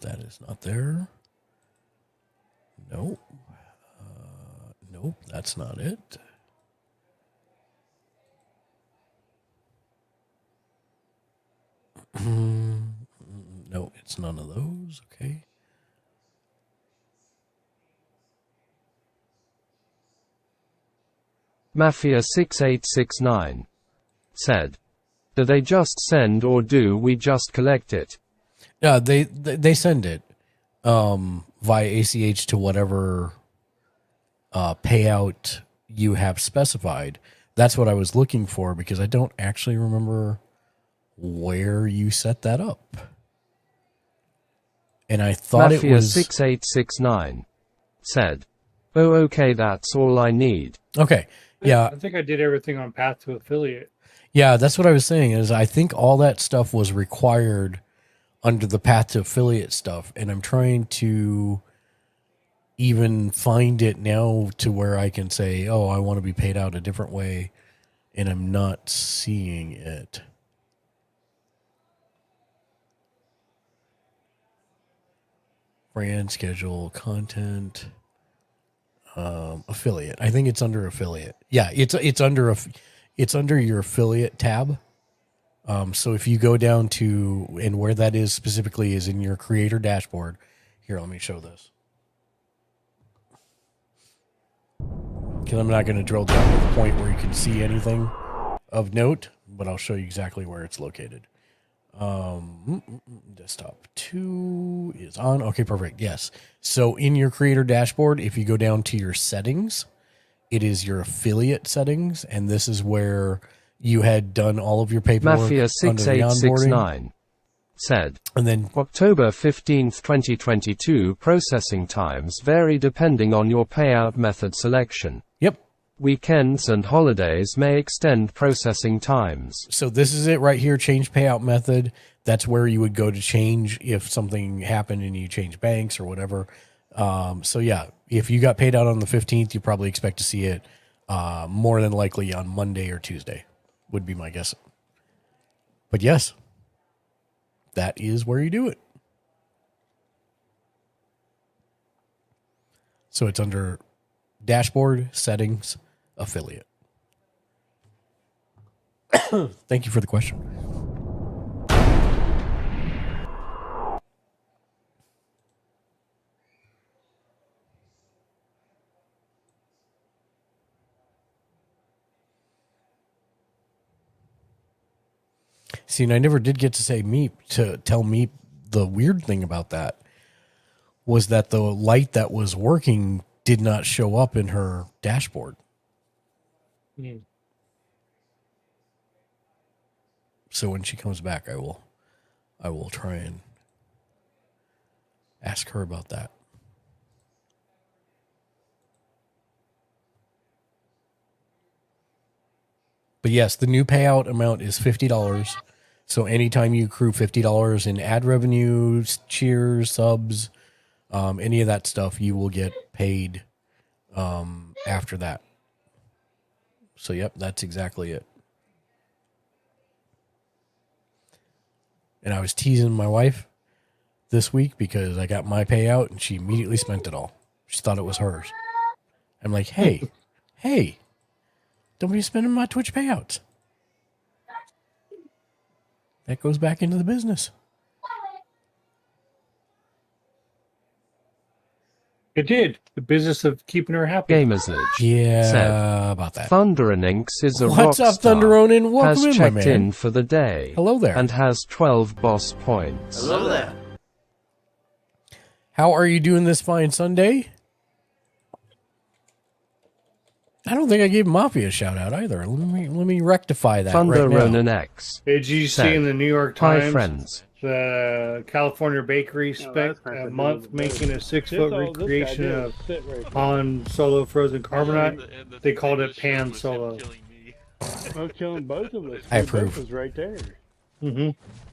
That is not there. Nope. Nope, that's not it. No, it's none of those. Okay. Mafia6869 said, "Do they just send or do we just collect it?" Yeah, they send it via ACH to whatever payout you have specified. That's what I was looking for because I don't actually remember where you set that up. And I thought it was Mafia6869 said, "Oh, okay, that's all I need." Okay. Yeah. I think I did everything on Path to Affiliate. Yeah, that's what I was saying is I think all that stuff was required under the Path to Affiliate stuff. And I'm trying to even find it now to where I can say, oh, I want to be paid out a different way. And I'm not seeing it. Brand, schedule, content, affiliate. I think it's under affiliate. Yeah, it's under your affiliate tab. So if you go down to, and where that is specifically is in your creator dashboard. Here, let me show this. Because I'm not going to drill down to the point where you can see anything of note, but I'll show you exactly where it's located. Desktop 2 is on. Okay, perfect. Yes. So in your creator dashboard, if you go down to your settings, it is your affiliate settings, and this is where you had done all of your paperwork. Mafia6869 said, and then October 15th, 2022 processing times vary depending on your payout method selection. Yep. Weekends and holidays may extend processing times. So this is it right here, change payout method. That's where you would go to change if something happened and you change banks or whatever. So yeah, if you got paid out on the 15th, you probably expect to see it more than likely on Monday or Tuesday, would be my guess. But yes, that is where you do it. So it's under dashboard, settings, affiliate. Thank you for the question. See, and I never did get to say Meep to tell Meep the weird thing about that was that the light that was working did not show up in her dashboard. So when she comes back, I will try and ask her about that. But yes, the new payout amount is $50. So anytime you accrue $50 in ad revenue, cheers, subs, any of that stuff, you will get paid after that. So yep, that's exactly it. And I was teasing my wife this week because I got my payout and she immediately spent it all. She thought it was hers. I'm like, hey, don't be spending my Twitch payouts. That goes back into the business. It did. The business of keeping her happy. Gamersledge Yeah, said, about that. Thunder and Inks is a What's rock up, star, Thunder Ronin? Welcome has in, my checked man. in for the day. Hello there. And has 12 boss points. Hello there. How are you doing this fine Sunday? I don't think I gave Mafia a shout out either. Let me rectify that Thunder right now. Ronin X. Did you see said, in the New York Hi Times friends. the California bakery spent a month making a 6-foot recreation of Han Solo frozen carbonite? They called it Pan Solo. I was killing both of us. I Both approve. was right there. Mm-hmm.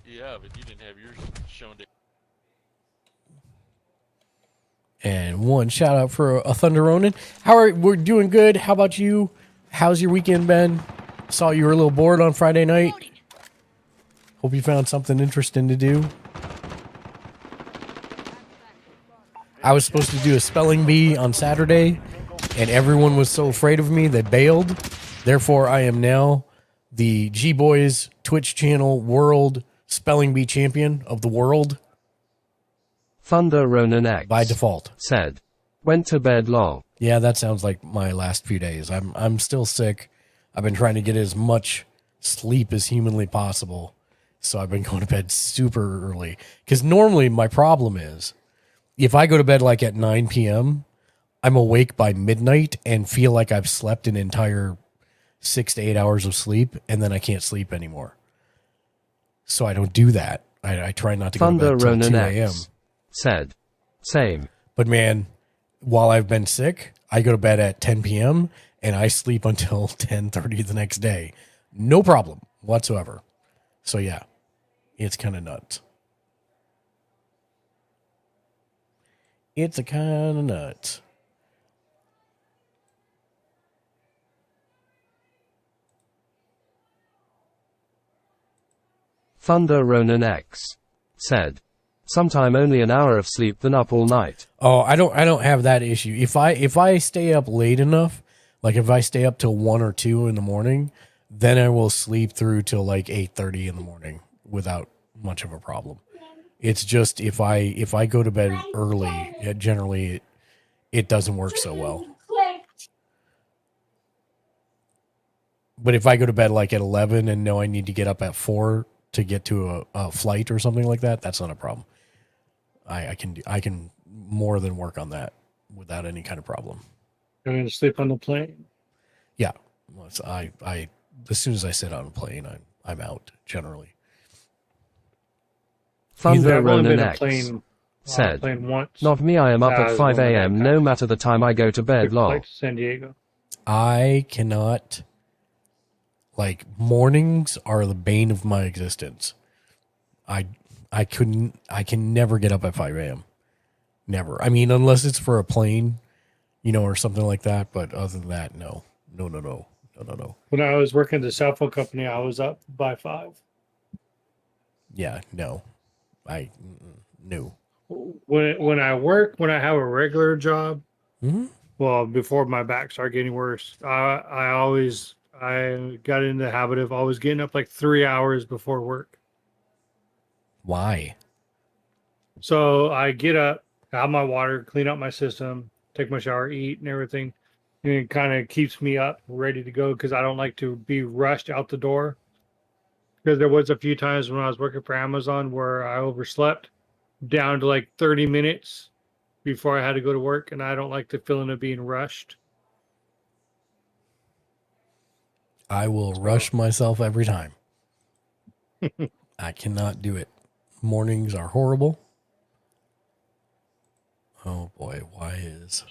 Yeah, but you didn't have yours shown to. And one shout out for a Thunder Ronin. We're doing good. How about you? How's your weekend been? Saw you were a little bored on Friday night. Hope you found something interesting to do. I was supposed to do a spelling bee on Saturday, and everyone was so afraid of me they bailed. Therefore, I am now the G-Boys Twitch channel world spelling bee champion of the world. Thunder Ronin X. By default. Said, went to bed long. Yeah, that sounds like my last few days. I'm still sick. I've been trying to get as much sleep as humanly possible. So I've been going to bed super early. Because normally my problem is, if I go to bed like at 9 p.m., I'm awake by midnight and feel like I've slept an entire 6 to 8 hours of sleep, and then I can't sleep anymore. So I don't do that. I try not to Thunder go to bed Ronin till 2 a.m. X. Said, same. But man, while I've been sick, I go to bed at 10 p.m. and I sleep until 10:30 the next day. No problem whatsoever. So yeah, it's kind of nuts. It's a kind of nuts. Thunder Ronin X. Said, sometime only an hour of sleep than up all night. Oh, I don't have that issue. If I stay up late enough, like if I stay up till 1 or 2 in the morning, then I will sleep through till like 8:30 in the morning without much of a problem. It's just if I go to bed early, it doesn't work so well. But if I go to bed like at 11 and know I need to get up at 4 to get to a flight or something like that, that's not a problem. I can more than work on that without any kind of problem. I'm going to sleep on the plane. Yeah, I as soon as I sit on a plane, I'm out generally. Thunder I've only Ronin been a X. plane Said, once. not me, I am up I at was 5 going to a.m. Bangkok. no matter the time I go to bed Took a long. flight to San Diego. I cannot, like, mornings are the bane of my existence. I can never get up at 5 a.m. Never. I mean, unless it's for a plane, or something like that. But other than that, no. When I was working at the cell phone company, I was up by 5. Yeah, no. No. When I have a regular job, Mm-hmm. well, before my back started getting worse, I got into the habit of always getting up like 3 hours before work. Why? So I get up, have my water, clean up my system, take my shower, eat, and everything. And it kind of keeps me up, ready to go, because I don't like to be rushed out the door. Because there was a few times when I was working for Amazon where I overslept down to like 30 minutes before I had to go to work, and I don't like the feeling of being rushed. I will rush myself every time. I cannot do it. Mornings are horrible. Oh boy, why is...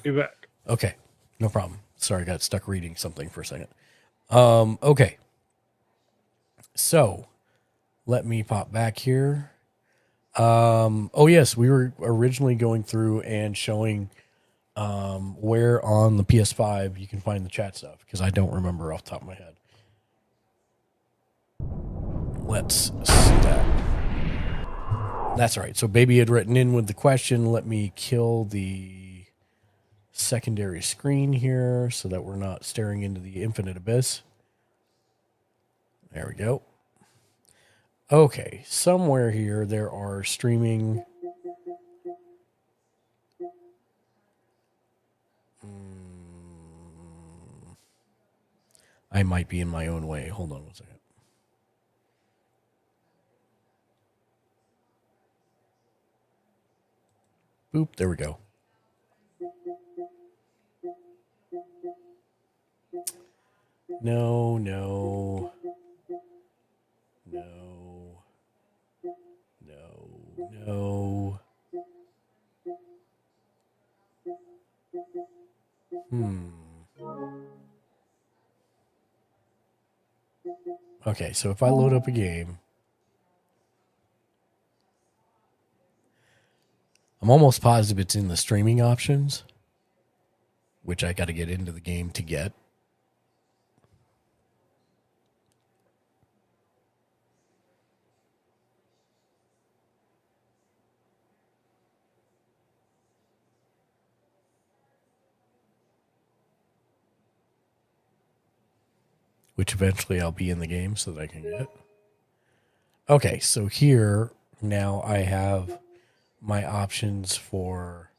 Be back. Okay, no problem. Sorry, I got stuck reading something for a second. Okay. So, let me pop back here. Oh yes, we were originally going through and showing where on the PS5 you can find the chat stuff, because I don't remember off the top of my head. Let's see that. That's right. So Baby had written in with the question. Let me kill the secondary screen here so that we're not staring into the infinite abyss. There we go. Okay, somewhere here there are streaming. I might be in my own way. Hold on one second. Boop, there we go. No, no. No. No, no. Okay, so if I load up a game, I'm almost positive it's in the streaming options, which I got to get into the game to get. Which eventually I'll be in the game so that I can get. Okay, so here now I have my options for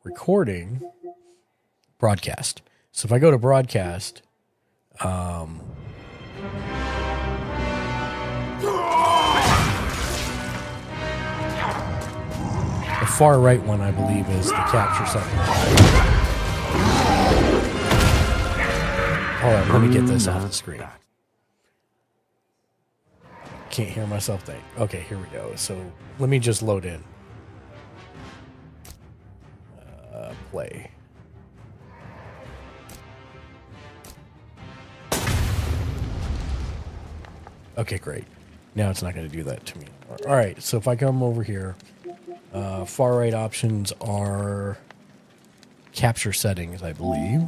recording, broadcast. So if I go to broadcast, the far right one, I believe, is the capture setting. Hold on, let me get this off the screen. Can't hear myself think. Okay, here we go. So let me just load in. Play. Okay, great. Now it's not going to do that to me anymore. All right, so if I come over here, far right options are capture settings, I believe.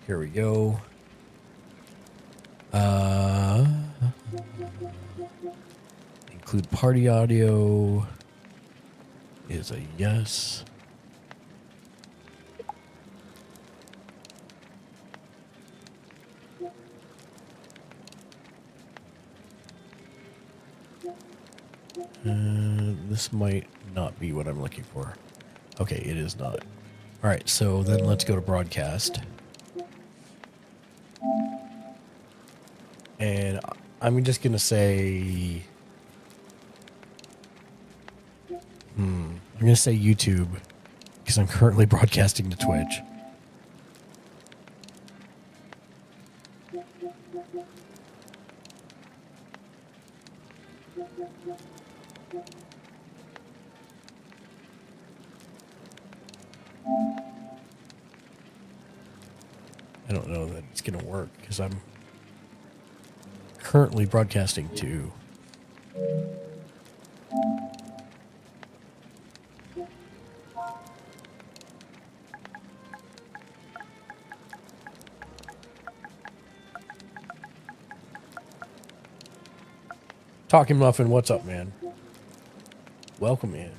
Here we go. Include party audio is a yes. This might not be what I'm looking for. Okay, it is not. All right, so then let's go to broadcast. And I'm just going to say... I'm going to say YouTube, because I'm currently broadcasting to Twitch. I don't know that it's going to work, because I'm currently broadcasting to... Talking Muffin, what's up, man? Welcome in.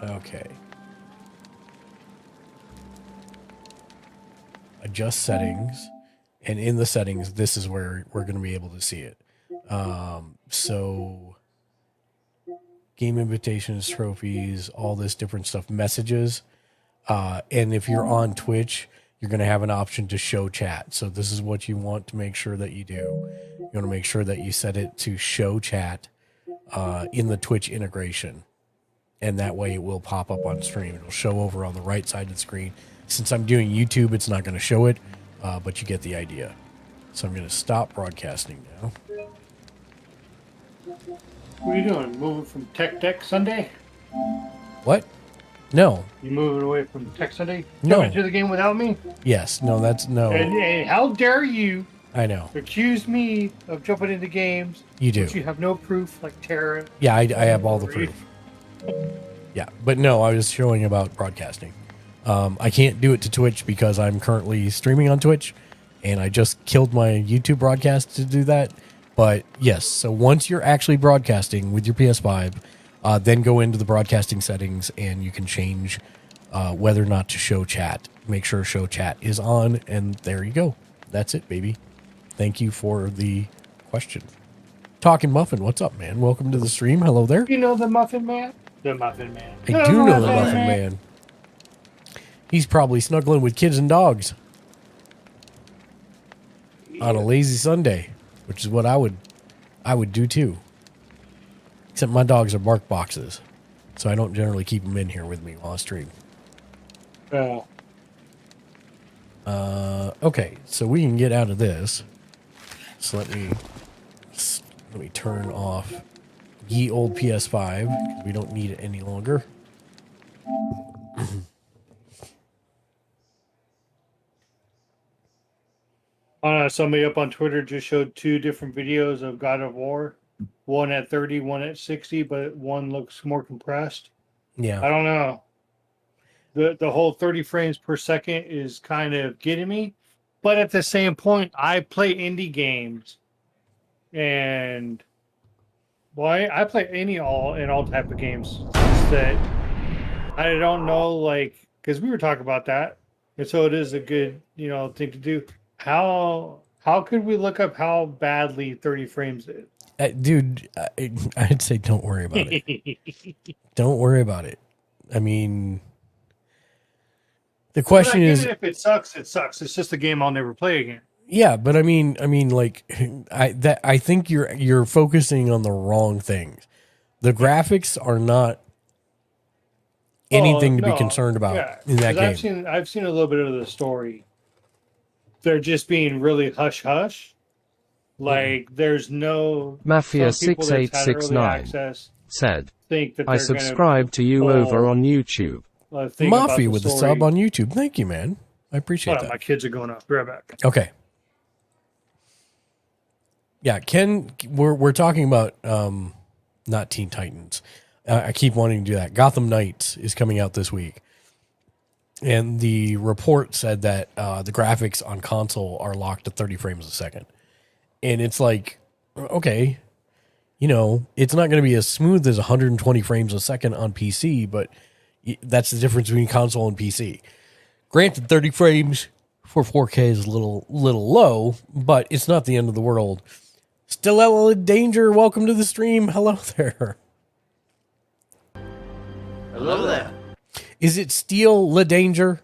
Okay. adjust settings, and in the settings, this is where we're going to be able to see it. So game invitations, trophies, all this different stuff, messages. And if you're on Twitch, you're going to have an option to show chat. So this is what you want to make sure that you do. You want to make sure that you set it to show chat in the Twitch integration. And that way it will pop up on stream. It'll show over on the right side of the screen. Since I'm doing YouTube, it's not going to show it, but you get the idea. So I'm going to stop broadcasting now. What are you doing? Moving from Tech Sunday? What? No. You moving away from Tech Sunday? No. Coming to the game without me? Yes. No, that's no. And how dare you I know. accuse me of jumping into games? You do. But you have no proof like Tara. Yeah, I have all the proof. Yeah, but no, I was showing about broadcasting. I can't do it to Twitch because I'm currently streaming on Twitch, and I just killed my YouTube broadcast to do that. But yes, so once you're actually broadcasting with your PS5, then go into the broadcasting settings, and you can change whether or not to show chat. Make sure show chat is on, and there you go. That's it, baby. Thank you for the question. Talking Muffin, what's up, man? Welcome to the stream. Hello there. You know the Muffin Man? The Muffin Man. I do know the Muffin Man. He's probably snuggling with kids and dogs on a lazy Sunday, which is what I would do too. Except my dogs are bark boxes, so I don't generally keep them in here with me while I stream. Oh. Okay, so we can get out of this. So let me turn off ye old PS5 because we don't need it any longer. Somebody up on Twitter just showed 2 different videos of God of War. One at 30, one at 60, but one looks more compressed. Yeah. I don't know. The whole 30 frames per second is kind of getting me. But at the same point, I play indie games. And I play all type of games that I don't know, like, because we were talking about that. And so it is a good, thing to do. How could we look up how badly 30 frames is? Dude, I'd say don't worry about it. Don't worry about it. I mean, the question is, if it sucks, it sucks. It's just a game I'll never play again. Yeah, but I mean, like, I think you're focusing on the wrong things. The graphics are not anything to be concerned about in that game. I've seen a little bit of the story. They're just being really hush hush. Like there's no Mafia 6869 said, think that I subscribe to you over on YouTube. Mafia with the sub on YouTube. Thank you, man. I appreciate that. My kids are going up. Be right back. Okay. Yeah, Ken, we're talking about not Teen Titans. I keep wanting to do that. Gotham Knights is coming out this week. And the report said that the graphics on console are locked to 30 frames a second. And it's like, okay, it's not going to be as smooth as 120 frames a second on PC, but that's the difference between console and PC. Granted, 30 frames for 4K is a little low, but it's not the end of the world. Still Danger, welcome to the stream. Hello there. Hello there. Is it Steel La Danger?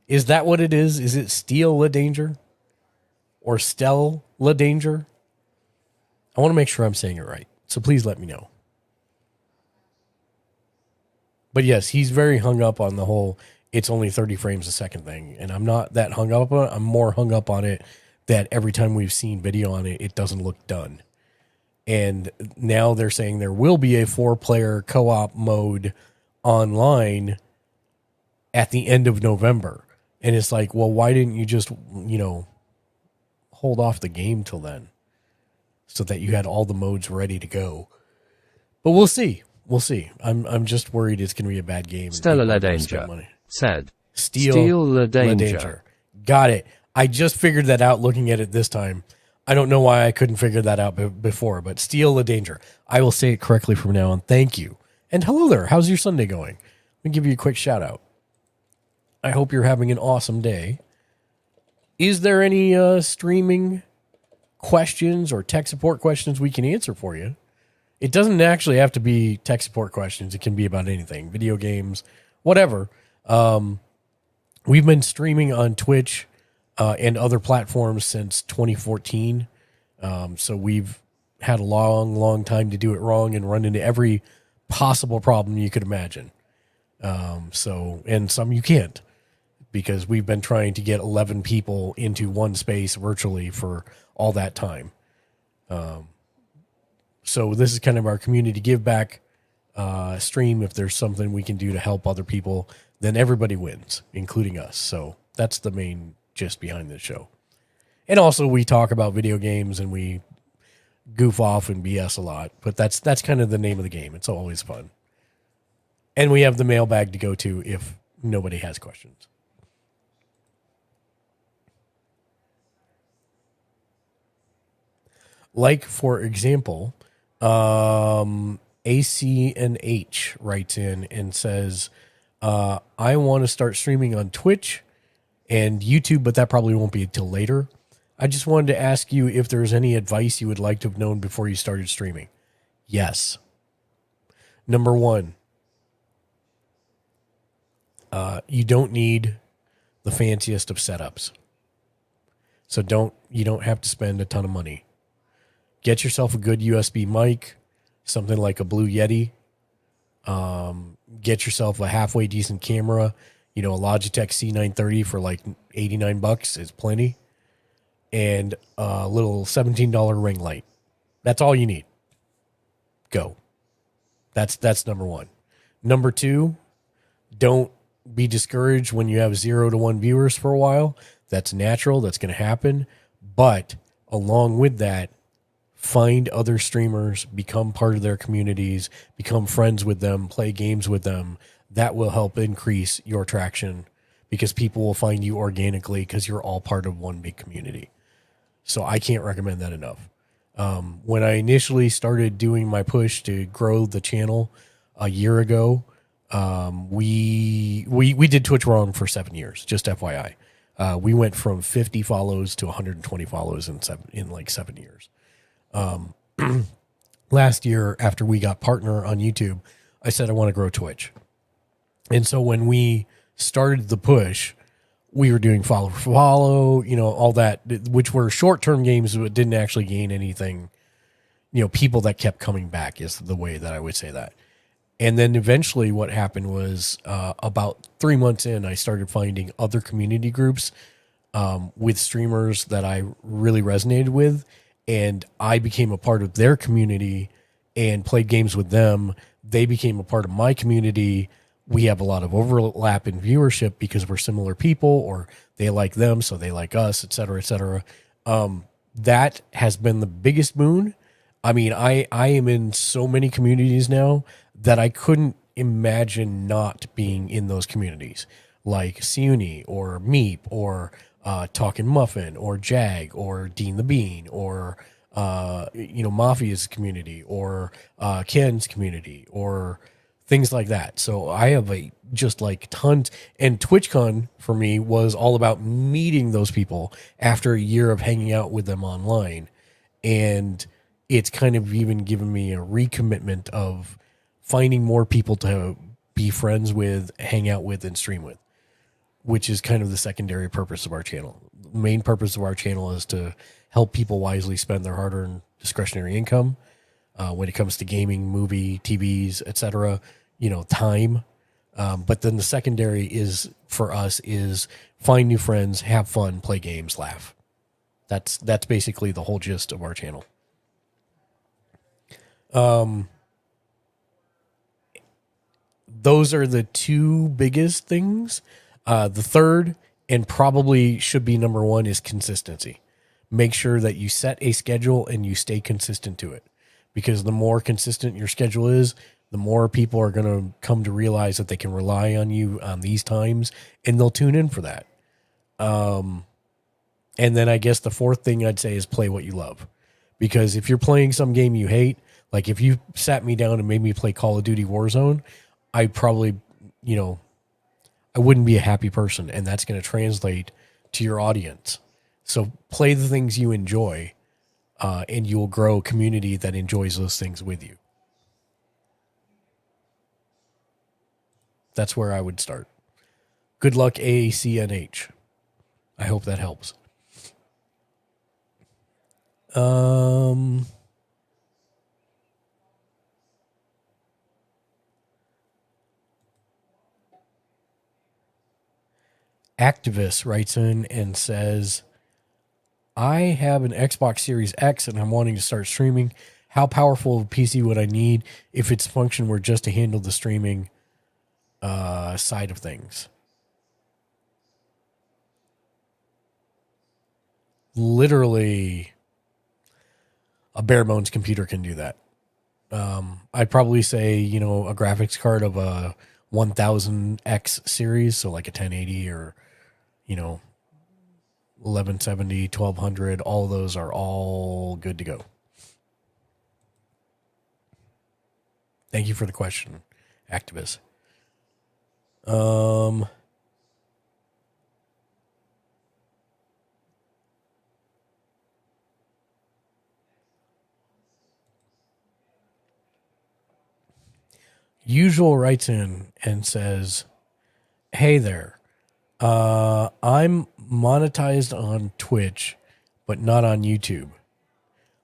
Is that what it is? Is it Steel La Danger? Or Stell La Danger? I want to make sure I'm saying it right. So please let me know. But yes, he's very hung up on the whole it's only 30 frames a second thing. And I'm not that hung up on it. I'm more hung up on it that every time we've seen video on it, it doesn't look done. And now they're saying there will be a 4-player co-op mode online at the end of November. And it's like, well, why didn't you just, hold off the game till then so that you had all the modes ready to go? But we'll see. We'll see. I'm just worried it's going to be a bad game. Stella La Danger said, Steel La Danger. Got it. I just figured that out looking at it this time. I don't know why I couldn't figure that out before, but Steel La Danger. I will say it correctly from now on. Thank you. And hello there. How's your Sunday going? Let me give you a quick shout out. I hope you're having an awesome day. Is there any streaming questions or tech support questions we can answer for you? It doesn't actually have to be tech support questions. It can be about anything, video games, whatever. We've been streaming on Twitch and other platforms since 2014. So we've had a long time to do it wrong and run into every possible problem you could imagine. And some you can't, because we've been trying to get 11 people into one space virtually for all that time. So this is kind of our community give back stream. If there's something we can do to help other people, then everybody wins, including us. So that's the main gist behind this show. And also we talk about video games and we goof off and BS a lot, but that's kind of the name of the game. It's always fun. And we have the mailbag to go to if nobody has questions. Like, for example, ACNH writes in and says, I want to start streaming on Twitch and YouTube, but that probably won't be until later. I just wanted to ask you if there's any advice you would like to have known before you started streaming. Yes. Number one, you don't need the fanciest of setups. So you don't have to spend a ton of money. Get yourself a good USB mic, something like a Blue Yeti. Get yourself a halfway decent camera. A Logitech C930 for like $89 is plenty. And a little $17 ring light. That's all you need. Go. That's number one. Number two, don't be discouraged when you have 0 to 1 viewers for a while. That's natural. That's going to happen. But along with that, find other streamers, become part of their communities, become friends with them, play games with them. That will help increase your traction because people will find you organically because you're all part of one big community. So I can't recommend that enough. When I initially started doing my push to grow the channel a year ago, we did Twitch wrong for 7 years, just FYI. We went from 50 follows to 120 follows in like 7 years. Last year, after we got partner on YouTube, I said I want to grow Twitch. And so when we started the push, we were doing follow for follow, all that, which were short-term games but didn't actually gain anything. People that kept coming back is the way that I would say that. And then eventually what happened was about 3 months in, I started finding other community groups with streamers that I really resonated with. And I became a part of their community and played games with them. They became a part of my community. We have a lot of overlap in viewership because we're similar people, or they like them, so they like us, et cetera, et cetera. That has been the biggest boon. I mean, I am in so many communities now that I couldn't imagine not being in those communities, like Siuni or Meep or Talkin' Muffin or Jag or Dean the Bean or Mafia's community or Ken's community or things like that. So I have just like tons. And TwitchCon for me was all about meeting those people after a year of hanging out with them online. And it's kind of even given me a recommitment of finding more people to be friends with, hang out with, and stream with, which is kind of the secondary purpose of our channel. The main purpose of our channel is to help people wisely spend their hard-earned discretionary income when it comes to gaming, movie, TVs, etc., time. But then the secondary is for us is find new friends, have fun, play games, laugh. That's basically the whole gist of our channel. Those are the two biggest things. The third, and probably should be number one, is consistency. Make sure that you set a schedule and you stay consistent to it. Because the more consistent your schedule is, the more people are going to come to realize that they can rely on you on these times, and they'll tune in for that. And then I guess the fourth thing I'd say is play what you love. Because if you're playing some game you hate, like if you sat me down and made me play Call of Duty Warzone, I'd probably, I wouldn't be a happy person, and that's going to translate to your audience. So play the things you enjoy, and you will grow a community that enjoys those things with you. That's where I would start. Good luck, AACNH. I hope that helps. Activist writes in and says, I have an Xbox Series X and I'm wanting to start streaming. How powerful of a PC would I need if its function were just to handle the streaming side of things? Literally, a bare bones computer can do that. I'd probably say, a graphics card of a 1000X series, so like a 1080 or, 1170, 1200, all those are all good to go. Thank you for the question, Activist. Usual writes in and says, hey there. I'm monetized on Twitch, but not on YouTube.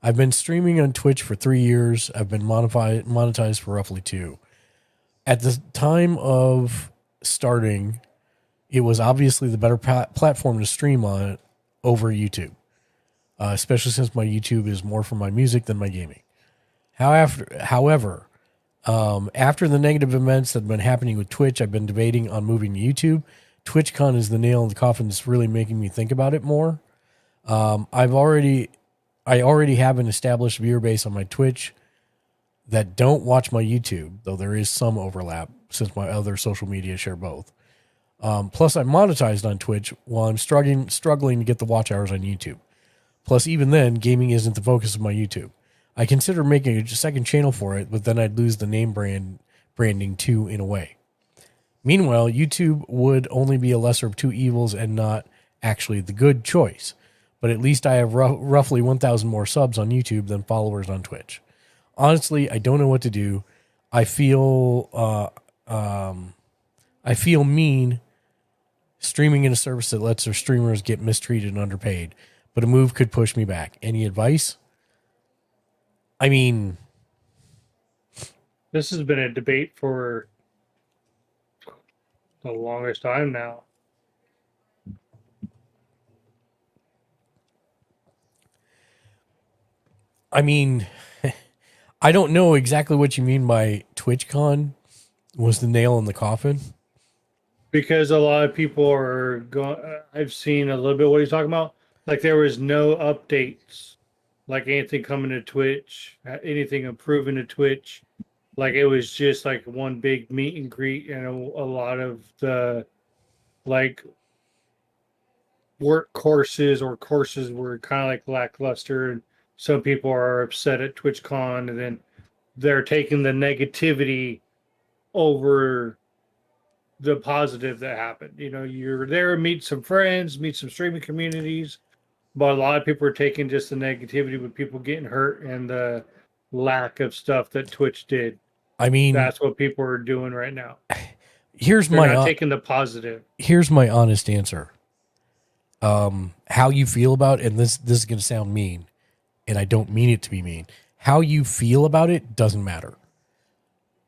I've been streaming on Twitch for 3 years. I've been monetized for roughly 2. At the time of starting, it was obviously the better platform to stream on over YouTube, especially since my YouTube is more for my music than my gaming. However, after the negative events that have been happening with Twitch, I've been debating on moving to YouTube. TwitchCon is the nail in the coffin that's really making me think about it more. I already have an established viewer base on my Twitch that don't watch my YouTube, though there is some overlap since my other social media share both. Plus, I'm monetized on Twitch while I'm struggling to get the watch hours on YouTube. Plus, even then, gaming isn't the focus of my YouTube. I consider making a second channel for it, but then I'd lose the name branding too in a way. Meanwhile, YouTube would only be a lesser of two evils and not actually the good choice. But at least I have roughly 1,000 more subs on YouTube than followers on Twitch. Honestly, I don't know what to do. I feel mean streaming in a service that lets their streamers get mistreated and underpaid. But a move could push me back. Any advice? I mean, this has been a debate for the longest time now. I mean, I don't know exactly what you mean by TwitchCon was the nail in the coffin. Because a lot of people are going, I've seen a little bit what he's talking about. Like there was no updates, like anything coming to Twitch, anything improving to Twitch. Like it was just like one big meet and greet, and a lot of the like work courses or courses were kind of like lackluster, and some people are upset at TwitchCon, and then they're taking the negativity over the positive that happened. You're there, meet some friends, meet some streaming communities, but a lot of people are taking just the negativity with people getting hurt and the lack of stuff that Twitch did. I mean, that's what people are doing right now. They're not taking the positive. Here's my honest answer. How you feel about it, and this is going to sound mean, and I don't mean it to be mean. How you feel about it doesn't matter.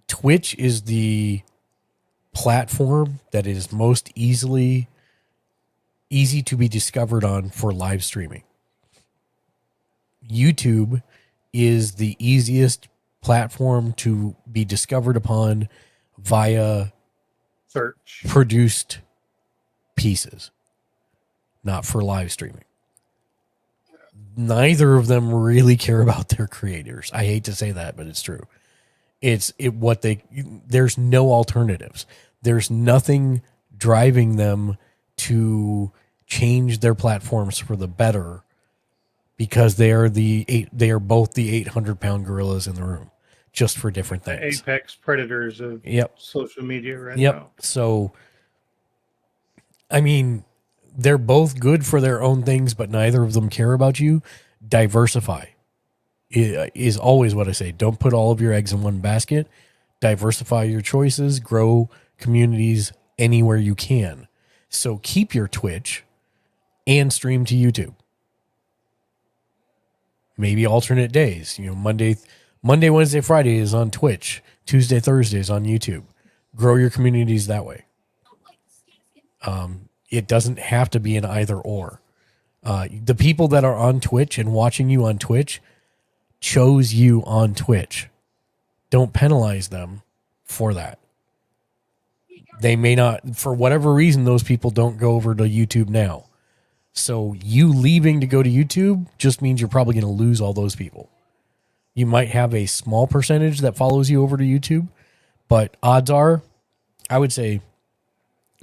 Twitch is the platform that is most easy to be discovered on for live streaming. YouTube is the easiest platform to be discovered upon via search produced pieces, not for live streaming. Neither of them really care about their creators. I hate to say that, but it's true. There's no alternatives. There's nothing driving them to change their platforms for the better because they are both the 800-pound gorillas in the room, just for different things. Apex predators of social media right now. So, I mean, they're both good for their own things, but neither of them care about you. Diversify is always what I say. Don't put all of your eggs in one basket. Diversify your choices, grow communities anywhere you can. So keep your Twitch and stream to YouTube. Maybe alternate days. Monday, Wednesday, Friday is on Twitch. Tuesday, Thursday is on YouTube. Grow your communities that way. It doesn't have to be an either or. The people that are on Twitch and watching you on Twitch chose you on Twitch. Don't penalize them for that. They may not, for whatever reason, those people don't go over to YouTube now. So you leaving to go to YouTube just means you're probably going to lose all those people. You might have a small percentage that follows you over to YouTube, but odds are, I would say,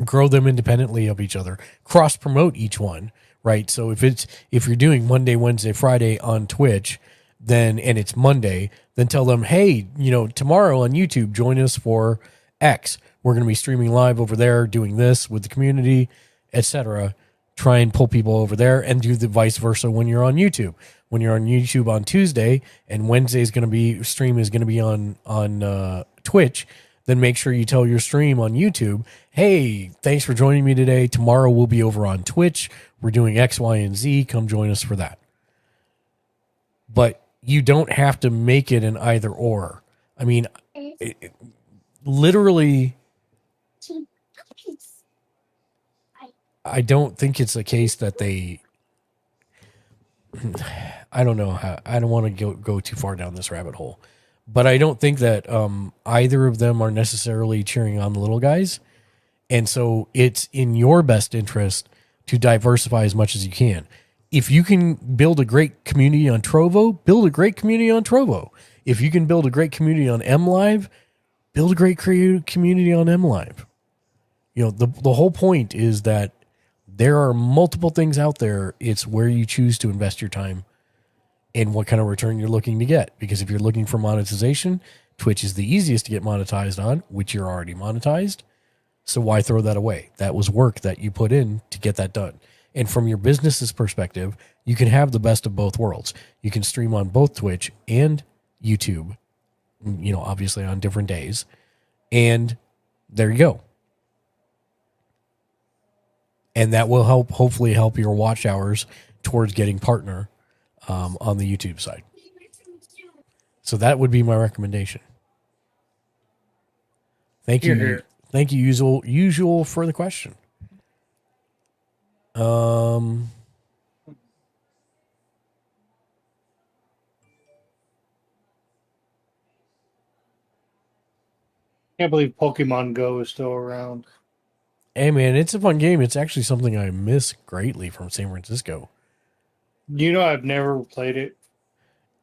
grow them independently of each other. Cross promote each one, right? So if you're doing Monday, Wednesday, Friday on Twitch, and it's Monday, then tell them, hey, tomorrow on YouTube, join us for X. We're going to be streaming live over there, doing this with the community, etc. Try and pull people over there, and do the vice versa when you're on YouTube. When you're on YouTube on Tuesday and Wednesday stream is going to be on Twitch, then make sure you tell your stream on YouTube, hey, thanks for joining me today. Tomorrow we'll be over on Twitch. We're doing X, Y, and Z. Come join us for that. But you don't have to make it an either or. I mean, literally, I don't think it's a case that they, I don't know how, I don't want to go too far down this rabbit hole, but I don't think that either of them are necessarily cheering on the little guys. And so it's in your best interest to diversify as much as you can. If you can build a great community on Trovo, build a great community on Trovo. If you can build a great community on MLive, build a great community on MLive. The whole point is that there are multiple things out there. It's where you choose to invest your time and what kind of return you're looking to get. Because if you're looking for monetization, Twitch is the easiest to get monetized on, which you're already monetized. So why throw that away? That was work that you put in to get that done. And from your business's perspective, you can have the best of both worlds. You can stream on both Twitch and YouTube, obviously on different days. And there you go. And that will hopefully help your watch hours towards getting partner on the YouTube side. So that would be my recommendation. Thank you. Here. Thank you, usual for the question. Can't believe Pokemon Go is still around. Hey man, it's a fun game. It's actually something I miss greatly from San Francisco. I've never played it.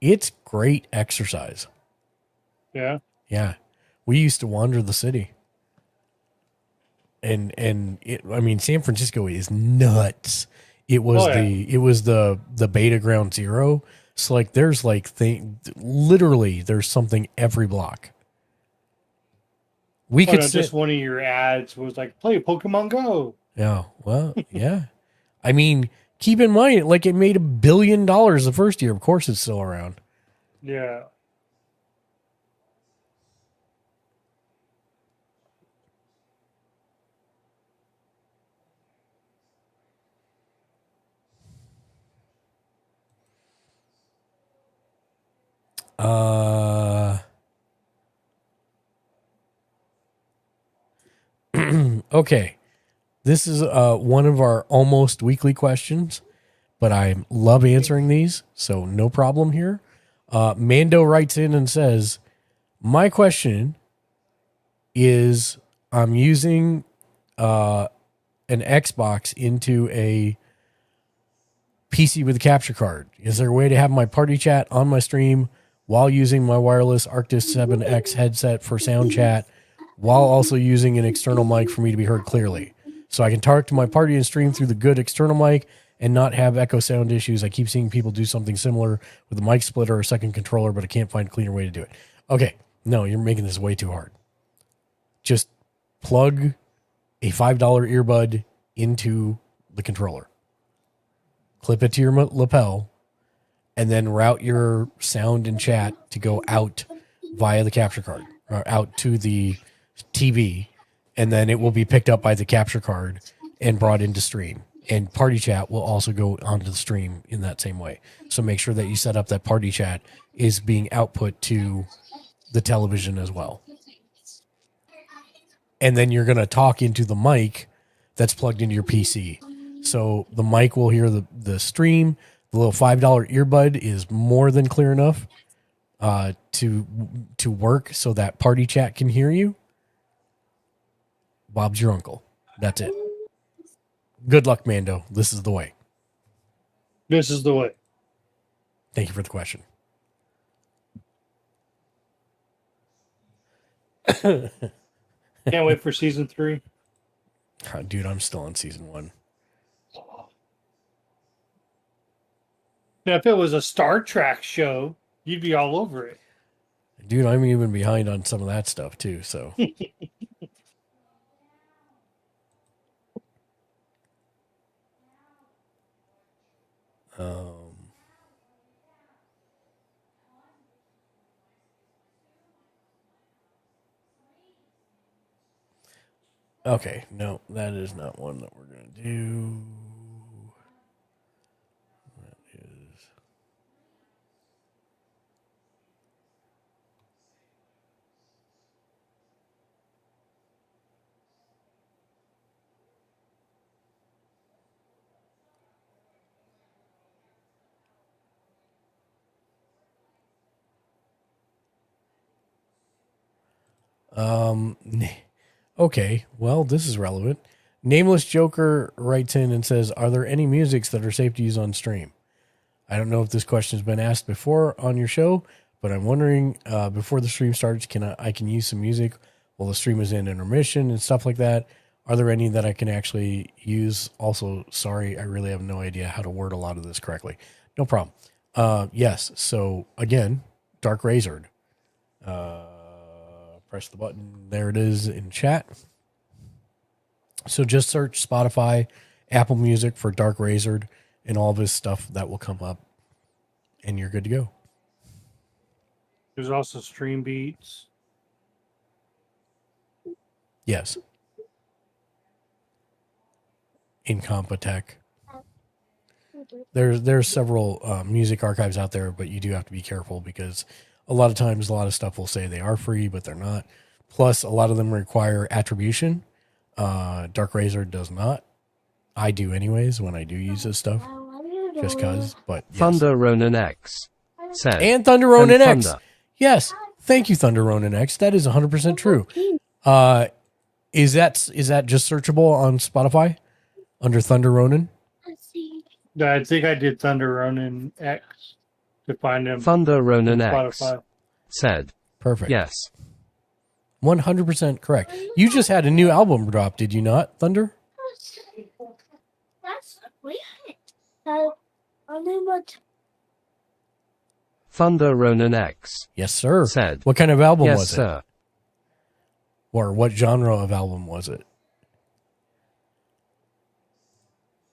It's great exercise. Yeah. Yeah. We used to wander the city. And San Francisco is nuts. It was the beta ground zero. So there's literally there's something every block. Just one of your ads was play Pokemon Go. Yeah. Well, yeah. I mean, keep in mind, it made $1 billion the first year. Of course it's still around. Yeah. Okay. This is one of our almost weekly questions, but I love answering these, so no problem here. Mando writes in and says, my question is, I'm using an Xbox into a PC with a capture card. Is there a way to have my party chat on my stream while using my wireless Arctis 7X headset for sound chat, while also using an external mic for me to be heard clearly? So I can talk to my party and stream through the good external mic and not have echo sound issues. I keep seeing people do something similar with a mic splitter or a second controller, but I can't find a cleaner way to do it. Okay, no, you're making this way too hard. Just plug a $5 earbud into the controller. Clip it to your lapel, and then route your sound and chat to go out via the capture card or out to the TV, and then it will be picked up by the capture card and brought into stream. And party chat will also go onto the stream in that same way. So make sure that you set up that party chat is being output to the television as well. And then you're going to talk into the mic that's plugged into your PC. So the mic will hear the stream. The little $5 earbud is more than clear enough to work so that party chat can hear you. Bob's your uncle. That's it. Good luck, Mando. This is the way. This is the way. Thank you for the question. Can't wait for season 3. Dude, I'm still on season 1. Now, if it was a Star Trek show, you'd be all over it. Dude, I'm even behind on some of that stuff too, so. Okay, no, that is not one that we're going to do. That is... Okay, well, this is relevant. Nameless Joker writes in and says, are there any musics that are safe to use on stream? I don't know if this question has been asked before on your show, but I'm wondering, before the stream starts, I can use some music while the stream is in intermission and stuff like that? Are there any that I can actually use? Also, sorry, I really have no idea how to word a lot of this correctly. No problem. Yes, so again, Dark Razored. Press the button. There it is in chat. So just search Spotify, Apple Music for Dark Razored, and all of his stuff that will come up, and you're good to go. There's also Stream Beats. Yes. Incompetech. There's several music archives out there, but you do have to be careful because a lot of times a lot of stuff will say they are free, but they're not. Plus, a lot of them require attribution. Dark Razor does not. I do anyways when I do use this stuff. Just because, but yes. Thunder Ronin X said. And Thunder Ronin X. Thunder. Yes. Thank you, Thunder Ronin X. That is 100% true. Is that just searchable on Spotify under Thunder Ronin? I think I did Thunder Ronin X to find him. Thunder Ronin X said. Perfect. Yes. 100% correct. You just had a new album drop, did you not, Thunder? That's weird. Thunder Ronin X. Yes, sir. Said. What kind of album yes, was it? Sir. Or what genre of album was it?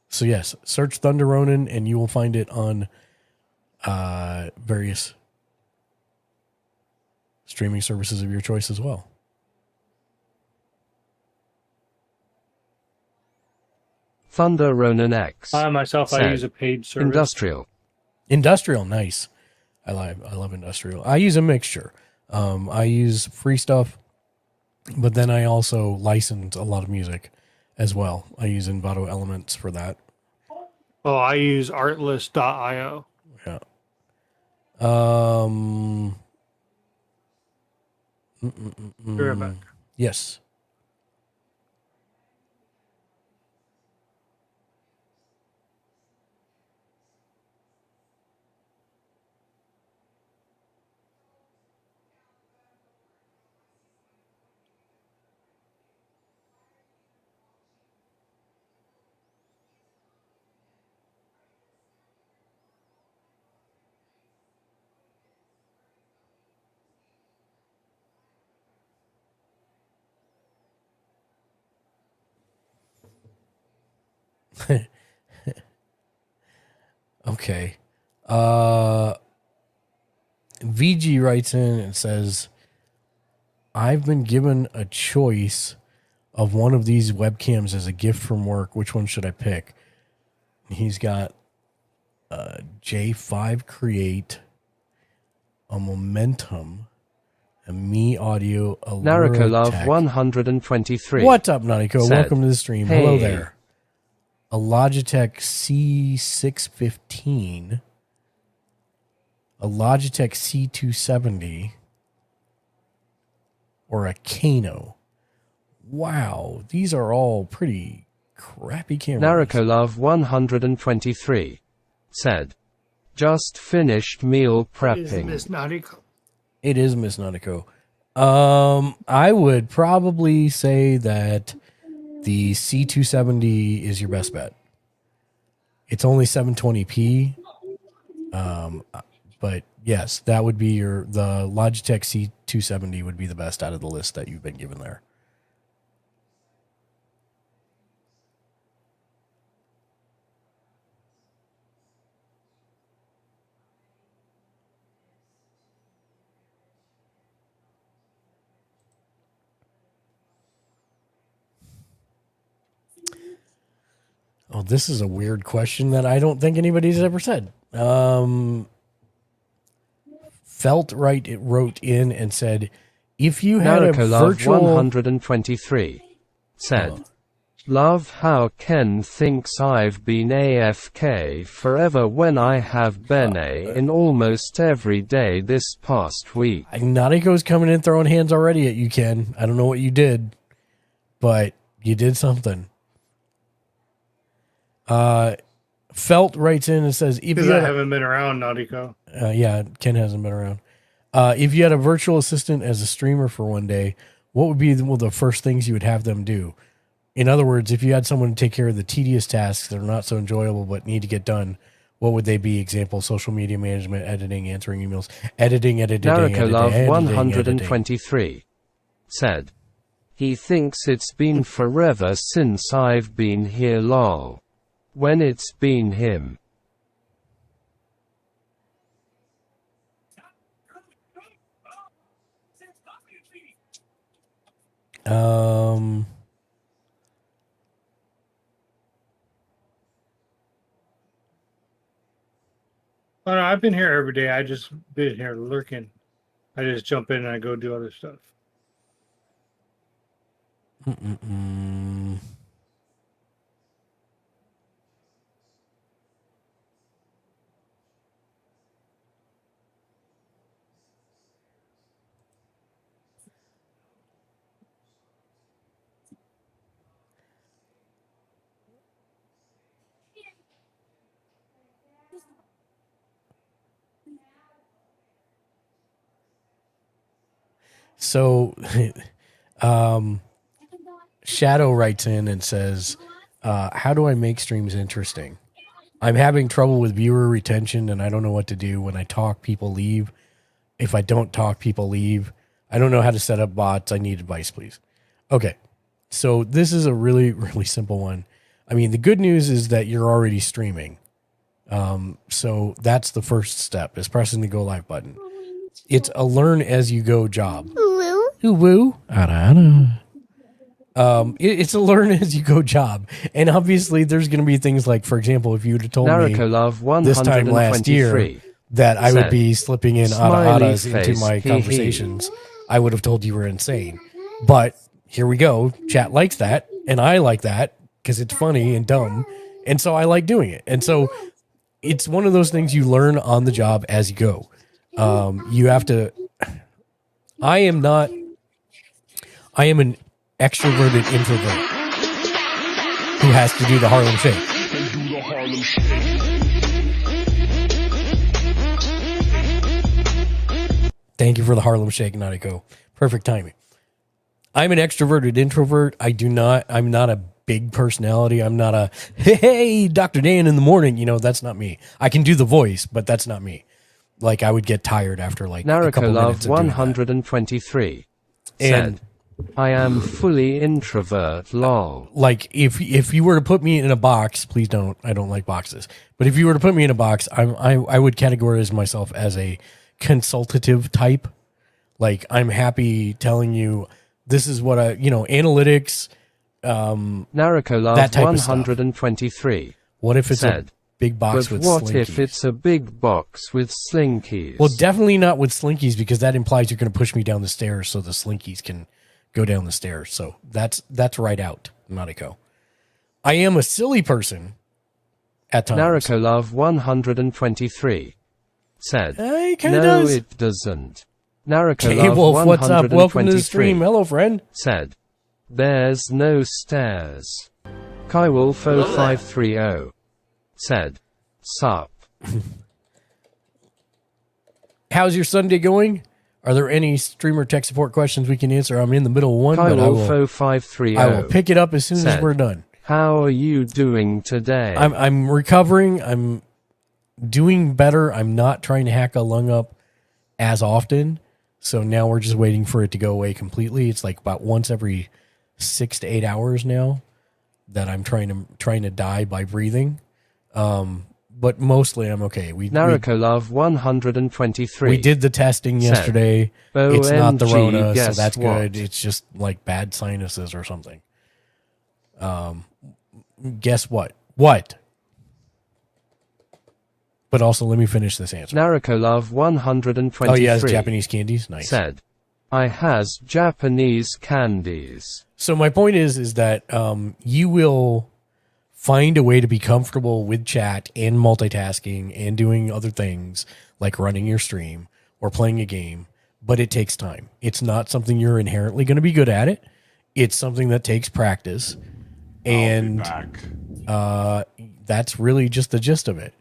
So yes, search Thunder Ronin and you will find it on various streaming services of your choice as well. Thunder Ronin X. I myself, said. I use a paid service. Industrial, nice. I love industrial. I use a mixture. I use free stuff, but then I also license a lot of music as well. I use Envato Elements for that. Oh, I use Artlist.io. Yeah. Be right back. Yes. Okay. VG writes in and says, I've been given a choice of one of these webcams as a gift from work. Which one should I pick? He's got a J5 Create, a Momentum, a Me Audio, a Nariko Love Lurotech. 123. What's up, Nariko? Said, Welcome to the stream. hey. Hello there. A Logitech C615, a Logitech C270, or a Kano. Wow, these are all pretty crappy cameras. Nariko Love 123 said, just finished meal prepping. Miss Nautical. It is Miss Nautico. I would probably say that the C270 is your best bet. It's only 720p. But yes, that would be the Logitech C270 would be the best out of the list that you've been given there. Oh, this is a weird question that I don't think anybody's ever said. Felt right it wrote in and said, if you had Nariko a Love virtual 123 said, love how Ken thinks I've been AFK forever when I have been in almost every day this past week. Nautico's coming in throwing hands already at you, Ken. I don't know what you did, but you did something. Felt writes in and says, if Because you I had haven't been around, Nautico. yeah, Ken hasn't been around. If you had a virtual assistant as a streamer for one day, what would be the first things you would have them do? In other words, if you had someone to take care of the tedious tasks that are not so enjoyable but need to get done, what would they be? Example, social media management, editing, answering emails, editing. Nariko Love 123 said, he thinks it's been forever since I've been here lol. When it's been him. Oh, no, I've been here every day. I just been here lurking. I just jump in and I go do other stuff. So, Shadow writes in and says, how do I make streams interesting? I'm having trouble with viewer retention and I don't know what to do. When I talk, people leave. If I don't talk, people leave. I don't know how to set up bots. I need advice, please. Okay. So this is a really, really simple one. I mean, the good news is that you're already streaming. So that's the first step, is pressing the go live button. It's a learn as you go job. Woo. It's a learn as you go job. And obviously there's going to be things like, for example, if you would have told Nariko me Love this time last year that I would be slipping in ada-adas into my conversations, I would have told you were insane. But here we go. Chat likes that, and I like that because it's funny and dumb. And so I like doing it. And so it's one of those things you learn on the job as you go. You have to... I am an extroverted introvert who has to do the Harlem Shake. Thank you for the Harlem Shake, Nautico. Perfect timing. I'm an extroverted introvert. I'm not a big personality. I'm not a, hey, Dr. Dan in the morning. You know, that's not me. I can do the voice, but that's not me. Like, I would get tired after like a couple minutes of doing that. 123 And said, I am fully introvert, lol. Like if you were to put me in a box, please don't. I don't like boxes. But if you were to put me in a box, I would categorize myself as a consultative type. Like I'm happy telling you this is what analytics. Narukolov that type of 123. What if it's said, a big box but with what slinkies? if it's a big box with slinkies? Well, definitely not with slinkies because that implies you're going to push me down the stairs so the slinkies can go down the stairs. So that's right out, Nautico. I am a silly person at times. Narukolov 123 said, He kinda no, does. it doesn't. Narukolov Hey, Wolf, what's up? Welcome to the 123 stream. Hello, friend. said, there's no stairs. Kywolf0530 said, sup. How's your Sunday going? Are there any streamer tech support questions we can answer? I'm in the middle of one, but Kywolf0530 I will pick it up as soon as we're done. How are you doing today? I'm recovering. I'm doing better. I'm not trying to hack a lung up as often. So now we're just waiting for it to go away completely. It's like about once every 6 to 8 hours now that I'm trying to die by breathing. But mostly I'm okay. Narukolov 123. We did the testing yesterday. It's not the Rona, so that's good. It's just like bad sinuses or something. Guess what? What? But also, let me finish this answer. Narukolov 123. Oh, yeah, Japanese candies. Nice. Said, I has Japanese candies. So my point is that you will find a way to be comfortable with chat and multitasking and doing other things like running your stream or playing a game, but it takes time. It's not something you're inherently going to be good at it. It's something that takes practice. And that's really just the gist of it.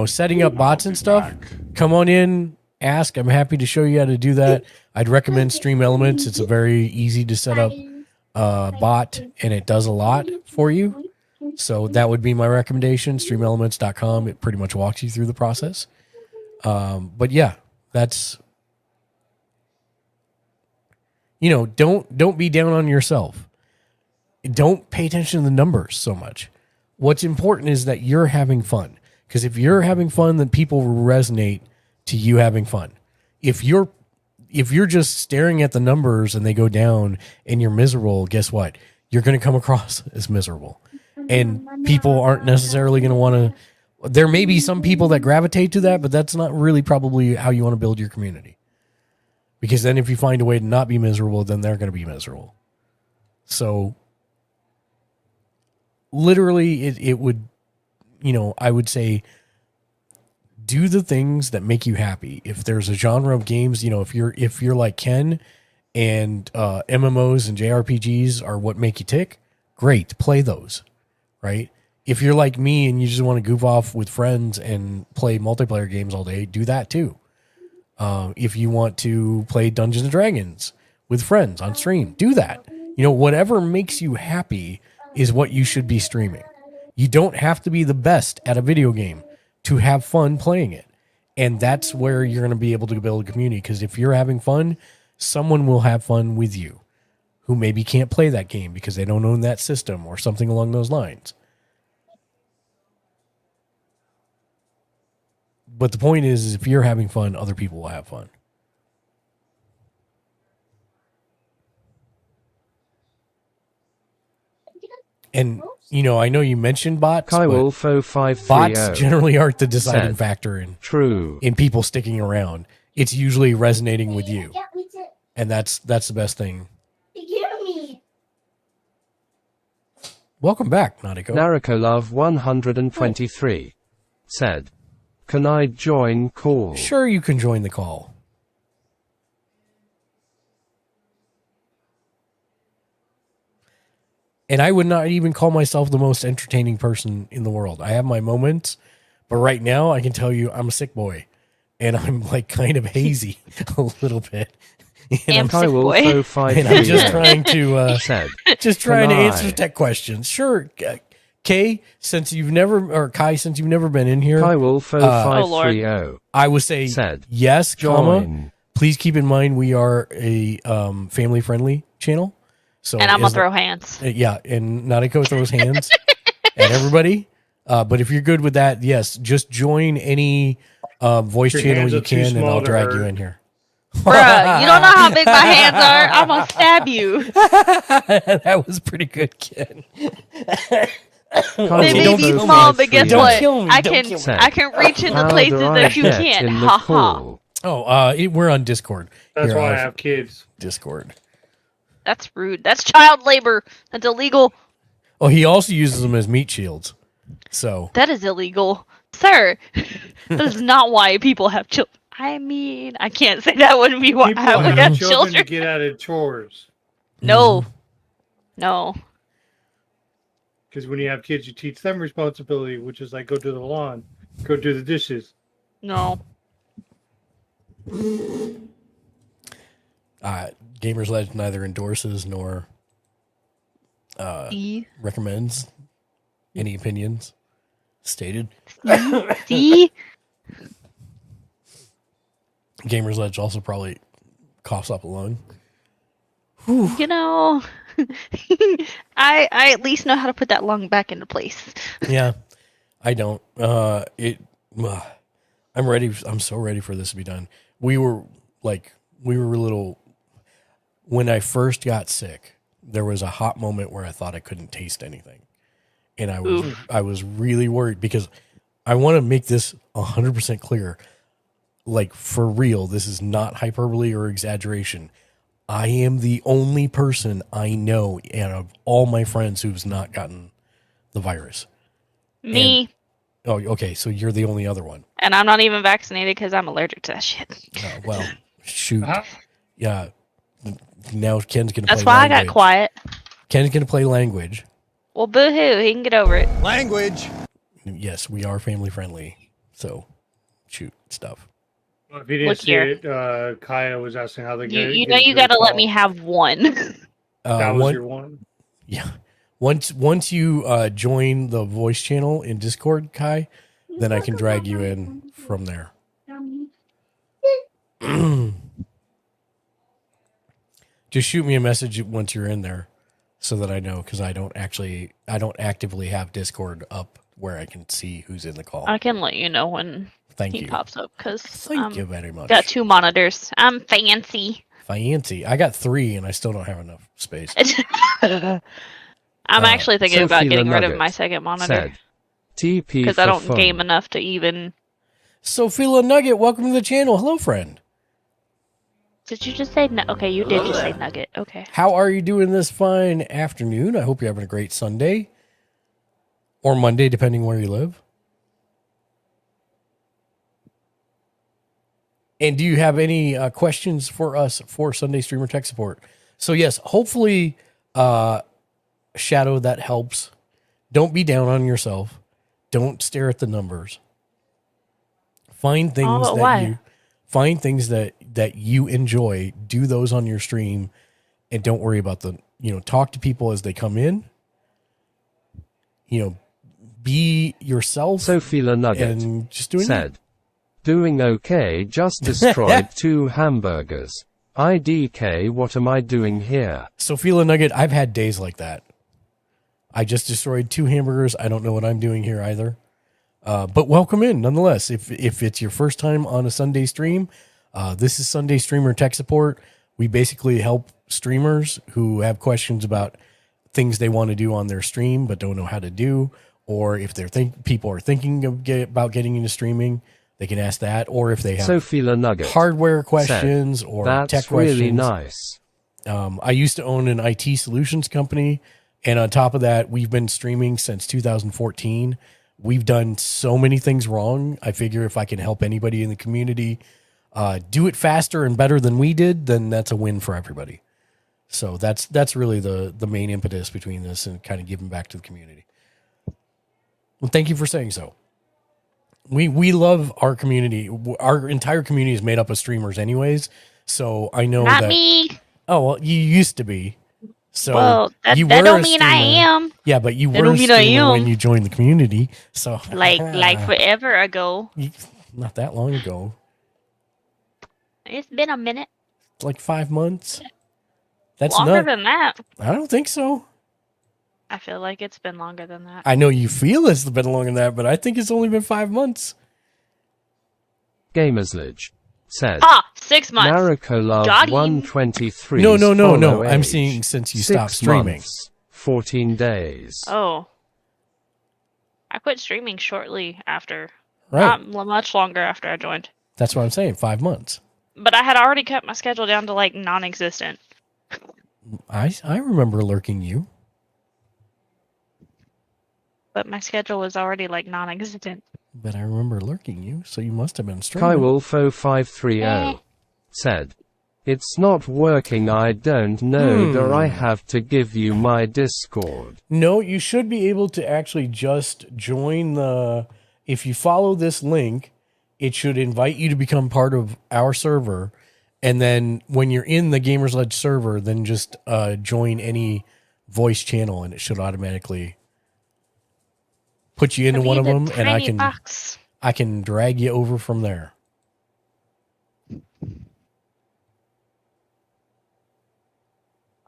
Setting up bots and stuff, come on in, ask. I'm happy to show you how to do that. I'd recommend Stream Elements. It's a very easy to set up bot, and it does a lot for you. So that would be my recommendation, streamelements.com. It pretty much walks you through the process. But yeah, that's, don't be down on yourself. Don't pay attention to the numbers so much. What's important is that you're having fun. Because if you're having fun, then people will resonate to you having fun. If you're just staring at the numbers and they go down and you're miserable, guess what? You're going to come across as miserable. And people aren't necessarily going to want to. There may be some people that gravitate to that, but that's not really probably how you want to build your community. Because then if you find a way to not be miserable, then they're going to be miserable. So literally it would, I would say do the things that make you happy. If there's a genre of games, if you're like Ken and MMOs and JRPGs are what make you tick, great, play those, right? If you're like me and you just want to goof off with friends and play multiplayer games all day, do that too. If you want to play Dungeons and Dragons with friends on stream, do that. Whatever makes you happy is what you should be streaming. You don't have to be the best at a video game to have fun playing it. And that's where you're going to be able to build a community. Because if you're having fun, someone will have fun with you who maybe can't play that game because they don't own that system or something along those lines. But the point is if you're having fun, other people will have fun. And, I know you mentioned bots, but bots generally aren't the deciding factor in people sticking around. It's usually resonating with you. And that's the best thing. Welcome back, Nautico. Narukolov 123 said, can I join call? Sure, you can join the call. And I would not even call myself the most entertaining person in the world. I have my moments, but right now I can tell you I'm a sick boy. And I'm like kind of hazy a little bit. And I'm just trying to answer tech questions. Sure, Kay, since you've never since you've never been in here, Kywolf0530 I would say yes, comma, please keep in mind we are a family friendly channel. So And I'm gonna throw hands. Yeah, and Nadeko throws hands at everybody. But if you're good with that, yes, just join any voice Your channel hands you are too can, and small I'll to drag hurt. you in here. Bruh, you don't know how big my hands are. I'm gonna stab you. That was pretty good, Ken. They may don't be kill me. small, but guess Don't what? kill me. I Don't can kill me. I can reach into How do places I that you get can't. in the Ha ha. call? Oh, we're on Discord. That's Here, why I I'll- have kids. Discord. That's rude. That's child labor. That's illegal. Oh, he also uses them as meat shields. So That is illegal, sir. That is not why people have children. I mean, I can't say that wouldn't be why People I would have have children to children. get out of chores. No, no. Because when you have kids, you teach them responsibility, which is like go to the lawn, go do the dishes. No. Gamers Legend neither endorses nor See? recommends any opinions stated. See? Gamers Ledge also probably coughs up a lung. You know, I at least know how to put that lung back into place. Yeah, I don't. I'm ready. I'm so ready for this to be done. We were a little. When I first got sick, there was a hot moment where I thought I couldn't taste anything, and I was really worried because I want to make this 100% clear. Like, for real, this is not hyperbole or exaggeration. I am the only person I know out of all my friends who's not gotten the virus. Me. Okay, so you're the only other one. And I'm not even vaccinated because I'm allergic to that shit. Oh, well, shoot. Yeah. Now Ken's going to play That's why language. I got quiet. Ken's going to play language. Well, boo-hoo. He can get over it. Language. Yes, we are family friendly. So, shoot stuff. Well, if you didn't Look see here. it, Kaya was asking how they You know you gotta let me have one. That was your one. Yeah. Once you join the voice channel in Discord, Kai, then I can drag you in from there. Just shoot me a message once you're in there so that I know, because I don't actively have Discord up where I can see who's in the call. I can let you know when Thank he you. pops up because Thank you very much. got 2 monitors. I'm fancy. Fancy. I got 3 and I still don't have enough space. I'm actually thinking about Sophie getting rid of Nugget my second monitor said, TP because I for don't fun. game enough to even. Sophia Nugget, welcome to the channel. Hello, friend. Did you just say okay? You did just say nugget. Okay. How are you doing this fine afternoon? I hope you're having a great Sunday or Monday, depending where you live. And do you have any questions for us for Sunday Streamer Tech Support? So yes, hopefully, Shadow, that helps. Don't be down on yourself. Don't stare at the numbers. Find things but that why? find things that you enjoy. Do those on your stream, and don't worry about the. Talk to people as they come in. Be yourself. Sophia Nugget and just doing said, doing okay, just destroyed 2 hamburgers. IDK, what am I doing here? Sophia Nugget, I've had days like that. I just destroyed 2 hamburgers. I don't know what I'm doing here either. But welcome in nonetheless. If it's your first time on a Sunday stream, this is Sunday Streamer Tech Support. We basically help streamers who have questions about things they want to do on their stream but don't know how to do, or if people are thinking about getting into streaming, they can ask that, or if they have Sophia Nugget hardware questions said, or that's tech questions. really nice. I used to own an IT solutions company, and on top of that, we've been streaming since 2014. We've done so many things wrong. I figure if I can help anybody in the community do it faster and better than we did, then that's a win for everybody. So that's really the main impetus between this and kind of giving back to the community. Well, thank you for saying so. We love our community. Our entire community is made up of streamers anyways. So I know Not that. me. Oh, well, you used to be. So Well, that you don't were a mean I streamer. am. Yeah, but you That were a don't mean I streamer when am. you joined the community. So Like forever ago. not that long ago. It's been a minute. Like 5 months. That's Longer not. than that. I don't think so. I feel like it's been longer than that. I know you feel it's been longer than that, but I think it's only been 5 months. Gamersledge said. 6 months. Narracolove Got him. 123. No. I'm seeing since you stopped 6 streaming. months, 14 days. Oh. I quit streaming shortly after. Right. Not much longer after I joined. That's what I'm saying. 5 months. But I had already cut my schedule down to like non-existent. I remember lurking you. But my schedule was already like non-existent. But I remember lurking you, so you must have been streaming. Kywolfo530 said. It's not working. I don't know. Do I have to give you my Discord? No, you should be able to actually just join the... If you follow this link, it should invite you to become part of our server. And then when you're in the Gamers Ledge server, then just join any voice channel and it should automatically put you into one of them. And I can drag you over from there.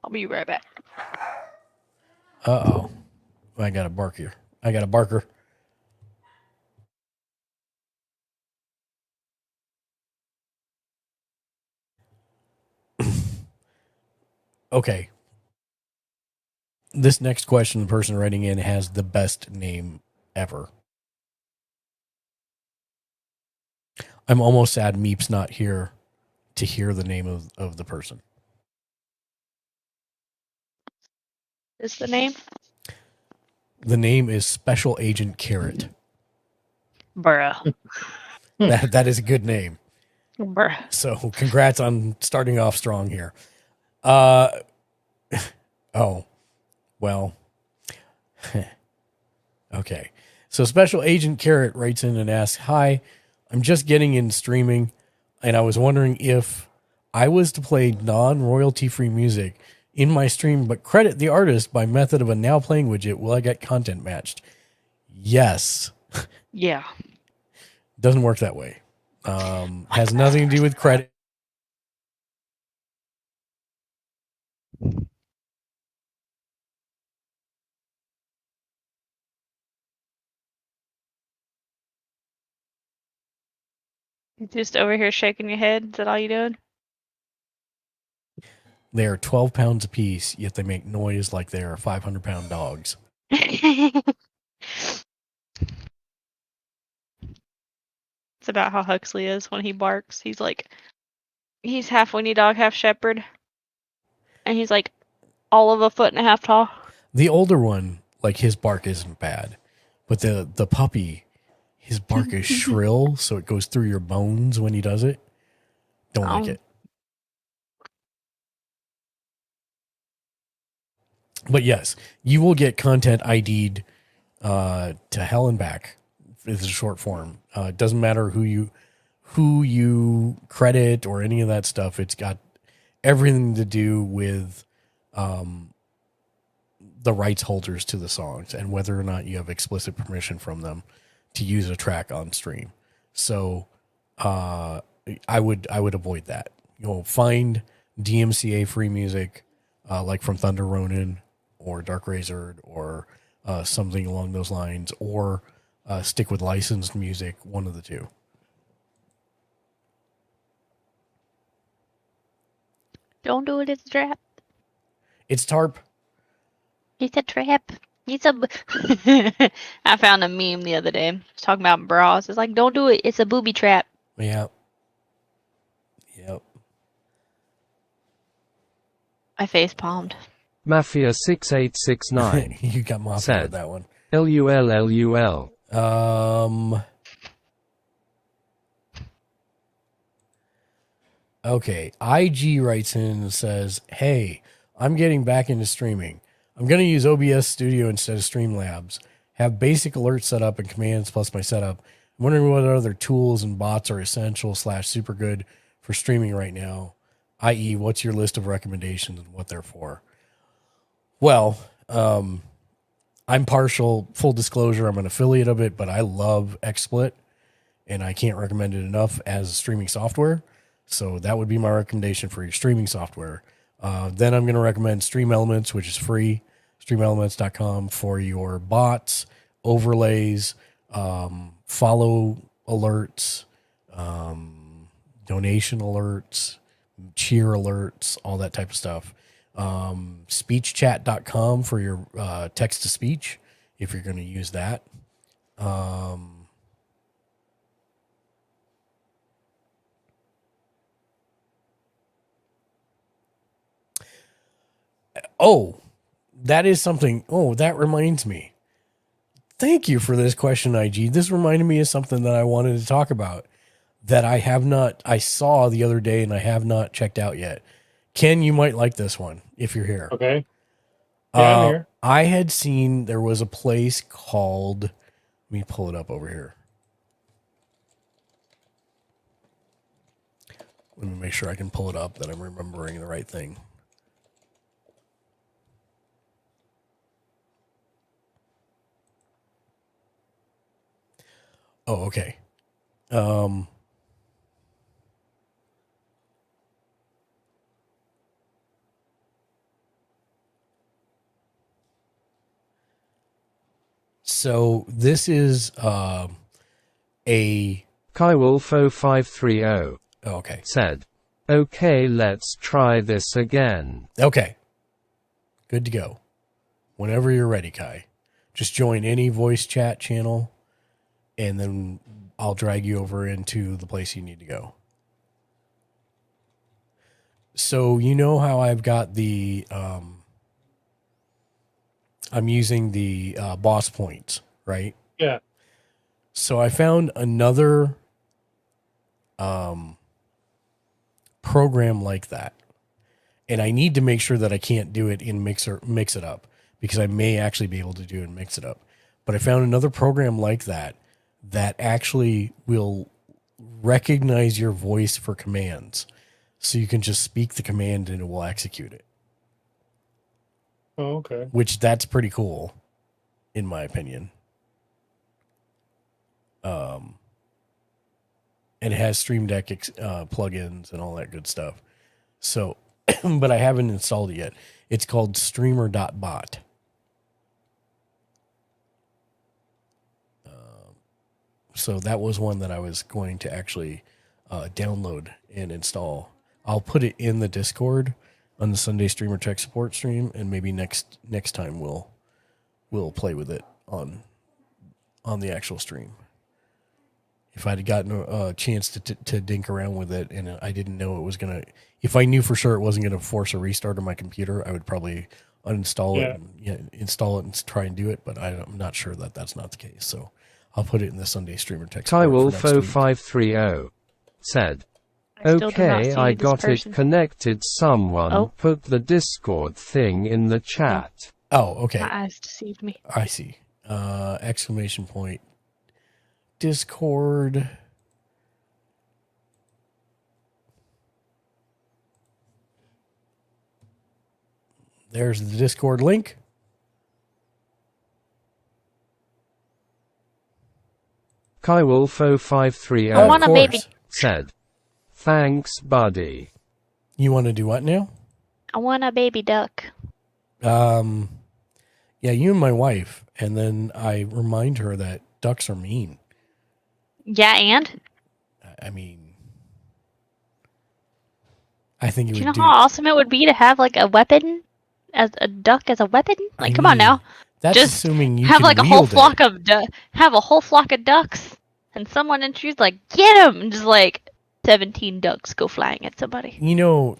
I'll be right back. Uh-oh. I got a bark here. I got a barker. Okay. This next question, the person writing in has the best name ever. I'm almost sad Meep's not here to hear the name of the person. Is the name? The name is Special Agent Carrot. Bruh. That is a good name. Bruh. So congrats on starting off strong here. Oh, well. Okay. So Special Agent Carrot writes in and asks, "Hi, I'm just getting into streaming, and I was wondering if I was to play non-royalty free music in my stream, but credit the artist by method of a now playing widget, will I get content matched?" Yes. Yeah. Doesn't work that way. Has nothing to do with credit. You just over here shaking your head? Is that all you doing? They are 12 pounds apiece, yet they make noise like they are 500-pound dogs. It's about how Huxley is when he barks. He's half Winnie Dog, half Shepherd. And he's like all of 1.5 feet tall. The older one, like his bark isn't bad, but the puppy, his bark is shrill, so it goes through your bones when he does it. Don't like it. But yes, you will get content ID'd to hell and back. It's a short form. It doesn't matter who you credit or any of that stuff. It's got everything to do with the rights holders to the songs and whether or not you have explicit permission from them to use a track on stream. So I would avoid that. You'll find DMCA free music like from Thunder Ronin or Dark Razor or something along those lines, or stick with licensed music, one of the two. Don't do it, it's a trap. It's tarp. It's a trap. It's a... I found a meme the other day. It's talking about bras. It's like, don't do it, it's a booby trap. Yeah. Yep. I face palmed. Mafia 6869. You got Mafia said, with that one. LUL. Okay. IG writes in and says, "Hey, I'm getting back into streaming. I'm going to use OBS Studio instead of Streamlabs. Have basic alerts set up and commands plus my setup. I'm wondering what other tools and bots are essential / super good for streaming right now. I.e., what's your list of recommendations and what they're for?" Well, I'm partial, full disclosure, I'm an affiliate of it, but I love XSplit, and I can't recommend it enough as streaming software. So that would be my recommendation for your streaming software. Then I'm going to recommend Stream Elements, which is free, streamelements.com, for your bots, overlays, follow alerts, donation alerts, cheer alerts, all that type of stuff. Speechchat.com for your text to speech, if you're going to use that. Oh, that is something. Oh, that reminds me. Thank you for this question, IG. This reminded me of something that I wanted to talk about that I saw the other day and I have not checked out yet. Ken, you might like this one if you're here. Okay. Yeah, I'm here. I had seen there was a place called, let me pull it up over here. Let me make sure I can pull it up, that I'm remembering the right thing. Oh, okay. So this is a Kywolfo530 okay. said, "Okay, let's try this again." Okay. Good to go. Whenever you're ready, Kai. Just join any voice chat channel and then I'll drag you over into the place you need to go. So you know how I've got the I'm using the boss points, right? Yeah. So I found another program like that. And I need to make sure that I can't do it in Mix It Up, because I may actually be able to do it in Mix It Up. But I found another program like that actually will recognize your voice for commands. So you can just speak the command and it will execute it. Oh, okay. Which that's pretty cool, in my opinion. And it has Stream Deck plugins and all that good stuff. So, but I haven't installed it yet. It's called streamer.bot. So that was one that I was going to actually download and install. I'll put it in the Discord on the Sunday Streamer Tech Support stream, and maybe next time we'll play with it on the actual stream. If I'd gotten a chance to dink around with it, and I didn't know it was gonna, if I knew for sure it wasn't gonna force a restart of my computer, I would probably uninstall it, and, install it, and try and do it. But I'm not sure that that's not the case. So I'll put it in the Sunday Streamer Tech Support for next week. Kywolfo530 said, "Okay, I got it connected. Someone put the Discord thing in the chat." Oh, okay. My eyes deceived me. I see. Exclamation point. Discord. There's the Discord link. Kywolfo530 I want a baby. said, "Thanks, buddy." You want to do what now? I want a baby duck. Yeah, you and my wife, and then I remind her that ducks are mean. Yeah, and? I mean, I think it Do you would know how awesome it would be to have like a weapon, as a duck as a weapon? Like, come on now. That's just assuming you have can like a whole wield flock it. of have a whole flock of ducks, and someone in trees like get them, and just like 17 ducks go flying at somebody. You know,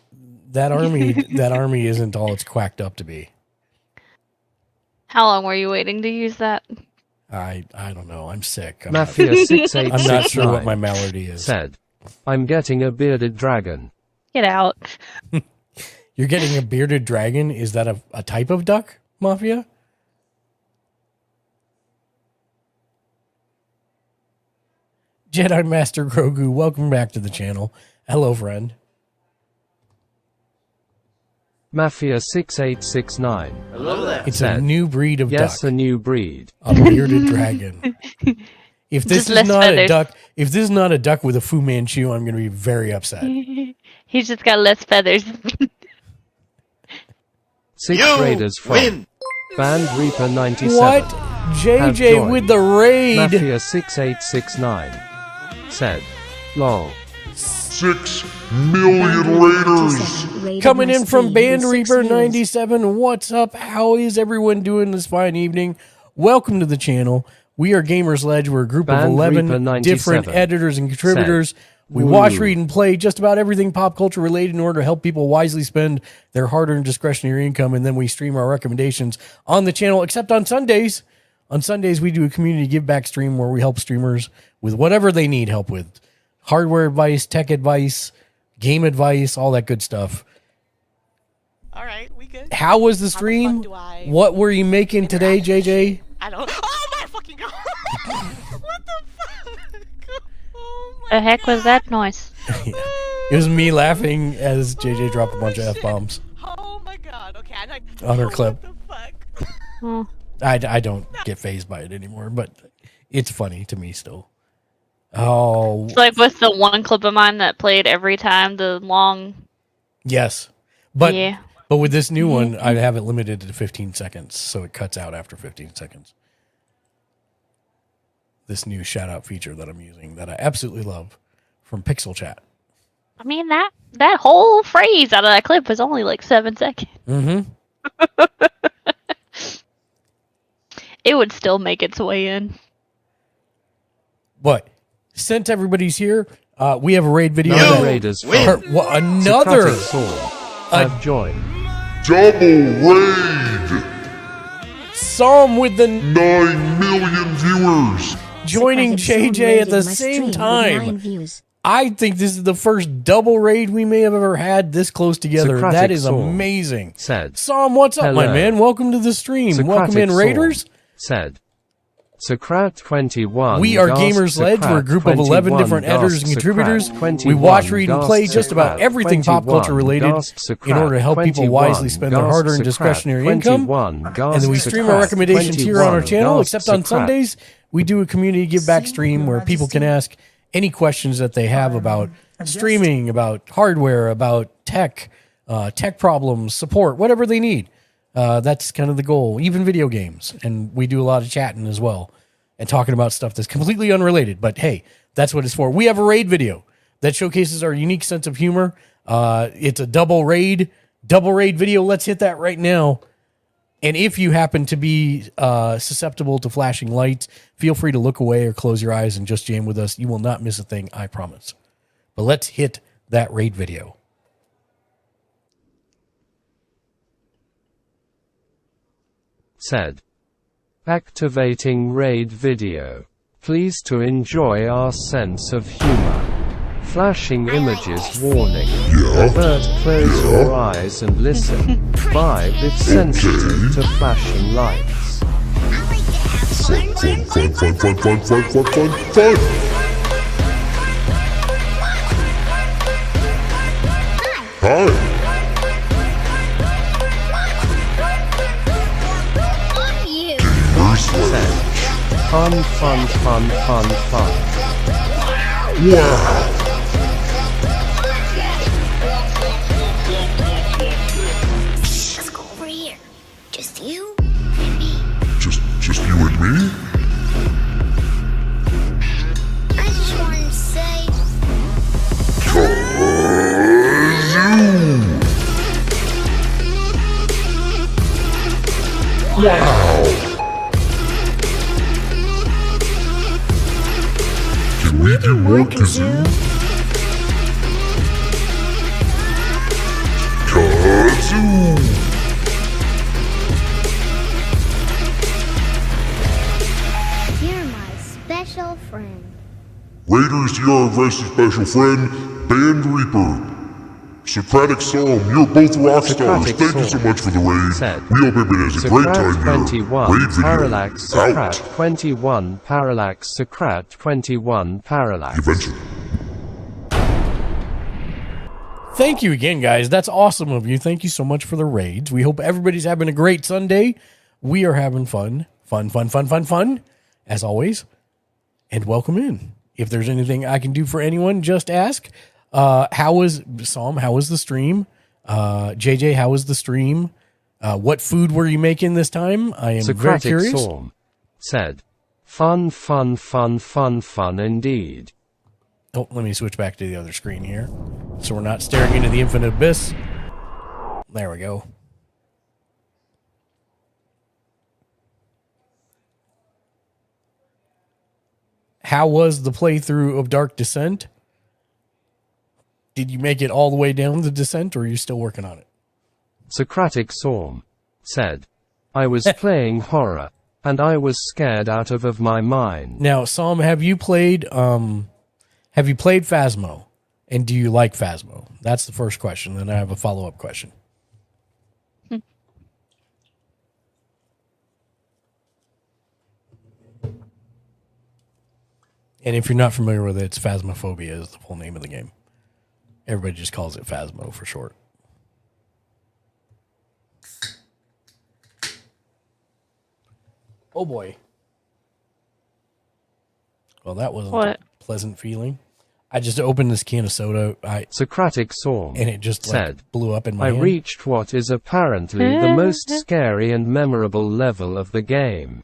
that army isn't all it's quacked up to be. How long were you waiting to use that? I don't know. I'm sick. I'm Mafia6869 I'm not sure what my malady is. said, "I'm getting a bearded dragon." Get out. You're getting a bearded dragon? Is that a type of duck, Mafia? Jedi Master Grogu, welcome back to the channel. Hello, friend. Mafia6869 Hello there. It's a new breed of yes, duck. a new breed. A bearded dragon. If this Just is less not feathers. a duck, if this is not a duck with a Fu Manchu, I'm going to be very upset. He's just got less feathers. Sixth graders from Band Reaper 97. What? have JJ joined. with the raid. Mafia 6869 said, "Lol." 6 million raiders. Coming in from Band Reaper 97. What's up? How is everyone doing this fine evening? Welcome to the channel. We are Gamers Ledge. We're a group of Band 11 Reaper 97 different editors and contributors. said, We "Woo." watch, read, and play just about everything pop culture related in order to help people wisely spend their hard-earned discretionary income, and then we stream our recommendations on the channel, except on Sundays. On Sundays, we do a community give-back stream where we help streamers with whatever they need help with. Hardware advice, tech advice, game advice, all that good stuff. All right, we good. How was the stream? What were you making today, JJ? I don't. Oh my fucking god! What the fuck? Oh my The heck was that noise? It was me laughing as JJ dropped a bunch of F-bombs Oh my god. Okay, I'm like. on her clip. What the fuck? Oh. I don't get fazed by it anymore, but it's funny to me still. Oh, It's like with the one clip of mine that played every time, the long. yes. But Yeah. but with this new one, I have it limited to 15 seconds, so it cuts out after 15 seconds. This new shout out feature that I'm using that I absolutely love from Pixel Chat. I mean, that whole phrase out of that clip was only like 7 seconds. Mm-hmm. It would still make its way in. But since everybody's here, we have a raid video. Nine that- raiders another Socratic Saw have joined. Double raid. Psalm with the 9 million viewers. joining JJ at the same time. I think this is the first double raid we may have ever had this close together. Socratic That is Saw amazing. Said, Psalm, what's up, my "Hello." man? Welcome to the stream. Socratic Welcome in, Saw Raiders. Said, Socrat 21. We are gasp, Gamers Ledge. We're a group of 11 different editors and gasp, contributors. Socrat We watch, 21, read, and gasp, play just about Socrat everything pop 21, culture related gasp, in order to help people 21, wisely spend their gasp, hard-earned Socrat discretionary income. 21, And gasp, then we stream our Socrat recommendations here on our 21, channel, gasp, except on Socrat. Sundays. We do a community give back stream where people can ask any questions that they have about streaming, about hardware, about tech, tech problems, support, whatever they need. That's kind of the goal, even video games. And we do a lot of chatting as well and talking about stuff that's completely unrelated. But hey, that's what it's for. We have a raid video that showcases our unique sense of humor. It's a double raid video. Let's hit that right now. And if you happen to be susceptible to flashing lights, feel free to look away or close your eyes and just jam with us. You will not miss a thing, I promise. But let's hit that raid video. Said, activating raid video. Please to enjoy our sense of humor. Flashing images warning. Alert, close your eyes and listen. Vibe if sensitive to flashing lights. Fun. Hi. Said, fun. Wow. Let's go over here. Just you and me. Just you and me? I just wanted to say. Wow. Can we do more kazoo? Kazoo! You're my special friend. Raiders, you're our very special friend, Band Reaper. Socratic Psalm, you're both rock stars. Socratic Thank you so Psalm much for the raid. said, We hope everybody has a great Socrat time here. 21, Raid video parallax, out. Socrat 21, parallax, Socrat 21, parallax. Eventually. Thank you again, guys. That's awesome of you. Thank you so much for the raids. We hope everybody's having a great Sunday. We are having fun, as always. and welcome in. If there's anything I can do for anyone, just ask. How was Psalm? How was the stream? JJ, how was the stream? What food were you making this time? I am very Socratic curious. Storm said, fun, fun, fun, fun, fun indeed. Oh, let me switch back to the other screen here. So we're not staring into the infinite abyss. There we go. How was the playthrough of Dark Descent? Did you make it all the way down the descent, or are you still working on it? Socratic Storm said, I was playing horror, and I was scared out of my mind. Now, Psalm, have you played Phasmo? And do you like Phasmo? That's the first question. Then I have a follow-up question. And if you're not familiar with it, it's Phasmophobia is the full name of the game. Everybody just calls it Phasmo for short. Oh boy. Well, that wasn't a pleasant feeling. I just opened this can of soda. Socratic Storm and it just said, blew up in my I hand. reached what is apparently the most scary and memorable level of the game.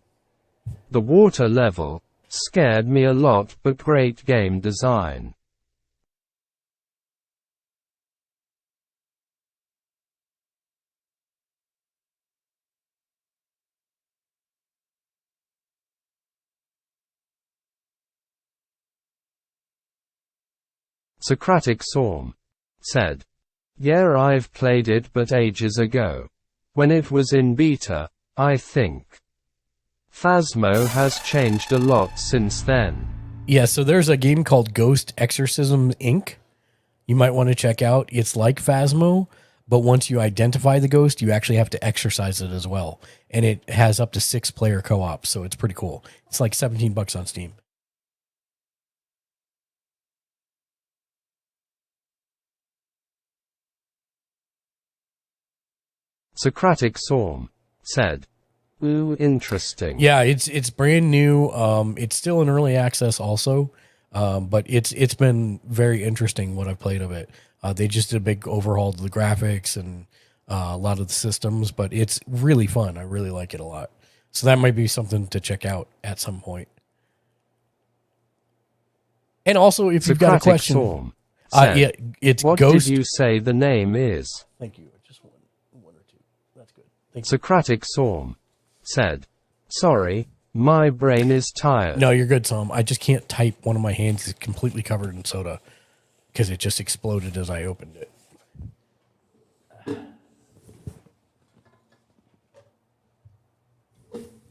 The water level scared me a lot, but great game design. Socratic Storm said, yeah, I've played it but ages ago. When it was in beta, I think. Phasmo has changed a lot since then. Yeah, so there's a game called Ghost Exorcism Inc. You might want to check out. It's like Phasmo, but once you identify the ghost, you actually have to exorcise it as well. And it has up to 6-player co-op, so it's pretty cool. It's like $17 on Steam. Socratic Storm said, ooh, interesting. Yeah, it's brand new. It's still in early access also, but it's been very interesting what I've played of it. They just did a big overhaul of the graphics and a lot of the systems, but it's really fun. I really like it a lot. So that might be something to check out at some point. And also, if you've got a question, Storm said, yeah, it's what Ghost. did you say the name is? Thank you. Just one or two. That's good. Thank you. Socratic Storm said, sorry, my brain is tired. No, you're good, Tom. I just can't type. One of my hands is completely covered in soda because it just exploded as I opened it.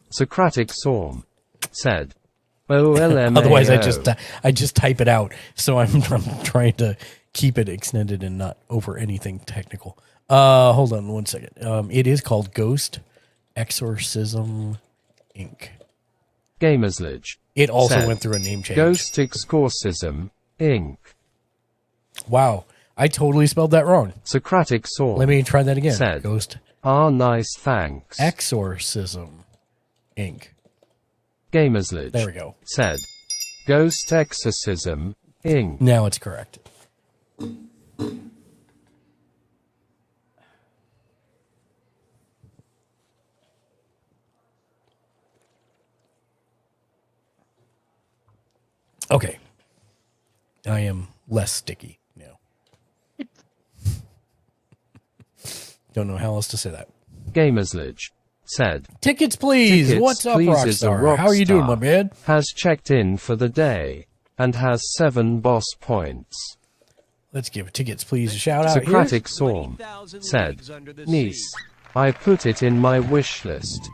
Socratic Storm said, OLMAO. Otherwise, I just type it out. So I'm trying to keep it extended and not over anything technical. Hold on one second. It is called Ghost Exorcism Inc. Gamersledge. It also went through a name change. Ghost Exorcism Inc. Wow, I totally spelled that wrong. Socratic Storm. Let me try that again. Said, Ghost. Nice, thanks. Exorcism Inc. Gamersledge. There we go. Said, Ghost Exorcism Inc. Now it's correct. Okay. I am less sticky now. Don't know how else to say that. Gamersledge said, Tickets, please. Tickets, What's up, please is a Rockstar? How are you doing, my man? Has checked in for the day and has 7 boss points. Let's give Tickets, please a shout out. Socratic Storm said, niece, I put it in my wish list.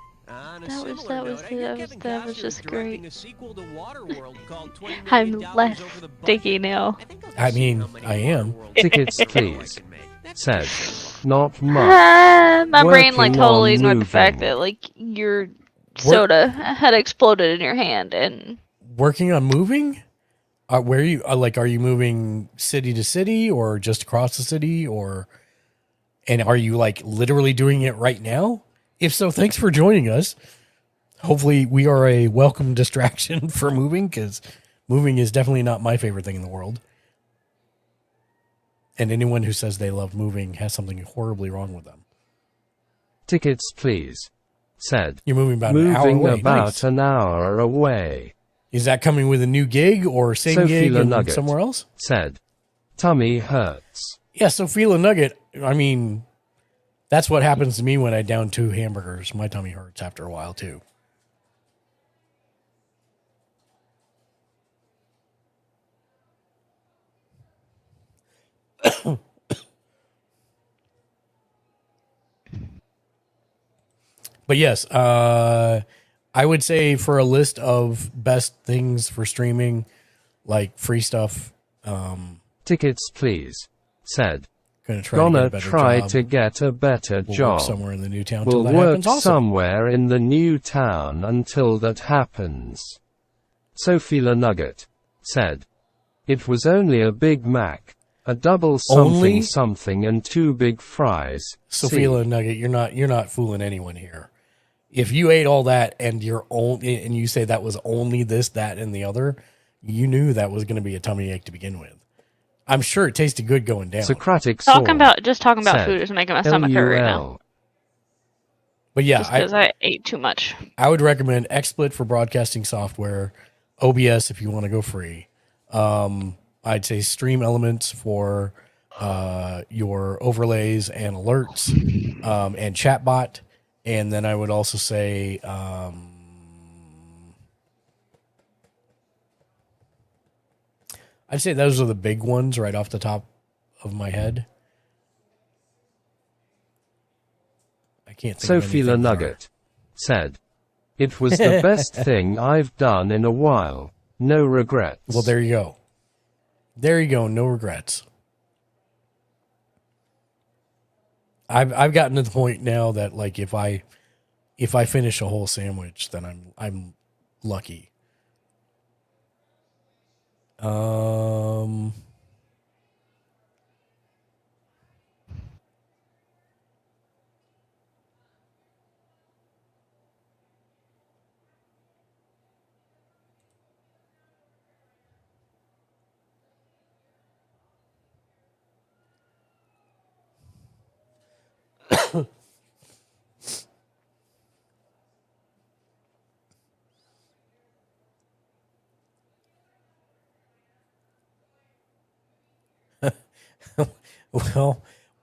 That was just great. I'm less sticky now. I mean, I am. Tickets, please. Said, not much. My brain like Working totally on ignored the fact moving. that like your soda had exploded in your hand and Working on moving? Where are you? Are you moving city to city or just across the city? And are you like literally doing it right now? If so, thanks for joining us. Hopefully, we are a welcome distraction for moving, because moving is definitely not my favorite thing in the world. And anyone who says they love moving has something horribly wrong with them. Tickets, please. Said. You're moving about Moving an hour away. about Nice. an hour away. Is that coming with a new gig or same Sophia gig and Nugget somewhere else? Said. Tummy hurts. Yeah, Sophia Nugget. I mean, that's what happens to me when I down 2 hamburgers. My tummy hurts after a while, too. But yes, I would say for a list of best things for streaming, like free stuff. Tickets, please. Said. Gonna try to get a better we'll job. work somewhere in the new town. We'll till that work happens. Awesome. somewhere in the new town until that happens. Sophia Nugget said. It was only a Big Mac, a double something something, and 2 big fries. Sophia Nugget, you're not fooling anyone here. If you ate all that and you say that was only this, that, and the other, you knew that was going to be a tummy ache to begin with. I'm sure it tasted good going down. Socratic talking about food is making my stomach hurt right now. But yeah, because I ate too much. I would recommend XSplit for broadcasting software, OBS if you want to go free. I'd say Stream Elements for your overlays and alerts, and Chatbot. And then I would also say I'd say those are the big ones right off the top of my head. I can't think of Sophia Nugget said. It was the best thing I've done in a while. No regrets. Well, there you go. There you go. No regrets. I've gotten to the point now that like if I finish a whole sandwich, then I'm lucky.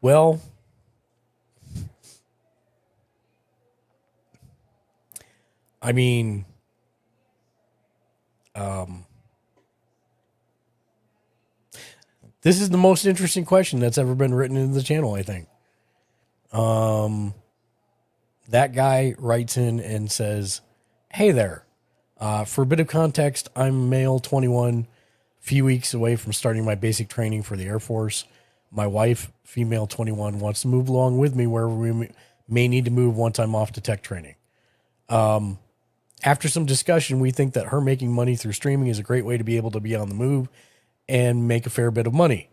Well, I mean, this is the most interesting question that's ever been written into the channel, I think. That guy writes in and says, "Hey there. For a bit of context, I'm male, 21, few weeks away from starting my basic training for the Air Force. My wife, female, 21, wants to move along with me wherever we may need to move once I'm off to tech training. After some discussion, we think that her making money through streaming is a great way to be able to be on the move and make a fair bit of money.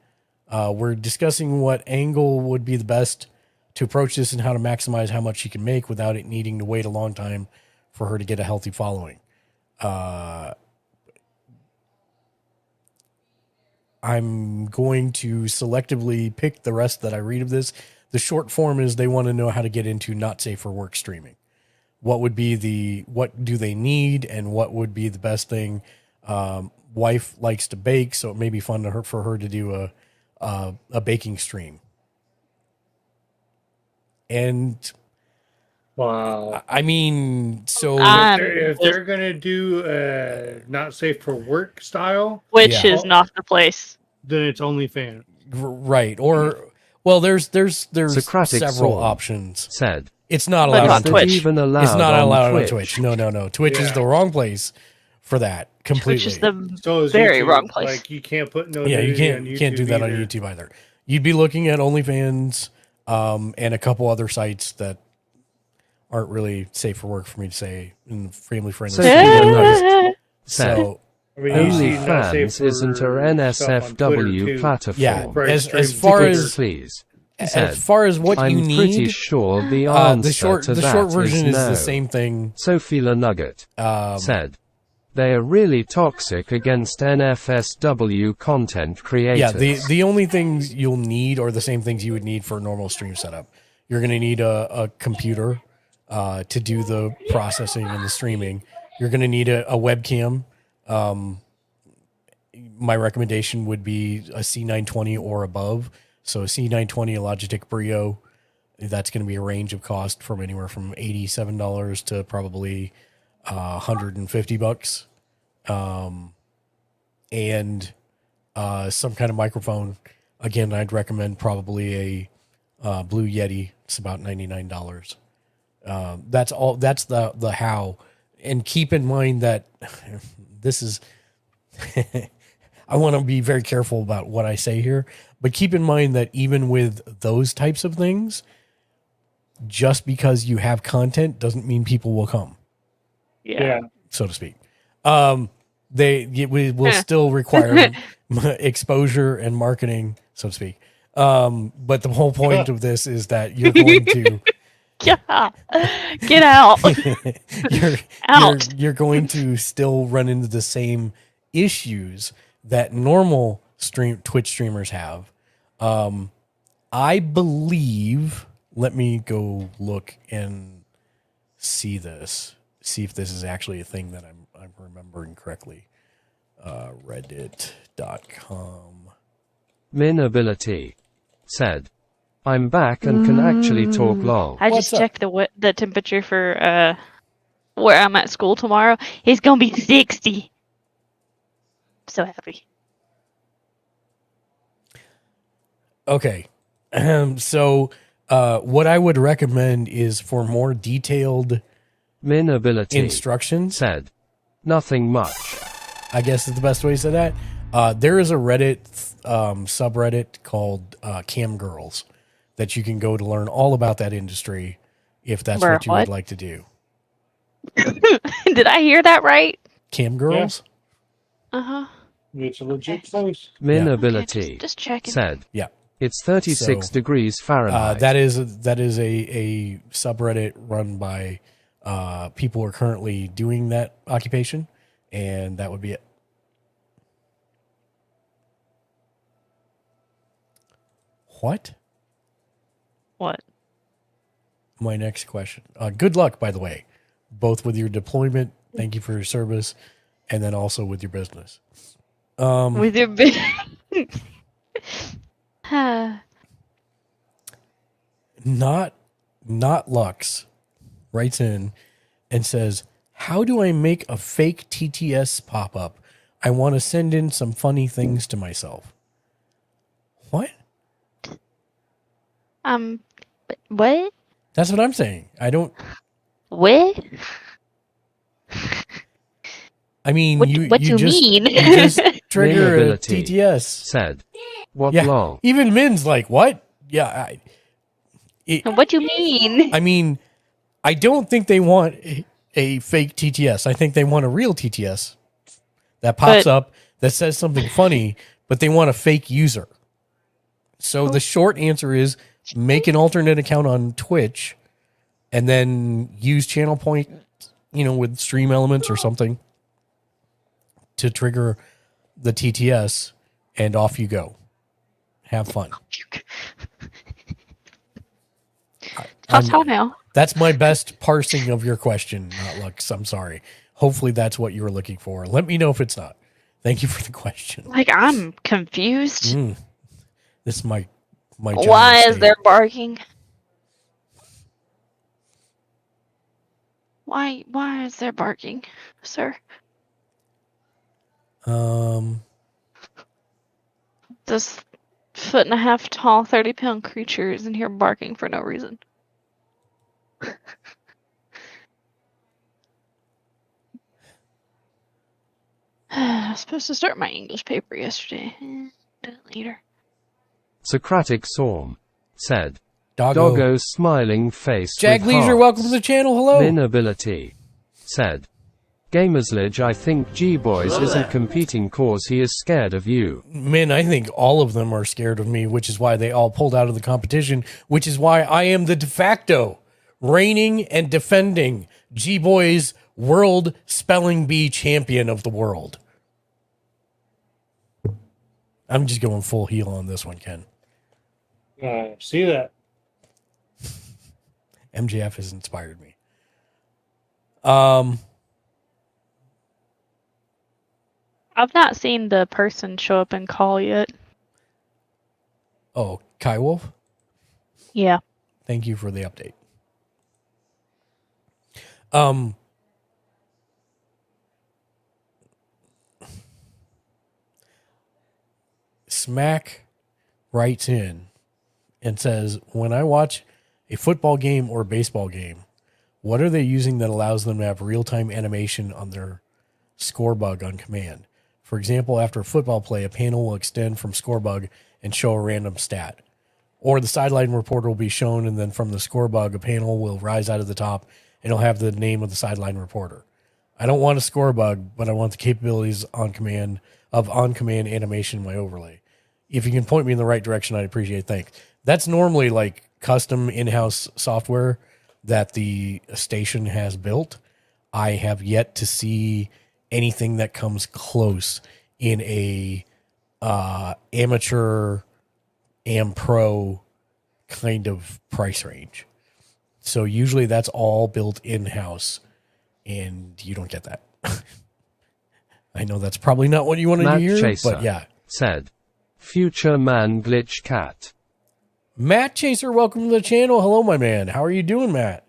We're discussing what angle would be the best to approach this and how to maximize how much she can make without it needing to wait a long time for her to get a healthy following. I'm going to selectively pick the rest that I read of this. The short form is they want to know how to get into not safe for work streaming. What do they need and what would be the best thing? Wife likes to bake, so it may be fun for her to do a baking stream. And wow, I mean, so if they're gonna do not safe for work style, which is not the place, then it's OnlyFans, right? Or well, there's Socratic several options. Said it's not allowed on Twitch. Even allowed it's not allowed on on Twitch. No. Twitch is the wrong place for that. Completely. Which is the very YouTube, wrong place. Like you can't put no. Yeah, you YouTube can't do that either. on YouTube either. You'd be looking at OnlyFans, and a couple other sites that aren't really safe for work for me to say in family friendly. So I mean, you see not safe OnlyFans for isn't a stuff on Twitter, NSFW too. platform. yeah, Right, as stream far Twitter. as please. said, as far as what I'm you need, pretty sure the answer the short to the that short version is no. the same thing. Sophie Nugget said, they are really toxic against NFSW content creators. Yeah, the only things you'll need are the same things you would need for a normal stream setup. You're going to need a computer to do the processing and the streaming. You're going to need a webcam. My recommendation would be a C920 or above. So a C920, a Logitech Brio, that's going to be a range of cost from anywhere from $87 to probably $150. And some kind of microphone. Again, I'd recommend probably a Blue Yeti. It's about $99. That's all. That's the how. And keep in mind that this is. I want to be very careful about what I say here, but keep in mind that even with those types of things, just because you have content doesn't mean people will come. Yeah. So to speak. We will still require exposure and marketing, so to speak. But the whole point of this is that you're going to get out. You're going to still run into the same issues that normal Twitch streamers have. I believe. Let me go look and see if this is actually a thing that I'm remembering correctly. Reddit.com. Minability said, I'm back and can actually talk long. I just checked the temperature for where I'm at school tomorrow. It's gonna be 60. So happy. Okay. So what I would recommend is for more detailed Minability instructions. Said, nothing much. I guess is the best way to say that. There is a Reddit subreddit called Cam Girls that you can go to learn all about that industry if that's what you would like to do. Did I hear that right? Cam Girls? Yeah. Uh-huh. It's a legit place. Minability okay, just checking. said, yeah. It's 36 degrees Fahrenheit. That is a subreddit run by people who are currently doing that occupation, and that would be it. What? My next question. Good luck, by the way, both with your deployment. Thank you for your service, and then also with your business. With your business. Not Lux writes in and says, how do I make a fake TTS pop up? I want to send in some funny things to myself. What? What? That's what I'm saying. I don't. What? I mean, what you you just, mean? You just trigger a TTS. Said, what yeah, long? Even Min's like, what? Yeah. What you mean? I mean, I don't think they want a fake TTS. I think they want a real TTS that pops up that says something funny, but they want a fake user. So the short answer is make an alternate account on Twitch and then use channel point, with stream elements or something to trigger the TTS, and off you go. Have fun. How now? That's my best parsing of your question, not Lux. I'm sorry. Hopefully that's what you were looking for. Let me know if it's not. Thank you for the question. Like, I'm confused. This is my Why is there barking? Why is there barking, sir? This 1.5 tall, 30-pound creature is in here barking for no reason. I was supposed to start my English paper yesterday. Do it later. Socratic Storm said, Doggo smiling face. Jag Leisure, welcome to the channel. Hello. Minability said, Gamersledge, I think G-Boys Hello isn't there. competing cause he is scared of you. Man, I think all of them are scared of me, which is why they all pulled out of the competition, which is why I am the de facto reigning and defending G-Boys World Spelling Bee champion of the world. I'm just going full heel on this one, Ken. See that? MJF has inspired me. I've not seen the person show up and call yet. Oh, Kai Wolf? Yeah. Thank you for the update. Smack writes in and says, when I watch a football game or a baseball game, what are they using that allows them to have real-time animation on their score bug on command? For example, after a football play, a panel will extend from score bug and show a random stat. Or the sideline reporter will be shown, and then from the score bug, a panel will rise out of the top, and it'll have the name of the sideline reporter. I don't want a score bug, but I want the capabilities on-command animation in my overlay. If you can point me in the right direction, I'd appreciate it. Thanks. That's normally like custom in-house software that the station has built. I have yet to see anything that comes close in a amateur and pro kind of price range. So usually that's all built in-house, and you don't get that. I know that's probably not what you wanted to hear, Chaser but yeah. Said, Future Man Glitch Cat. Matt Chaser, welcome to the channel. Hello, my man. How are you doing, Matt?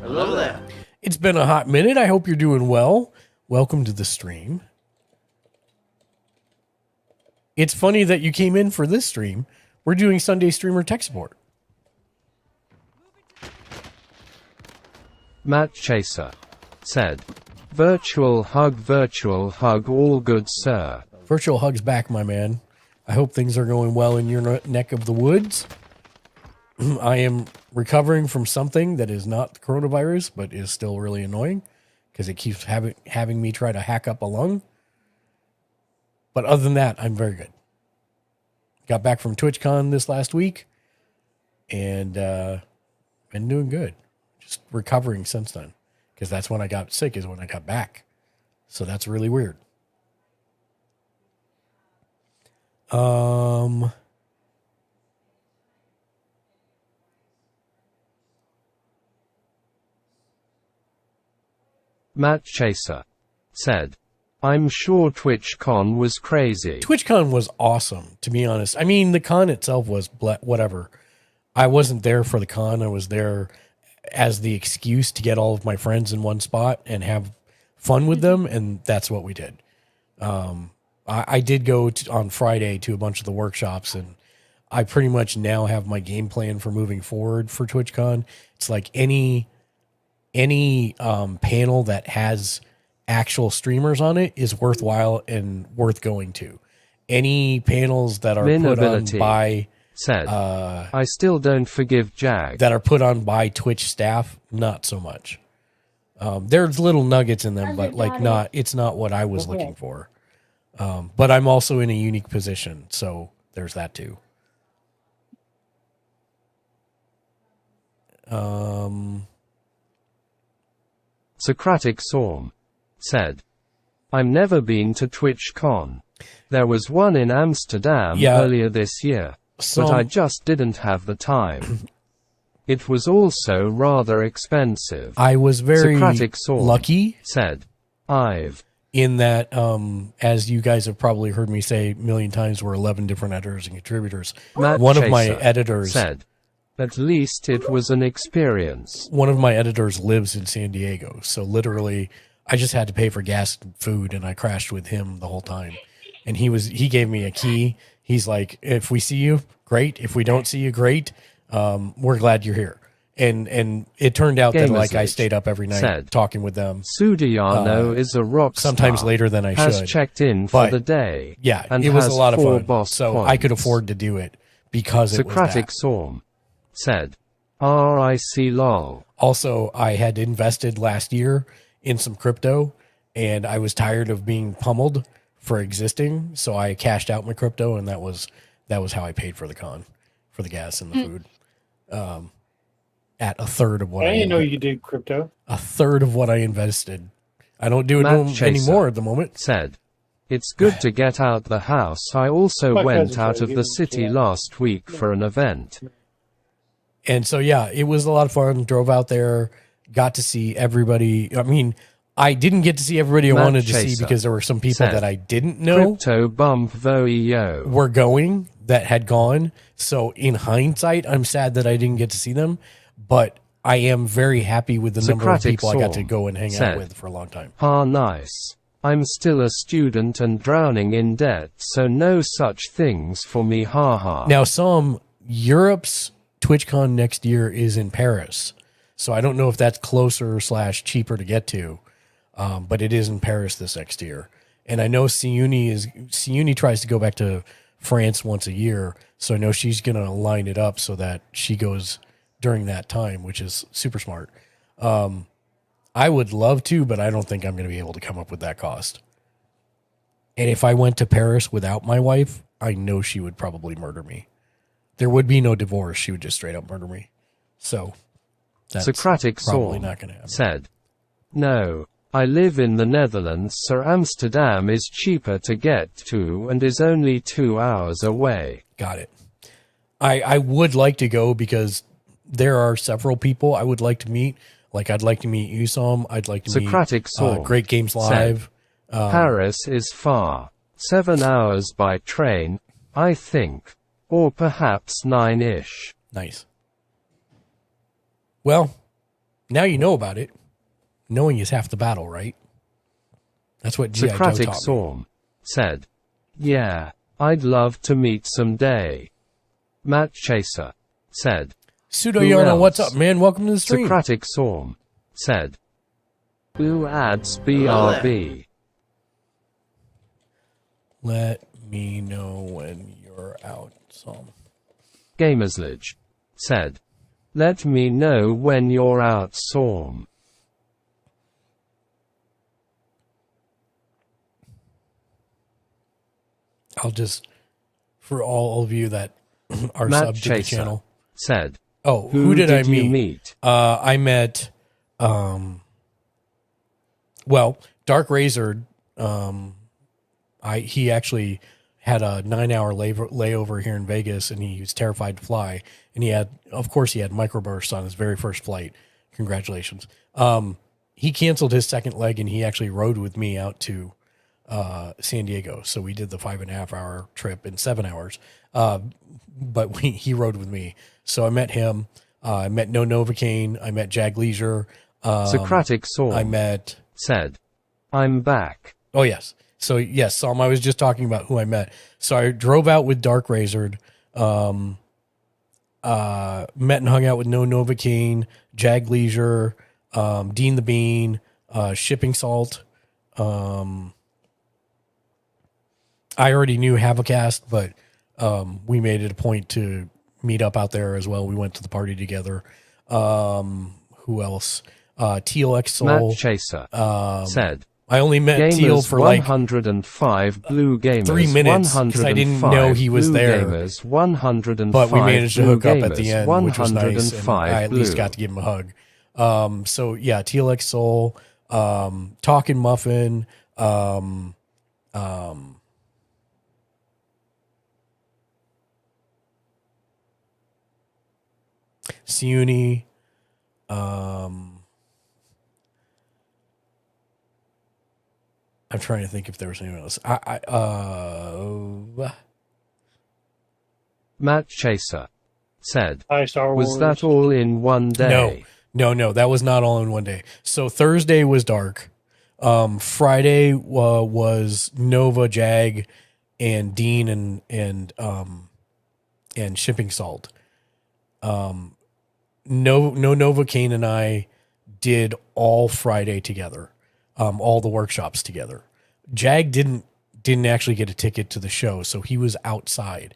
Hello there. It's been a hot minute. I hope you're doing well. Welcome to the stream. It's funny that you came in for this stream. We're doing Sunday Streamer Tech Support. Matt Chaser said, virtual hug, all good, sir. Virtual hug's back, my man. I hope things are going well in your neck of the woods. I am recovering from something that is not the coronavirus, but is still really annoying because it keeps having me try to hack up a lung. But other than that, I'm very good. Got back from TwitchCon this last week and been doing good. Just recovering since then because that's when I got sick is when I got back. So that's really weird. Matt Chaser said, I'm sure TwitchCon was crazy. TwitchCon was awesome, to be honest. I mean, the con itself was whatever. I wasn't there for the con. I was there as the excuse to get all of my friends in one spot and have fun with them, and that's what we did. I did go on Friday to a bunch of the workshops, and I pretty much now have my game plan for moving forward for TwitchCon. It's like any panel that has actual streamers on it is worthwhile and worth going to. Any panels that are put on by said, I still don't forgive Jag. That are put on by Twitch staff, not so much. There's little nuggets in them, but like it's not what I was looking for. But I'm also in a unique position, so there's that too. Socratic Storm said, I'm never been to TwitchCon. There was one in Amsterdam earlier this year, but I just didn't have the time. It was also rather expensive. I was very Socratic Storm lucky, said, in that, as you guys have probably heard me say a million times, we're 11 different editors and contributors. One of my editors said, at least it was an experience. One of my editors lives in San Diego, so literally I just had to pay for gas and food, and I crashed with him the whole time. And he gave me a key. He's like, if we see you, great. If we don't see you, great. We're glad you're here. And it turned out that like I stayed up every night talking with them. Sudiano is a rock star. Sometimes later than I has should. checked in for the day. Yeah, and it was a has lot of 4 fun. boss So points. I could afford to do it because Socratic it was that. Storm said, RIC lol. Also, I had invested last year in some crypto, and I was tired of being pummeled for existing, so I cashed out my crypto, and that was how I paid for the con, for the gas and the food. At a third of what I didn't know you did crypto. A third of what I invested. I don't do it Matt anymore at the moment. Said, it's good to get out the house. I also My went cousin out tried of to the get city into that. last week for an event. And so, yeah, it was a lot of fun. Drove out there, got to see everybody. I mean, I didn't get to see everybody I Matt wanted to see Chaser because there were some people said, that I didn't know Crypto bump yo. were going that had gone. So in hindsight, I'm sad that I didn't get to see them, but I am very happy with the number of Socratic people I got to Storm go and hang said, out with for a long time. Nice. I'm still a student and drowning in debt, so no such things for me, haha. Now, Europe's TwitchCon next year is in Paris, so I don't know if that's closer / cheaper to get to, but it is in Paris this next year. And I know Siuni tries to go back to France once a year, so I know she's going to line it up so that she goes during that time, which is super smart. I would love to, but I don't think I'm going to be able to come up with that cost. And if I went to Paris without my wife, I know she would probably murder me. There would be no divorce. She would just straight up murder me. So that's Socratic probably Storm not going to happen. said, no, I live in the Netherlands, so Amsterdam is cheaper to get to and is only 2 hours away. Got it. I would like to go because there are several people I would like to meet. Like, I'd like to meet Usom. I'd like to Socratic meet Storm Great Games Live. Paris is far. 7 hours by train, I think. Or perhaps 9-ish. Nice. Well, now you know about it. Knowing is half the battle, right? That's what G.I. Joe Socratic taught me. Storm said, yeah, I'd love to meet someday. Matt Chaser said, Pseudo who Yana, else? what's up, man? Welcome to the stream. Socratic Storm said, who adds BRB? Let me know when you're out, Psalm. Gamerslidge said, let me know when you're out, Storm. I'll just, for all of you that are Matt sub to Chaser the channel, said, oh, who did I you meet? meet? I met, well, Dark Razor. He actually had a 9-hour layover here in Vegas, and he was terrified to fly. And he had microbursts on his very first flight. Congratulations. He canceled his second leg, and he actually rode with me out to San Diego. So we did the 5.5 hour trip in 7 hours. But he rode with me. So I met him. I met No Novocaine. I met Jag Leisure. Socratic Storm I met said, I'm back. Oh, yes. So, yes, Psalm, I was just talking about who I met. So I drove out with Dark Razored, met and hung out with No Novocaine, Jag Leisure, Dean the Bean, Shipping Salt. I already knew Havocast, but we made it a point to meet up out there as well. We went to the party together. Who else? TLX Soul. Matt Chaser said, I only met Gamers Teal for like 105 Blue Gamers 3 minutes because I didn't know he was Blue there. Gamers 105 but we managed to hook up at the Gamers, end, which was nice. And I at Blue. least got to give him a hug. So yeah, TLX Soul, Talking Muffin, Siuni, I'm trying to think if there was anyone else. Matt Chaser said, Hi, Star Wars. was that all in one day? No, that was not all in one day. So Thursday was Dark. Friday was Nova, Jag, and Dean and Shipping Salt. No Novocaine and I did all Friday together. All the workshops together. Jag didn't actually get a ticket to the show, so he was outside.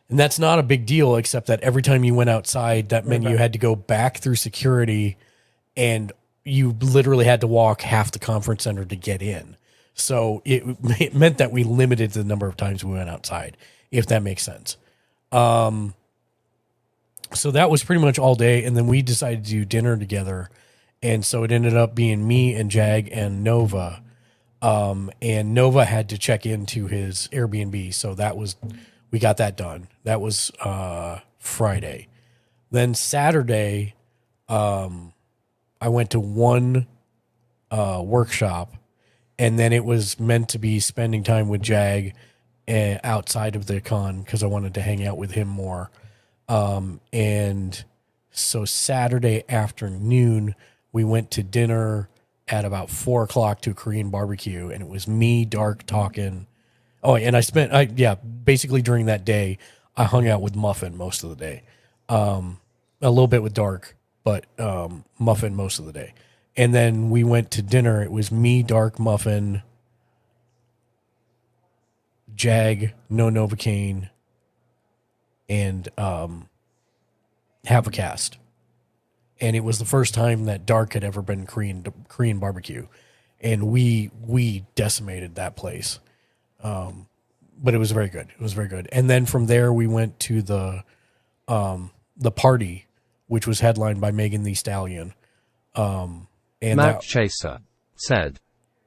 And that's not a big deal, except that every time you went outside, that meant you had to go back through security, and you literally had to walk half the conference center to get in. So it meant that we limited the number of times we went outside, if that makes sense. So that was pretty much all day. And then we decided to do dinner together. And so it ended up being me and Jag and Nova. And Nova had to check into his Airbnb. So we got that done. That was Friday. Then Saturday, I went to one workshop, and then it was meant to be spending time with Jag outside of the con because I wanted to hang out with him more. And so Saturday afternoon, we went to dinner at about 4:00 to a Korean barbecue, and it was me, Dark, talking. Oh, and basically during that day, I hung out with Muffin most of the day. A little bit with Dark, but Muffin most of the day. And then we went to dinner. It was me, Dark, Muffin, Jag, No Novocaine, and Havacast. And it was the first time that Dark had ever been Korean barbecue. And we decimated that place. But it was very good. It was very good. And then from there, we went to the party, which was headlined by Megan Thee Stallion. And Matt Chaser said,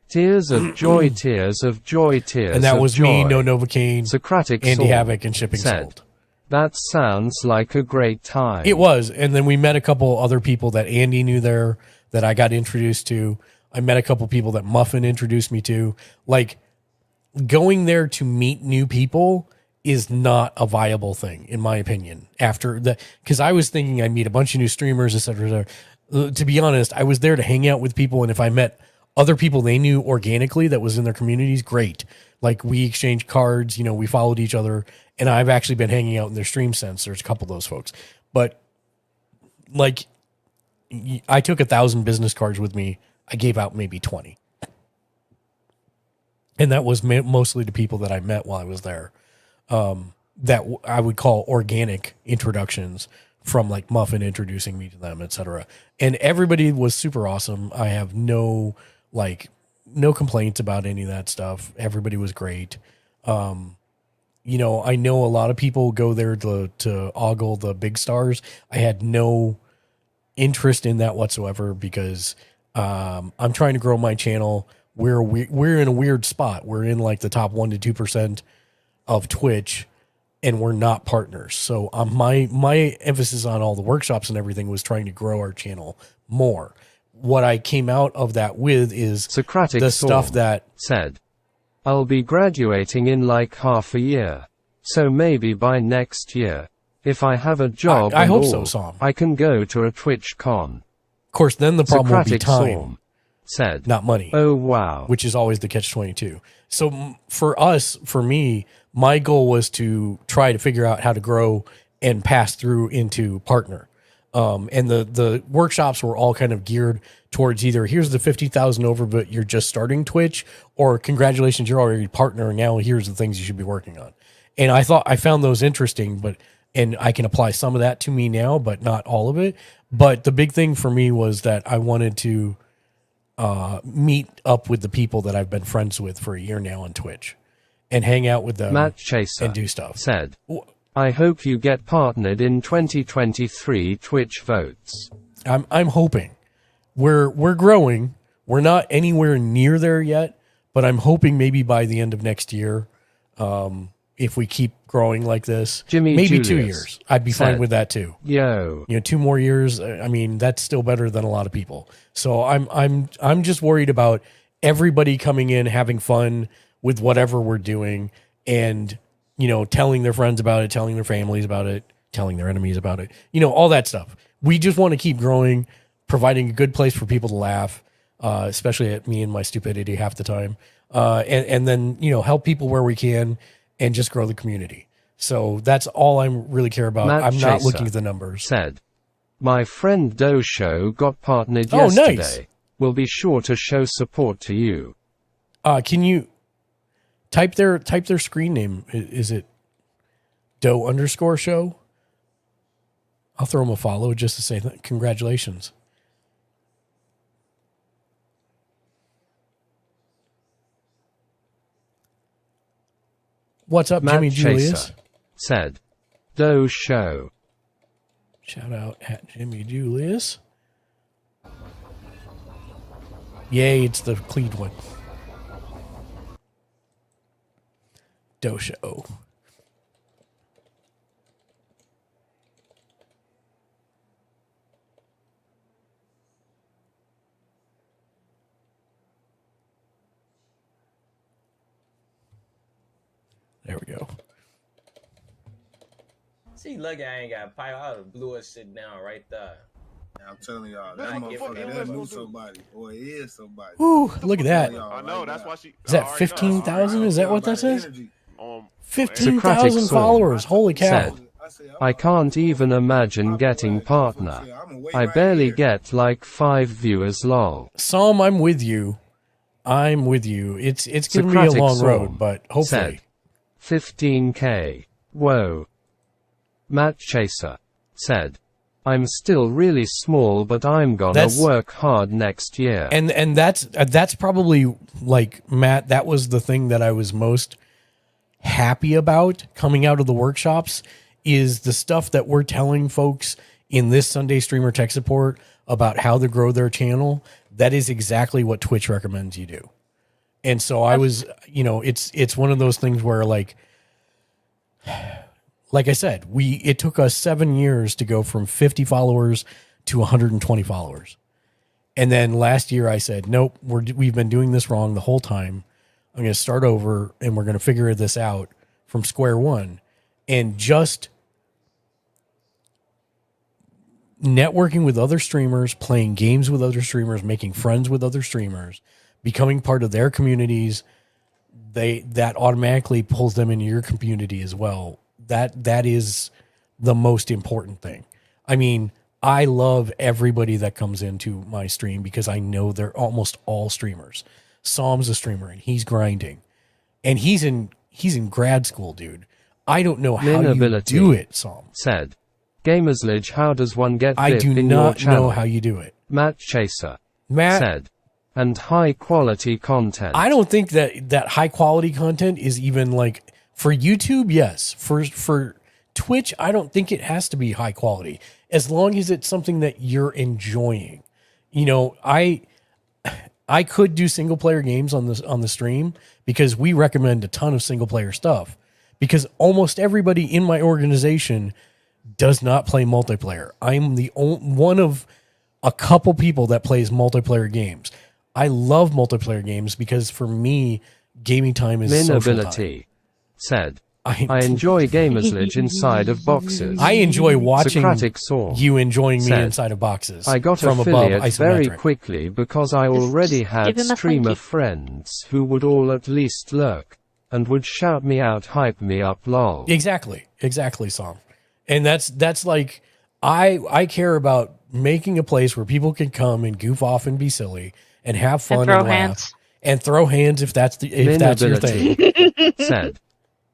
"Tears of joy, tears of joy, tears." And that of was joy. me, No Novocaine, Socratic Andy Soul Havoc, and Shipping said, Sold. "That sounds like a great time." It was. And then we met a couple other people that Andy knew there that I got introduced to. I met a couple people that Muffin introduced me to. Like, going there to meet new people is not a viable thing, in my opinion. After that, because I was thinking I'd meet a bunch of new streamers, etc. To be honest, I was there to hang out with people, and if I met other people they knew organically that was in their communities, great. Like, we exchanged cards, we followed each other, and I've actually been hanging out in their stream since. There's a couple of those folks. But, like, I took 1,000 business cards with me. I gave out maybe 20. And that was mostly to people that I met while I was there. That I would call organic introductions from, like, Muffin introducing me to them, etc. And everybody was super awesome. I have no complaints about any of that stuff. Everybody was great. I know a lot of people go there to ogle the big stars. I had no interest in that whatsoever because I'm trying to grow my channel. We're in a weird spot. We're in like the top 1 to 2% of Twitch, and we're not partners. So my emphasis on all the workshops and everything was trying to grow our channel more. What I came out of that with is Socratic the Storm stuff that said, "I'll be graduating in like half a year, so maybe by next year, if I have a job, I and hope all, so, Sam. I can go to a Twitch con." Of course, then the problem will be Socratic time, Storm said, not money. "Oh wow," which is always the catch-22. So for me, my goal was to try to figure out how to grow and pass through into partner. And the workshops were all kind of geared towards either here's the 50,000 over, but you're just starting Twitch, or congratulations, you're already a partner, and now here's the things you should be working on. And I found those interesting, and I can apply some of that to me now, but not all of it. But the big thing for me was that I wanted to meet up with the people that I've been friends with for a year now on Twitch and hang out with them. Matt Chaser and do stuff. Said, "I hope you get partnered in 2023 Twitch votes." I'm hoping. We're growing. We're not anywhere near there yet, but I'm hoping maybe by the end of next year, if we keep growing like this, Jimmy maybe Julius 2 years. I'd be fine with that too. Yo, 2 more years. I mean, that's still better than a lot of people. So I'm just worried about everybody coming in, having fun with whatever we're doing, and telling their friends about it, telling their families about it, telling their enemies about it. All that stuff. We just want to keep growing, providing a good place for people to laugh, especially at me and my stupidity half the time, and then help people where we can, and just grow the community. So that's all I really care about. Matt I'm not Chaser looking at the numbers. Said, "My friend Dosho got partnered Oh, yesterday. nice. We'll be sure to show support to you." Can you type their screen name? Is it Doe_show. I'll throw him a follow just to say congratulations. What's up, Matt Jimmy Chaser Julius? Said, Doe Show. Shout out at Jimmy Julius. Yay, it's the clean one. Doe Show. There we go. See, lucky I ain't got a pipe. I would have blew us shit down right there. I'm telling y'all, that motherfucker, that knew somebody, or is somebody. Ooh, look at that. I know, that's why she. Is that 15,000? Is that what that says? 15,000 Socratic followers. Holy cow. Said, I can't even imagine getting partner. I barely get like 5 viewers long. Psalm, I'm with you. I'm with you. It's going to be a Socratic long Psalm road, but hopefully. Said, 15K. Whoa. Matt Chaser said, I'm still really small, but I'm gonna work hard next year. And that's probably, like, Matt, that was the thing that I was most happy about coming out of the workshops, is the stuff that we're telling folks in this Sunday Streamer Tech Support about how to grow their channel. That is exactly what Twitch recommends you do. And so I was, it's one of those things where, like I said, it took us 7 years to go from 50 followers to 120 followers. And then last year I said, nope, we've been doing this wrong the whole time. I'm going to start over and we're going to figure this out from square one. And just networking with other streamers, playing games with other streamers, making friends with other streamers, becoming part of their communities, that automatically pulls them into your community as well. That is the most important thing. I mean, I love everybody that comes into my stream because I know they're almost all streamers. Psalm's a streamer and he's grinding, and he's in grad school, dude. I don't know how you do it, Psalm. Said, Gamersledge, how does one get I VIP do in your not channel? know how you do it. Matt Chaser Matt said, and high quality content. I don't think that high quality content is even, like, for YouTube. Yes, for Twitch, I don't think it has to be high quality as long as it's something that you're enjoying. I could do single player games on the stream because we recommend a ton of single player stuff, because almost everybody in my organization does not play multiplayer. I'm the one of a couple people that plays multiplayer games. I love multiplayer games because for me, gaming time is social time. Said, I enjoy Gamersledge inside of boxes. I enjoy watching Saw you enjoying me said, inside of boxes. I got from affiliate above very isometric. quickly because I already had streamer friends who would all at least lurk and would shout me out, hype me up, lol. Exactly, Sam. And that's like, I care about making a place where people can come and goof off and be silly and have fun and laugh and throw hands if that's your thing. Said,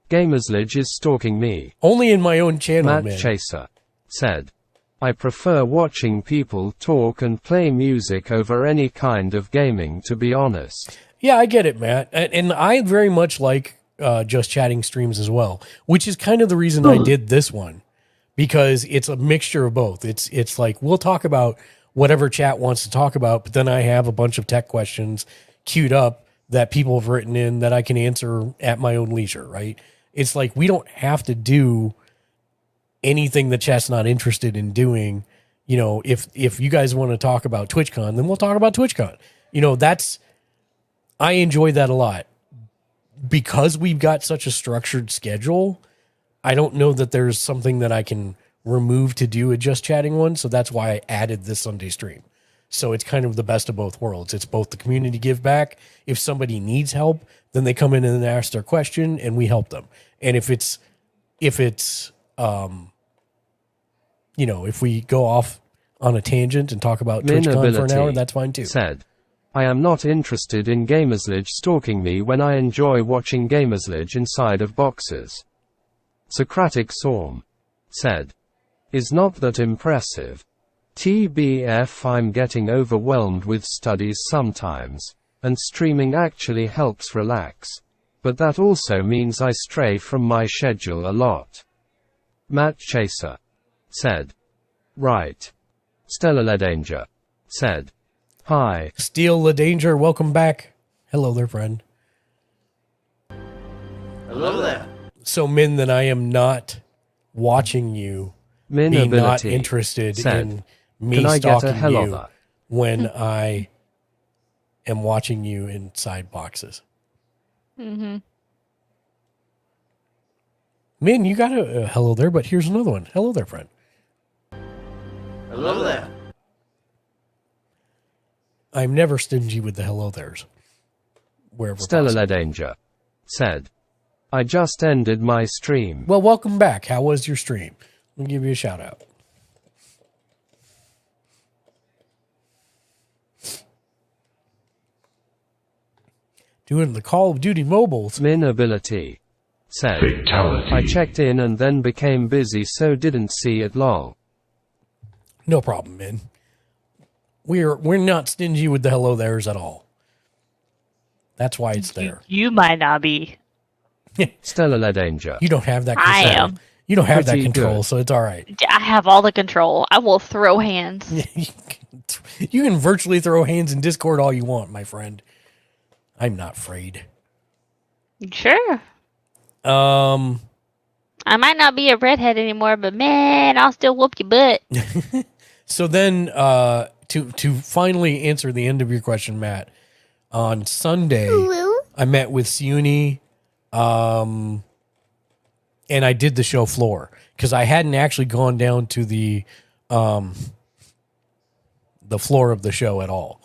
Gamersledge is stalking me. Only in my own channel, Matt man. Chaser said, I prefer watching people talk and play music over any kind of gaming, to be honest. Yeah, I get it, Matt. And I very much like just chatting streams as well, which is kind of the reason I did this one, because it's a mixture of both. It's like, we'll talk about whatever chat wants to talk about, but then I have a bunch of tech questions queued up that people have written in that I can answer at my own leisure, right? It's like, we don't have to do anything the chat's not interested in doing. If you guys want to talk about TwitchCon, then we'll talk about TwitchCon. I enjoy that a lot. Because we've got such a structured schedule, I don't know that there's something that I can remove to do a just chatting one. So that's why I added this Sunday stream. So it's kind of the best of both worlds. It's both the community give back. If somebody needs help, then they come in and ask their question and we help them. And if we go off on a tangent and talk about TwitchCon for an hour, that's fine too. Said, I am not interested in Gamersledge stalking me when I enjoy watching Gamersledge inside of boxes. Socratic Storm said, "Is not that impressive? TBF, I'm getting overwhelmed with studies sometimes, and streaming actually helps relax. But that also means I stray from my schedule a lot." Matt Chaser said, "Right." Stella LaDanger said, "Hi." Steel LaDanger, welcome back. Hello there, friend. Hello there. So, Min, then I am not watching you, Min being not Ability interested said, in me "Can I get a stalking hello you there?" when I am watching you inside boxes. Mm-hmm. Min, you got a hello there, but here's another one. Hello there, friend. Hello there. I'm never stingy with the hello there's. Wherever Stella possible. LaDanger said, "I just ended my stream." Well, welcome back. How was your stream? I'll give you a shout out. Doing the Call of Duty mobiles. Min Ability said, Fatality. "I checked in and then became busy, so didn't see it long." No problem, Min. We're not stingy with the hello there's at all. That's why it's there. You might not be. Stella LaDanger. You don't have that I control. am. You don't have that Pretty control, good. so it's all right. I have all the control. I will throw hands. You can virtually throw hands in Discord all you want, my friend. I'm not afraid. Sure. Um, I might not be a redhead anymore, but man, I'll still whoop your butt. So then, to finally answer the end of your question, Matt, on Sunday, I met with Siuni, and I did the show floor because I hadn't actually gone down to the floor of the show at all.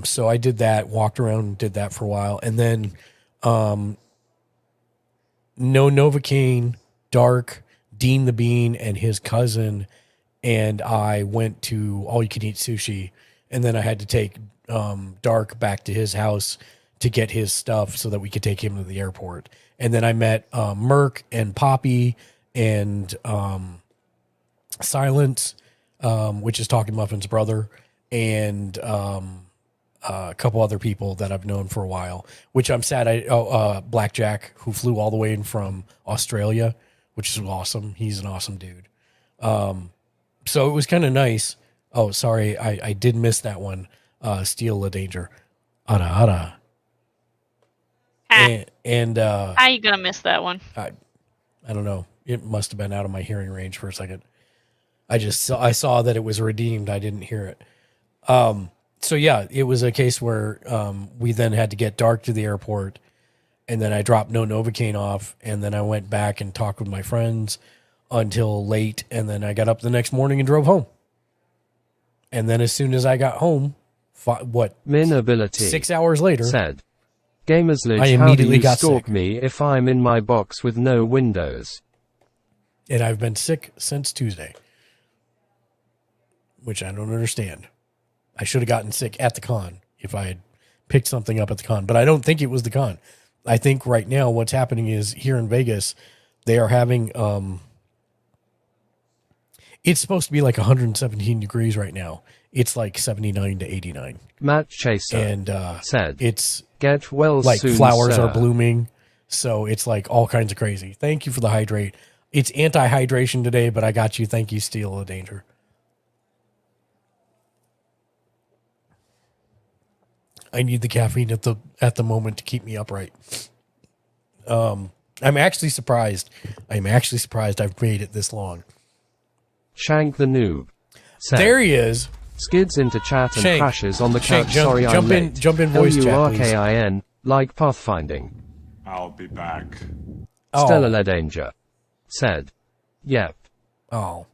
So I did that, walked around and did that for a while. And then, No Novocaine, Dark, Dean the Bean, and his cousin, and I went to All You Can Eat Sushi. And then I had to take Dark back to his house to get his stuff so that we could take him to the airport. And then I met Merc and Poppy and Silence, which is Talking Muffin's brother, and a couple other people that I've known for a while, which I'm sad. Blackjack, who flew all the way in from Australia, which is awesome. He's an awesome dude. So it was kind of nice. Oh, sorry. I did miss that one. Steel LaDanger. Ara. And How you gonna miss that one? I don't know. It must have been out of my hearing range for a second. I saw that it was redeemed. I didn't hear it. So yeah, it was a case where we then had to get Dark to the airport, and then I dropped No Novocaine off, and then I went back and talked with my friends until late, and then I got up the next morning and drove home. And then as soon as I got home, Min Ability 6 hours later said, "Gamersledge, I how do immediately you got stalk sick. me if I'm in my box with no windows?" And I've been sick since Tuesday, which I don't understand. I should have gotten sick at the con if I had picked something up at the con, but I don't think it was the con. I think right now what's happening is here in Vegas, they are having, it's supposed to be like 117 degrees right now. It's like 79 to 89. Matt Chaser and said, it's "Get well like soon, flowers sir." are blooming. So it's like all kinds of crazy. Thank you for the hydrate. It's anti-hydration today, but I got you. Thank you, Steel of Danger. I need the caffeine at the moment to keep me upright. I'm actually surprised. I've made it this long. Shank the Noob said, There he is. Skids into chat and Shank, crashes on the Shank, couch. jump- Sorry, jump I'm in- late. jump in voice chat, please. LURKIN, like pathfinding. I'll be back. Stella LaDanger said, "Yep." Oh.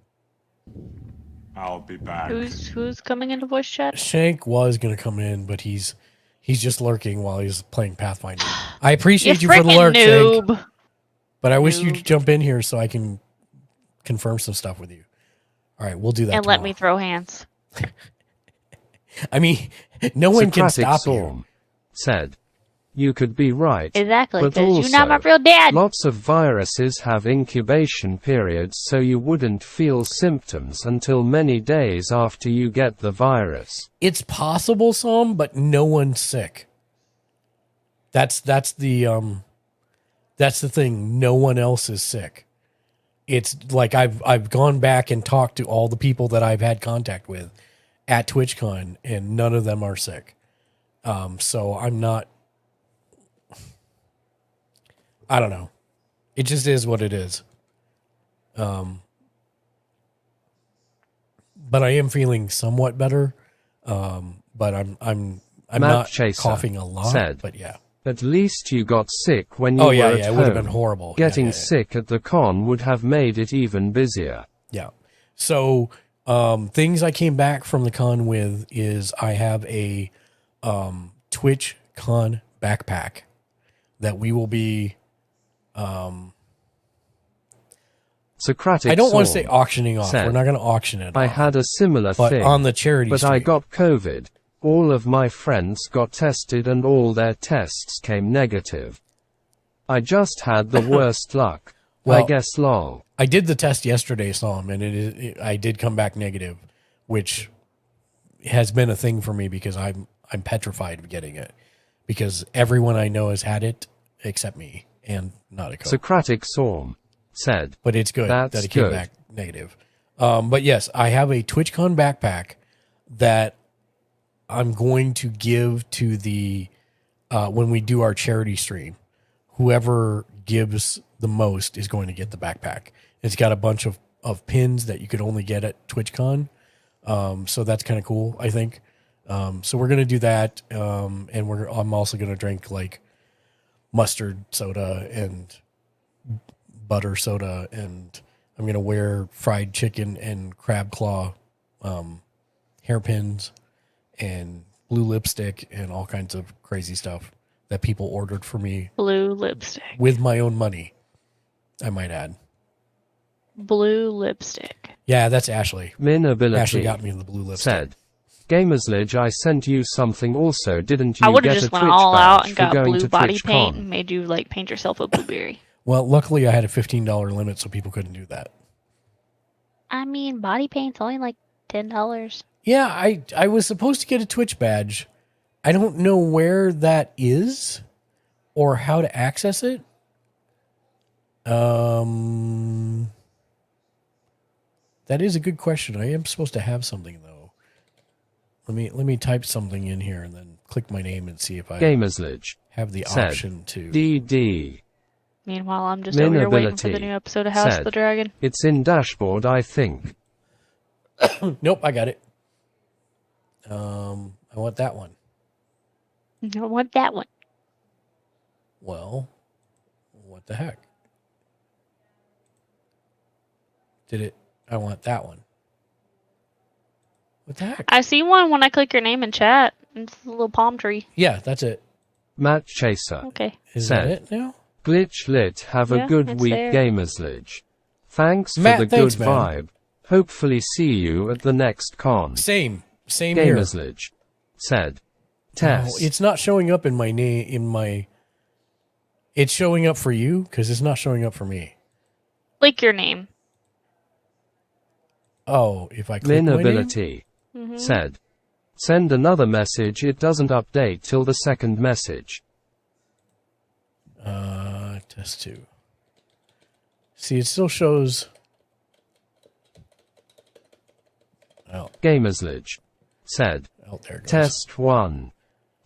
I'll be back. Who's coming into voice chat? Shank was going to come in, but he's just lurking while he's playing Pathfinder. I appreciate you for the frickin' lurk, Shank. noob. But I wish you'd jump in here so I can confirm some stuff with you. All right, we'll do that And tomorrow. let me throw hands. I mean, no one can Socratic stop Storm you. said, You could be right. Exactly, But because also, you're not my real dad. lots of viruses have incubation periods, so you wouldn't feel symptoms until many days after you get the virus. It's possible, some, but no one's sick. That's the thing. No one else is sick. It's like I've gone back and talked to all the people that I've had contact with at TwitchCon, and none of them are sick. So I'm not. I don't know. It just is what it is. But I am feeling somewhat better. But I'm Matt not Chaser coughing a lot. Said, but yeah. At least you got sick when you were at it home. would have been horrible. Getting sick at the con would have made it even busier. Yeah. So things I came back from the con with is I have a TwitchCon backpack that we will be. Socratic I don't want to Saul say auctioning off. said, We're not going to auction it I off. had a similar But thing. on the charity But I stream. got COVID. All of my friends got tested and all their tests came negative. I just had the worst luck. Well, I guess lol. I did the test yesterday, Sam, and I did come back negative, which has been a thing for me because I'm petrified of getting it because everyone I know has had it except me and not a COVID. Socratic Saul said, but it's good That's that it came good. back negative. But yes, I have a TwitchCon backpack that I'm going to give to the when we do our charity stream. Whoever gives the most is going to get the backpack. It's got a bunch of pins that you could only get at TwitchCon. So that's kind of cool, I think. So we're going to do that. And I'm also going to drink like mustard soda and butter soda. And I'm going to wear fried chicken and crab claw hairpins and blue lipstick and all kinds of crazy stuff that people ordered for me. Blue lipstick. With my own money, I might add. Blue lipstick. Yeah, that's Ashley. Minability Ashley got me the blue lipstick. Said, Gamersledge, I sent you something also, didn't you? I would have get just a went Twitch all out badge and for got going blue to body TwitchCon? paint and made you like paint yourself a blueberry. Well, luckily I had a $15 limit, so people couldn't do that. I mean, body paint's only like $10. Yeah, I was supposed to get a Twitch badge. I don't know where that is or how to access it. That is a good question. I am supposed to have something though. Let me type something in here and then click my name and see if I Gamersledge have the said, option to. DD. Meanwhile, I'm just over here waiting for the new episode of House of the Dragon. It's in dashboard, I think. Nope, I got it. I want that one. I want that one. Well, what the heck? Did it? I want that one. What the heck? I see one when I click your name in chat. It's a little palm tree. Yeah, that's it. Matt Chaser Okay. Is said, that it now? Glitch lit, have Yeah, a good it's week, there. Gamersledge. Thanks for Matt, the thanks, good man. vibe. Hopefully see you at the next con. Same here. Gamersledge said, No, Test. it's not showing up in my name. It's showing up for you because it's not showing up for me. Click your name. Oh, if I click my name? Linability said, send another message, it doesn't update till the second message. Test 2. See, it still shows. Oh, Gamersledge said, there it goes. Test 1.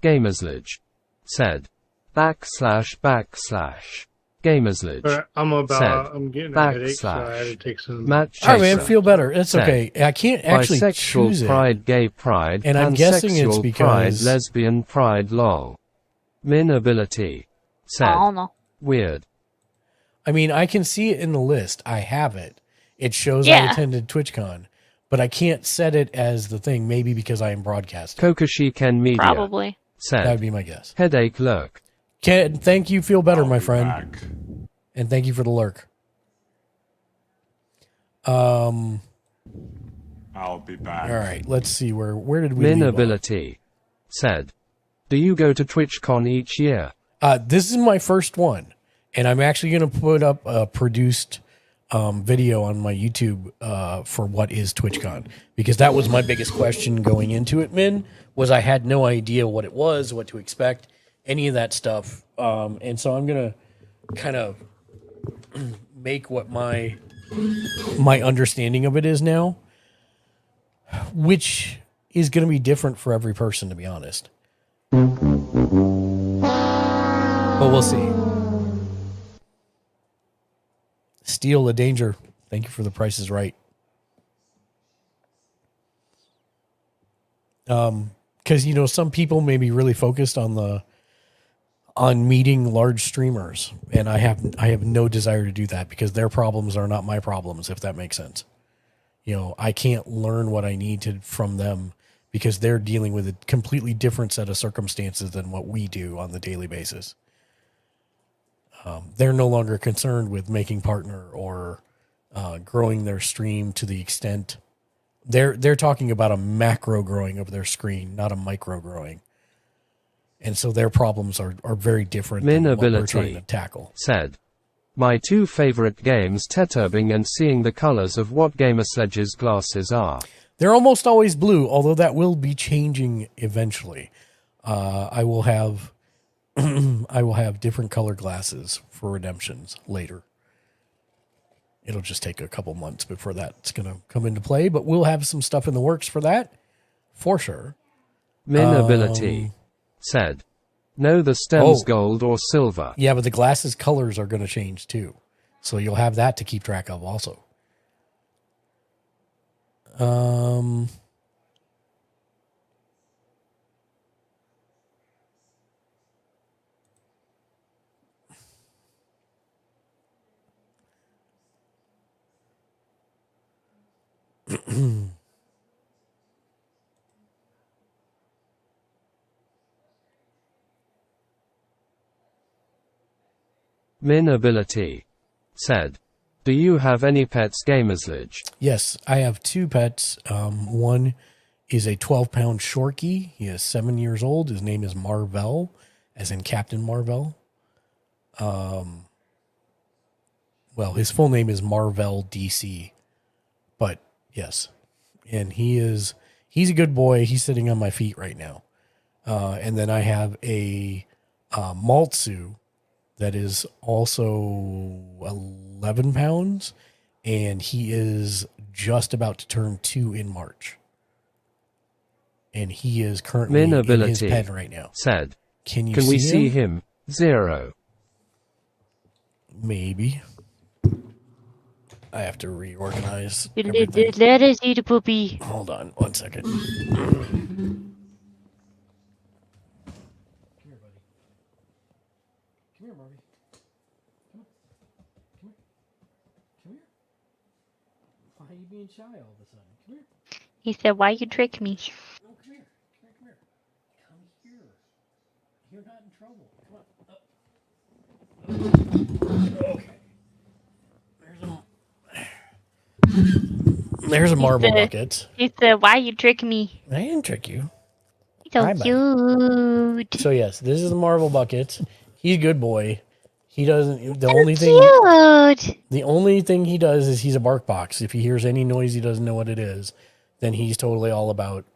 Gamersledge said, // Gamersledge But said, I'm getting a headache, so I had to // take some. Matt All right, man, Chaser feel better. It's said, okay. I can't actually bisexual choose it. pride, gay pride, And I'm guessing it's pansexual because- pride, lesbian pride, lol. Minability said, I don't know. weird. I mean, I can see it in the list. I have it. It shows I Yeah. attended TwitchCon, but I can't set it as the thing. Maybe because I am broadcasting. Kokoshi Ken Media Probably. said, That would be my guess. headache lurk. Ken, thank you. Feel better, my friend. And thank you for the lurk. I'll be back. All right. Let's see where did we leave off? Minability said, Do you go to TwitchCon each year? This is my first one, and I'm actually going to put up a produced video on my YouTube for what is TwitchCon, because that was my biggest question going into it, Min, was I had no idea what it was, what to expect, any of that stuff. And so I'm going to kind of make what my understanding of it is now, which is going to be different for every person, to be honest. But we'll see. Steal the danger. Thank you for the Price is Right. Because some people may be really focused on meeting large streamers, and I have no desire to do that, because their problems are not my problems, if that makes sense. I can't learn what I need to from them, because they're dealing with a completely different set of circumstances than what we do on the daily basis. They're no longer concerned with making partner or growing their stream to the extent they're talking about a macro growing of their screen, not a micro growing. And so their problems are very different than what we're trying to tackle. Said, my two favorite games, teturbing and seeing the colors of what Gamer Sledge's glasses are. They're almost always blue, although that will be changing eventually. I will have different color glasses for redemptions later. It'll just take a couple months before that's going to come into play, but we'll have some stuff in the works for that, for sure. Minability said, no, the stem's gold or silver. Yeah, but the glasses colors are going to change too. So you'll have that to keep track of also. Minability said, do you have any pets, Gamersledge? Yes, I have two pets. One is a 12-pound Shorkie. He is 7 years old. His name is Marvel, as in Captain Marvel. Well, his full name is Marvel DC, but yes. And he's a good boy. He's sitting on my feet right now. And then I have a Maltsu that is also 11 pounds, and he is just about to turn 2 in March. And he is currently in his pen right now. Said, Can we see him? 0. Maybe. I have to reorganize. Let us eat a puppy. Hold on 1 second. Why are you being shy all of a sudden? Come here. He said, why you trick me? No, come here. Come here. You're not in trouble. Come on. Okay. There's a marble bucket. He said, why you trick me? I didn't trick you. So cute. So yes, this is the marble bucket. He's a good boy. He doesn't. The only thing he does is he's a bark box. If he hears any noise he doesn't know what it is, then he's totally all about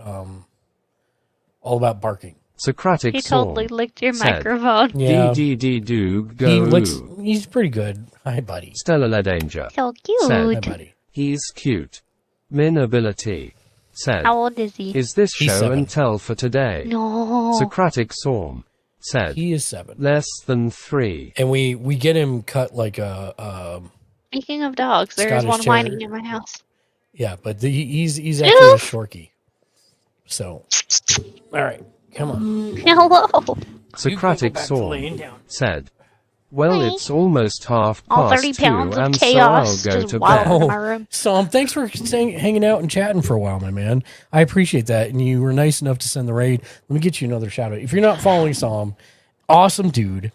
barking. Socratic He totally licked your microphone. Yeah. Go. He's pretty good. Hi, buddy. Stellar Danger. So cute. Said, Hi, buddy. He's cute. Minability said, how old is he? Is this He's show 7. and tell for today? No. Socratic Storm said, He is 7. Less than 3. And we get him cut like a Speaking of dogs, there's Scottish one Terrier. whining in my house. Yeah, but he's actually a Shorkie. So, all right, come on. Hello. Socratic Storm said, well, Hi. it's almost half All past 30 2, pounds of and so chaos I'll go just to wild bed. in my room. Sam, thanks for hanging out and chatting for a while, my man. I appreciate that, and you were nice enough to send the raid. Let me get you another shout out. If you're not following Sam, awesome dude.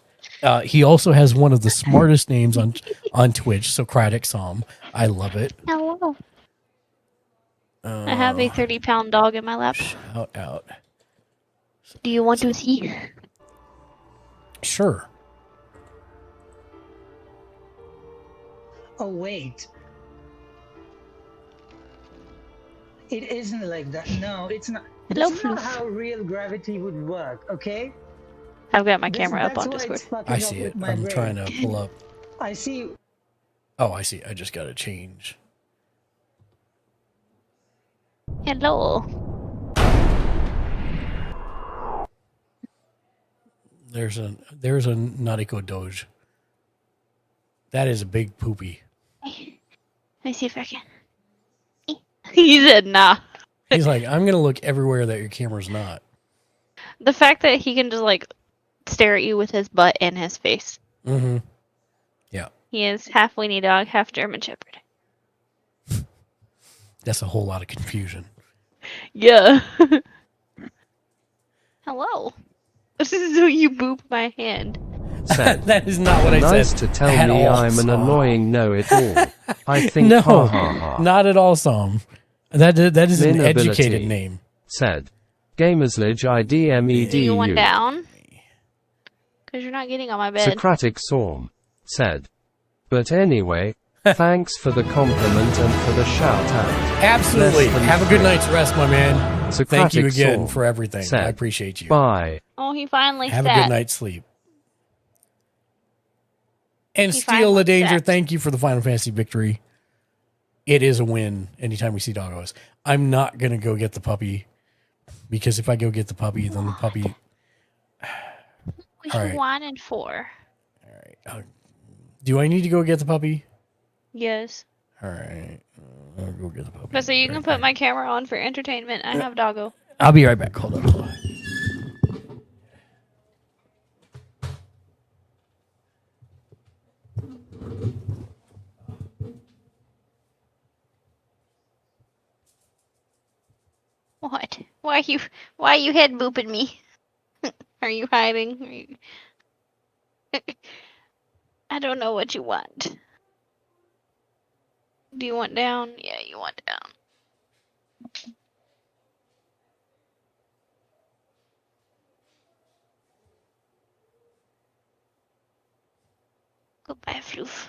He also has one of the smartest names on Twitch, Socratic Sam. I love it. Hello. I have a 30-pound dog in my lap. Shout out. Do you want to see? Sure. Oh, wait. It isn't like that. No, it's not. Hello, This is not Floof. how real gravity would work, okay? I've got my camera up That's on why Discord. it's fucking I up see it. with my I'm brain. trying to pull up. I see. Oh, I see. I just got to change. Hello. There's a Nariko Doge. That is a big poopy. Let me see if I can. He said nah. He's like, I'm gonna look everywhere that your camera's not. The fact that he can just like stare at you with his butt and his face. Mm-hmm. Yeah. He is half weenie dog, half German Shepherd. That's a whole lot of confusion. Yeah. Hello. So you boop my hand. Said, That is not what I nice said. to tell at me all, I'm an Sam. annoying know-it-all. I think No, ha ha ha. not at all, Sam. That is an Minability. educated name. Said, Gamersledge IDMEDU. Do you want down? Because you're not getting on my bed. Socratic Storm. Said, but anyway, thanks for the compliment and for the shout out. Absolutely. Less than Have a good three. night's rest, my man. Socratic Thank you again Storm for everything. said, I appreciate you. Bye. Oh, he finally Have sat. a good night's sleep. And He Steal finally the Danger, sat. thank you for the Final Fantasy victory. It is a win anytime we see doggos. I'm not going to go get the puppy because if I go get the puppy, then the puppy. We All right. 1 and 4. Do I need to go get the puppy? Yes. All right. I'll go get the puppy. But so you can put my camera on for entertainment. I have doggo. I'll be right back. Hold on. What? Why are you head booping me? Are you hiding? I don't know what you want. Do you want down? Yeah, you want down. Goodbye, Floof.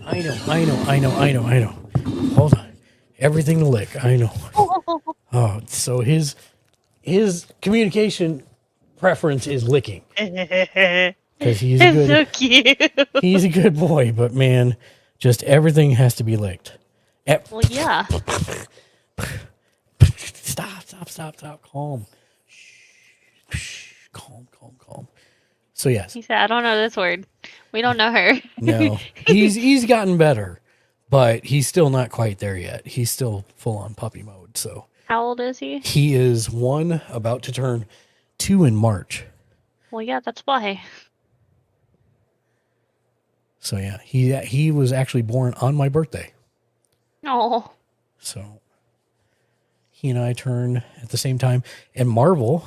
I know. Hold on. Everything to lick. I know. Oh, so his communication preference is licking. Because he's a good, so cute. he's a good boy, but man, just everything has to be licked. Well, yeah. Stop. Calm. Calm. So yes. He said, I don't know this word. We don't know her. No, he's gotten better, but he's still not quite there yet. He's still full on puppy mode. So How old is he? he is 1, about to turn 2 in March. Well, yeah, that's why. So yeah, he was actually born on my birthday. Oh. So he and I turn at the same time, and Marvel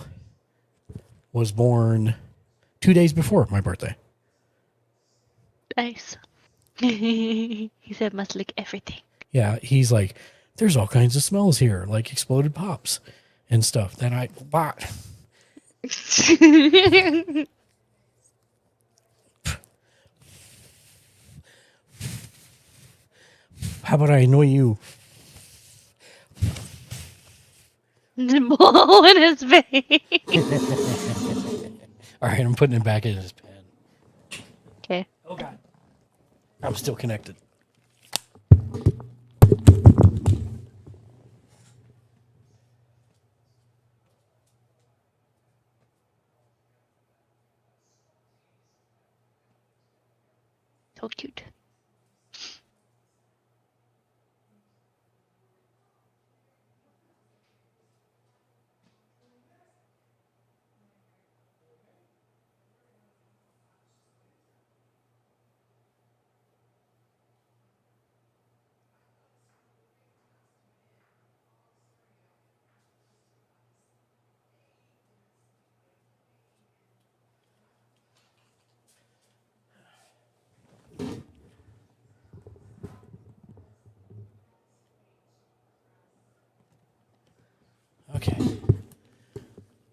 was born 2 days before my birthday. Nice. He said, must lick everything. Yeah, he's like, there's all kinds of smells here, like exploded pops and stuff that I bought. How about I annoy you? Blow in his face. All right, I'm putting it back in his pen. Okay. Oh, God. I'm still connected. So cute.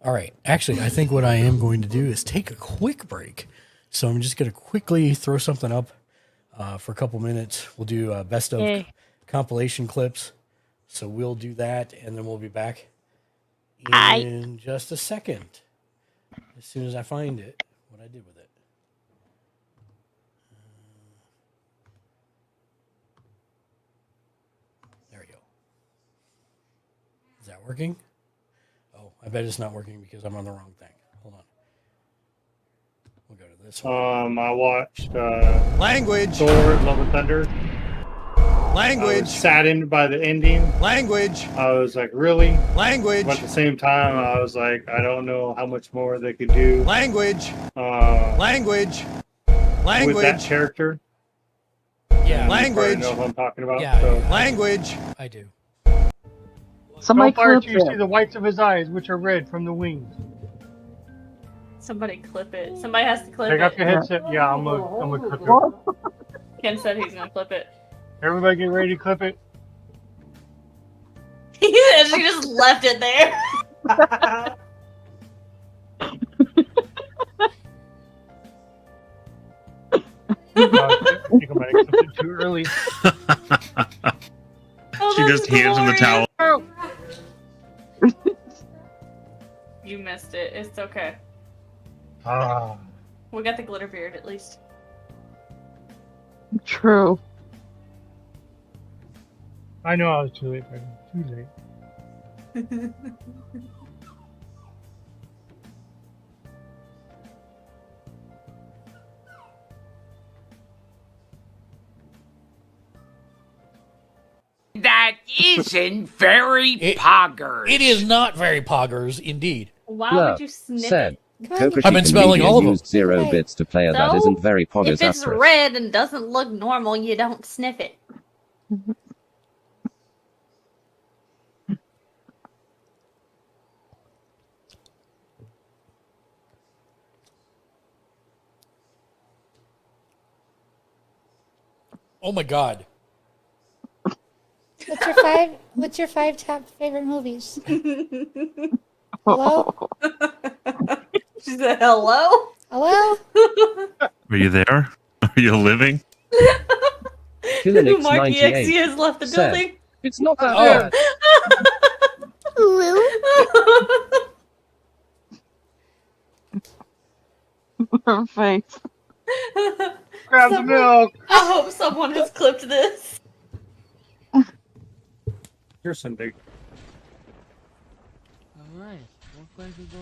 All right. Actually, I think what I am going to do is take a quick break. So I'm just going to quickly throw something up for a couple minutes. We'll do best of compilation clips. So we'll do that, and then we'll be back in just a second. As soon as I find it, what I did with it. There we go. Is that working? Oh, I bet it's not working because I'm on the wrong thing. Hold on. We'll go to this one. I watched Language. Thor: Love and Thunder. Language. I was saddened by the ending. Language. I was like, really? Language. But at the same time, I was like, I don't know how much more they could do. Language. Language. With that character. Yeah. Language. You know what I'm talking about. Yeah. So. Language. I do. Somebody so far, clip you it. see the whites of his eyes, which are red from the wings. Somebody clip it. Somebody has to clip Take it. off your headset. Yeah, I'm gonna clip it. Ken said he's gonna clip it. Everybody get ready to clip it. She just left it there. I think I might have clipped it too early. She just hands him the towel. You missed it. It's okay. Ah. We got the glitter beard at least. True. I know I was too late, but too late. That isn't very poggers. It is not very poggers, indeed. Why Blur would you sniff said, it? Kokoshi I've been smelling comedian all of them. used 0 bits to play that So, isn't very poggers if it's asterisk. red and doesn't look normal, you don't sniff it. Oh my god. What's your five top favorite movies? Hello? She said hello? Hello? Are you there? Are you living? Kilinix Mark 98 EXE has left the said, building. It's not that bad. Her face. Grab the milk. I hope someone has clipped this. Here's something.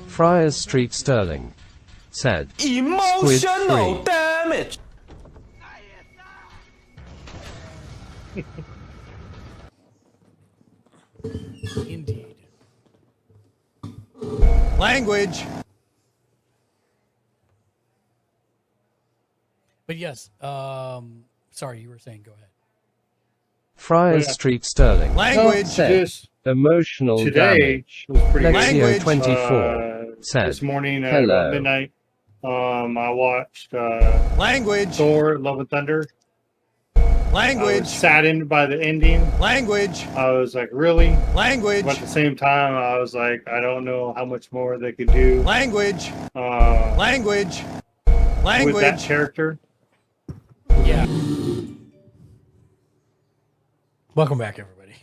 Friars Street Sterling said, Squid Emotional free. damage. Indeed. Language. But yes, sorry, you were saying, go ahead. Friars Yeah. Street Sterling Language. said, This emotional today damage. was pretty Lexio good. 24 said, This morning at hello. about midnight, I watched Language. Thor: Love and Thunder. I Language. was saddened by the ending. Language. I was like, really? Language. But at the same time, I was like, I don't know how much more they could do. Language. Uh, Language. with that Language. character. Yeah. Welcome back, everybody.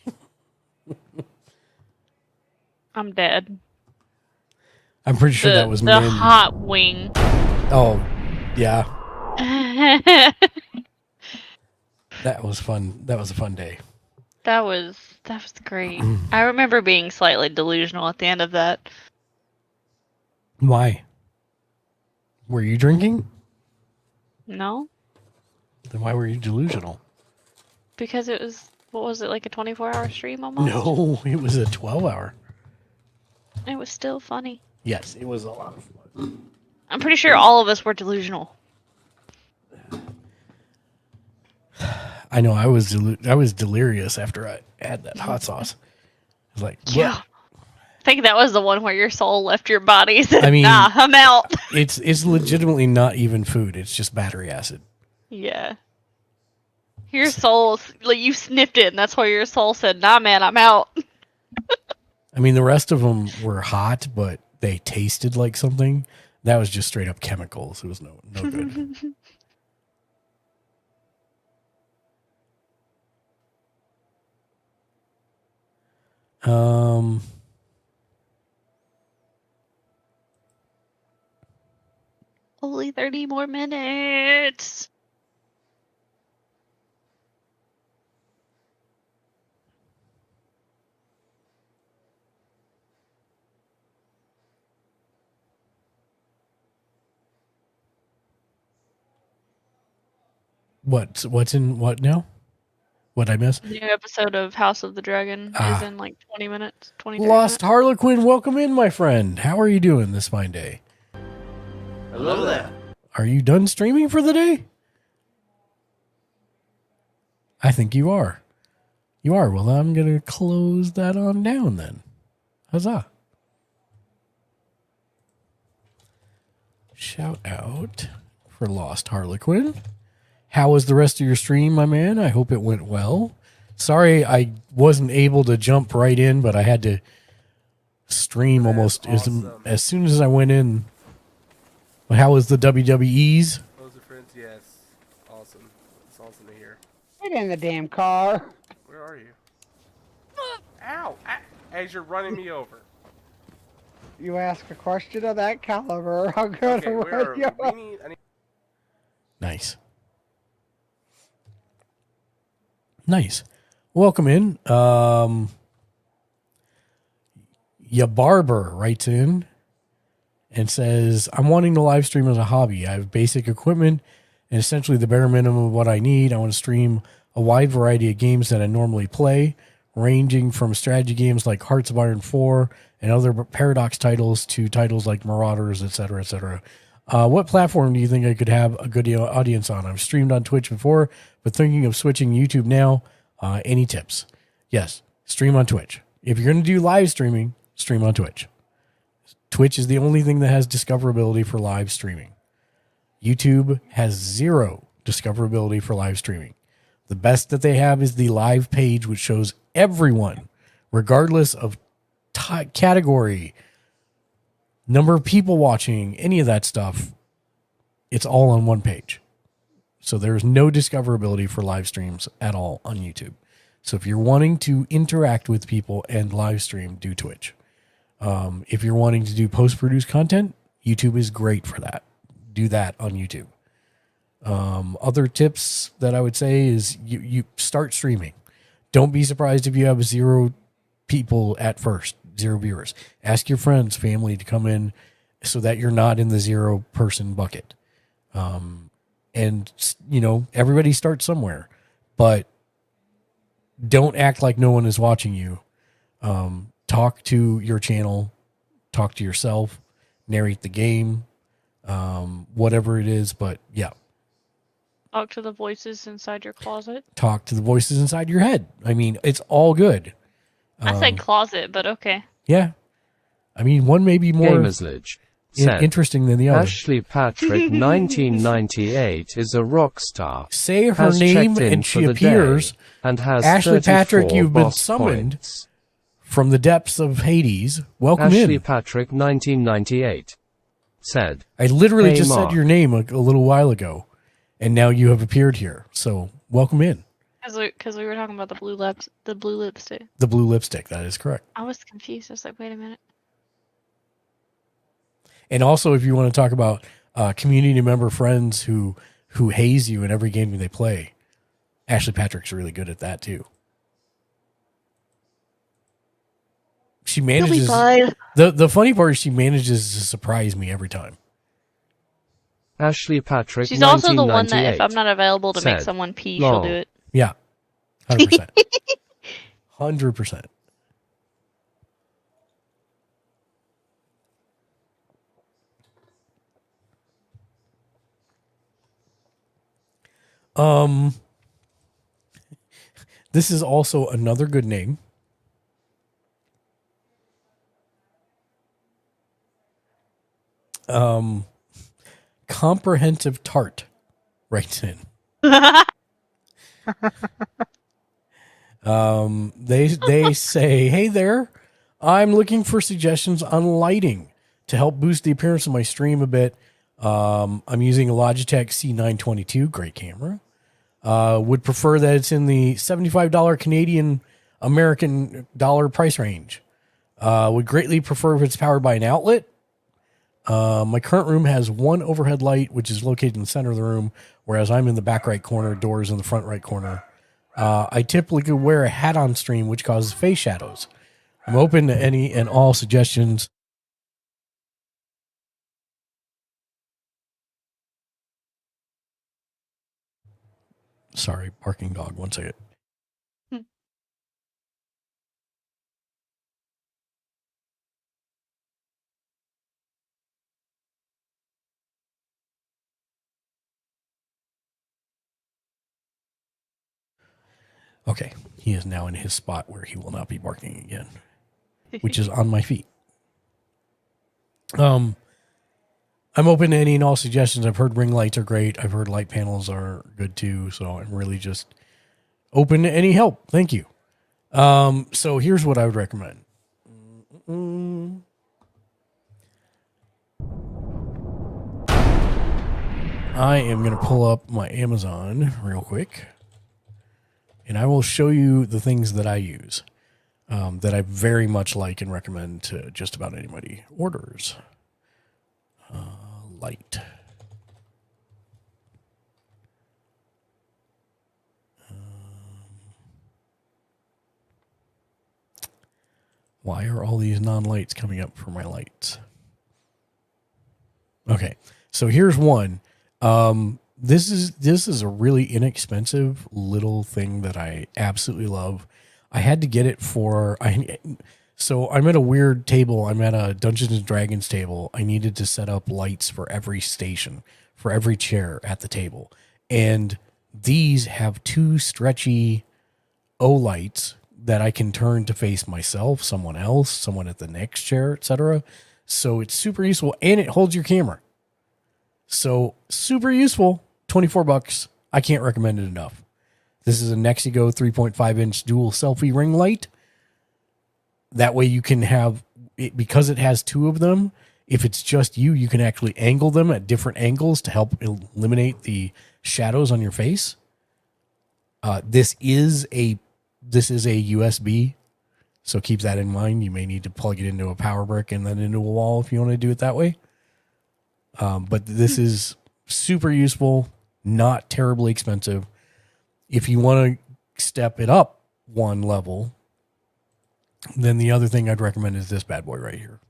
I'm dead. I'm pretty sure that was the Min. hot wing. Oh, yeah. That was fun. That was a fun day. That was great. I remember being slightly delusional at the end of that. Why? Were you drinking? No, Then why were you delusional? because it was, what was it, like a 24-hour stream almost? No, it was a 12-hour. It was still funny. Yes, it was a lot of fun. I'm pretty sure all of us were delusional. I know I was delirious after I had that hot sauce. I was like, Yeah. I think that was the one where your soul left your body. Said, I mean, nah, I'm out. it's legitimately not even food. It's just battery acid. Yeah. Your soul, like, you sniffed it, and that's why your soul said, nah, man, I'm out. I mean, the rest of them were hot, but they tasted like something. That was just straight up chemicals. It was no good. Only 30 more minutes. What's in what now? What I miss? The new episode of House of the Dragon is in like 20 minutes. 23 Lost minutes. Harlequin, welcome in, my friend. How are you doing this fine day? Hello there. Are you done streaming for the day? I think you are. You are. Well, I'm going to close that on down then. Huzzah. Shout out for Lost Harlequin. How was the rest of your stream, my man? I hope it went well. Sorry I wasn't able to jump right in, but I had to stream almost as soon as I went in. How was the WWEs? Those are friends, yes. Awesome. It's awesome to hear. Get in the damn car. Where are you? Ow! As you're running me over. You ask a question of that caliber, I'll go to run you over. Nice. Nice. Welcome in. Ya Barber writes in and says, I'm wanting to live stream as a hobby. I have basic equipment and essentially the bare minimum of what I need. I want to stream a wide variety of games that I normally play, ranging from strategy games like Hearts of Iron 4 and other Paradox titles to titles like Marauders, etc., etc. What platform do you think I could have a good audience on? I've streamed on Twitch before, but thinking of switching YouTube now. Any tips? Yes, stream on Twitch. If you're going to do live streaming, stream on Twitch. Twitch is the only thing that has discoverability for live streaming. YouTube has zero discoverability for live streaming. The best that they have is the live page, which shows everyone, regardless of category, number of people watching, any of that stuff. It's all on one page. So there's no discoverability for live streams at all on YouTube. So if you're wanting to interact with people and live stream, do Twitch. If you're wanting to do post-produced content, YouTube is great for that. Do that on YouTube. Other tips that I would say is you start streaming. Don't be surprised if you have 0 people at first, 0 viewers. Ask your friends, family to come in so that you're not in the 0 person bucket. And, everybody starts somewhere, but don't act like no one is watching you. Talk to your channel, talk to yourself, narrate the game, whatever it is. But yeah. Talk to the voices inside your closet. Talk to the voices inside your head. I mean, it's all good. I said closet, but okay. Yeah. I mean, one may be more interesting than the other. Ashley Patrick 1998 is a rock star. Say her name and she appears. And has Ashley Patrick, you've been boss summoned points. from the depths of Hades. Welcome Ashley in. Patrick 1998 said, I literally "Hey, just Mark." said your name a little while ago, and now you have appeared here. So welcome in. Because we were talking about the blue lipstick. The blue lipstick. That is correct. I was confused. I was like, wait a minute. And also, if you want to talk about community member friends who haze you in every game they play, Ashley Patrick's really good at that too. She manages. The funny part is she manages to surprise me every time. Ashley Patrick She's also the one that if 1998 I'm not available to make said, someone pee, "Lol." she'll do it. Yeah, 100%. 100%. This is also another good name. Comprehensive Tart writes in. They say, hey there, I'm looking for suggestions on lighting. to help boost the appearance of my stream a bit, I'm using a Logitech C922, great camera. Would prefer that it's in the $75 Canadian American dollar price range. Would greatly prefer if it's powered by an outlet. My current room has one overhead light, which is located in the center of the room, whereas I'm in the back right corner, doors in the front right corner. I typically wear a hat on stream, which causes face shadows. I'm open to any and all suggestions. Sorry, barking dog. 1 second. Okay, he is now in his spot where he will not be barking again, which is on my feet. I'm open to any and all suggestions. I've heard ring lights are great. I've heard light panels are good too. So I'm really just open to any help. Thank you. So here's what I would recommend. I am going to pull up my Amazon real quick. And I will show you the things that I use that I very much like and recommend to just about anybody. Orders. Light. Why are all these non-lights coming up for my lights? Okay, so here's one. This is a really inexpensive little thing that I absolutely love. I had to get it so I'm at a weird table. I'm at a Dungeons and Dragons table. I needed to set up lights for every station, for every chair at the table. And these have two stretchy O lights that I can turn to face myself, someone else, someone at the next chair, etc. So it's super useful and it holds your camera. So super useful. $24. I can't recommend it enough. This is a Nexigo 3.5 inch dual selfie ring light. That way you can have it, because it has two of them. If it's just you, you can actually angle them at different angles to help eliminate the shadows on your face. This is a USB, so keep that in mind. You may need to plug it into a power brick and then into a wall if you want to do it that way. But this is super useful, not terribly expensive. If you want to step it up one level, then the other thing I'd recommend is this bad boy right here.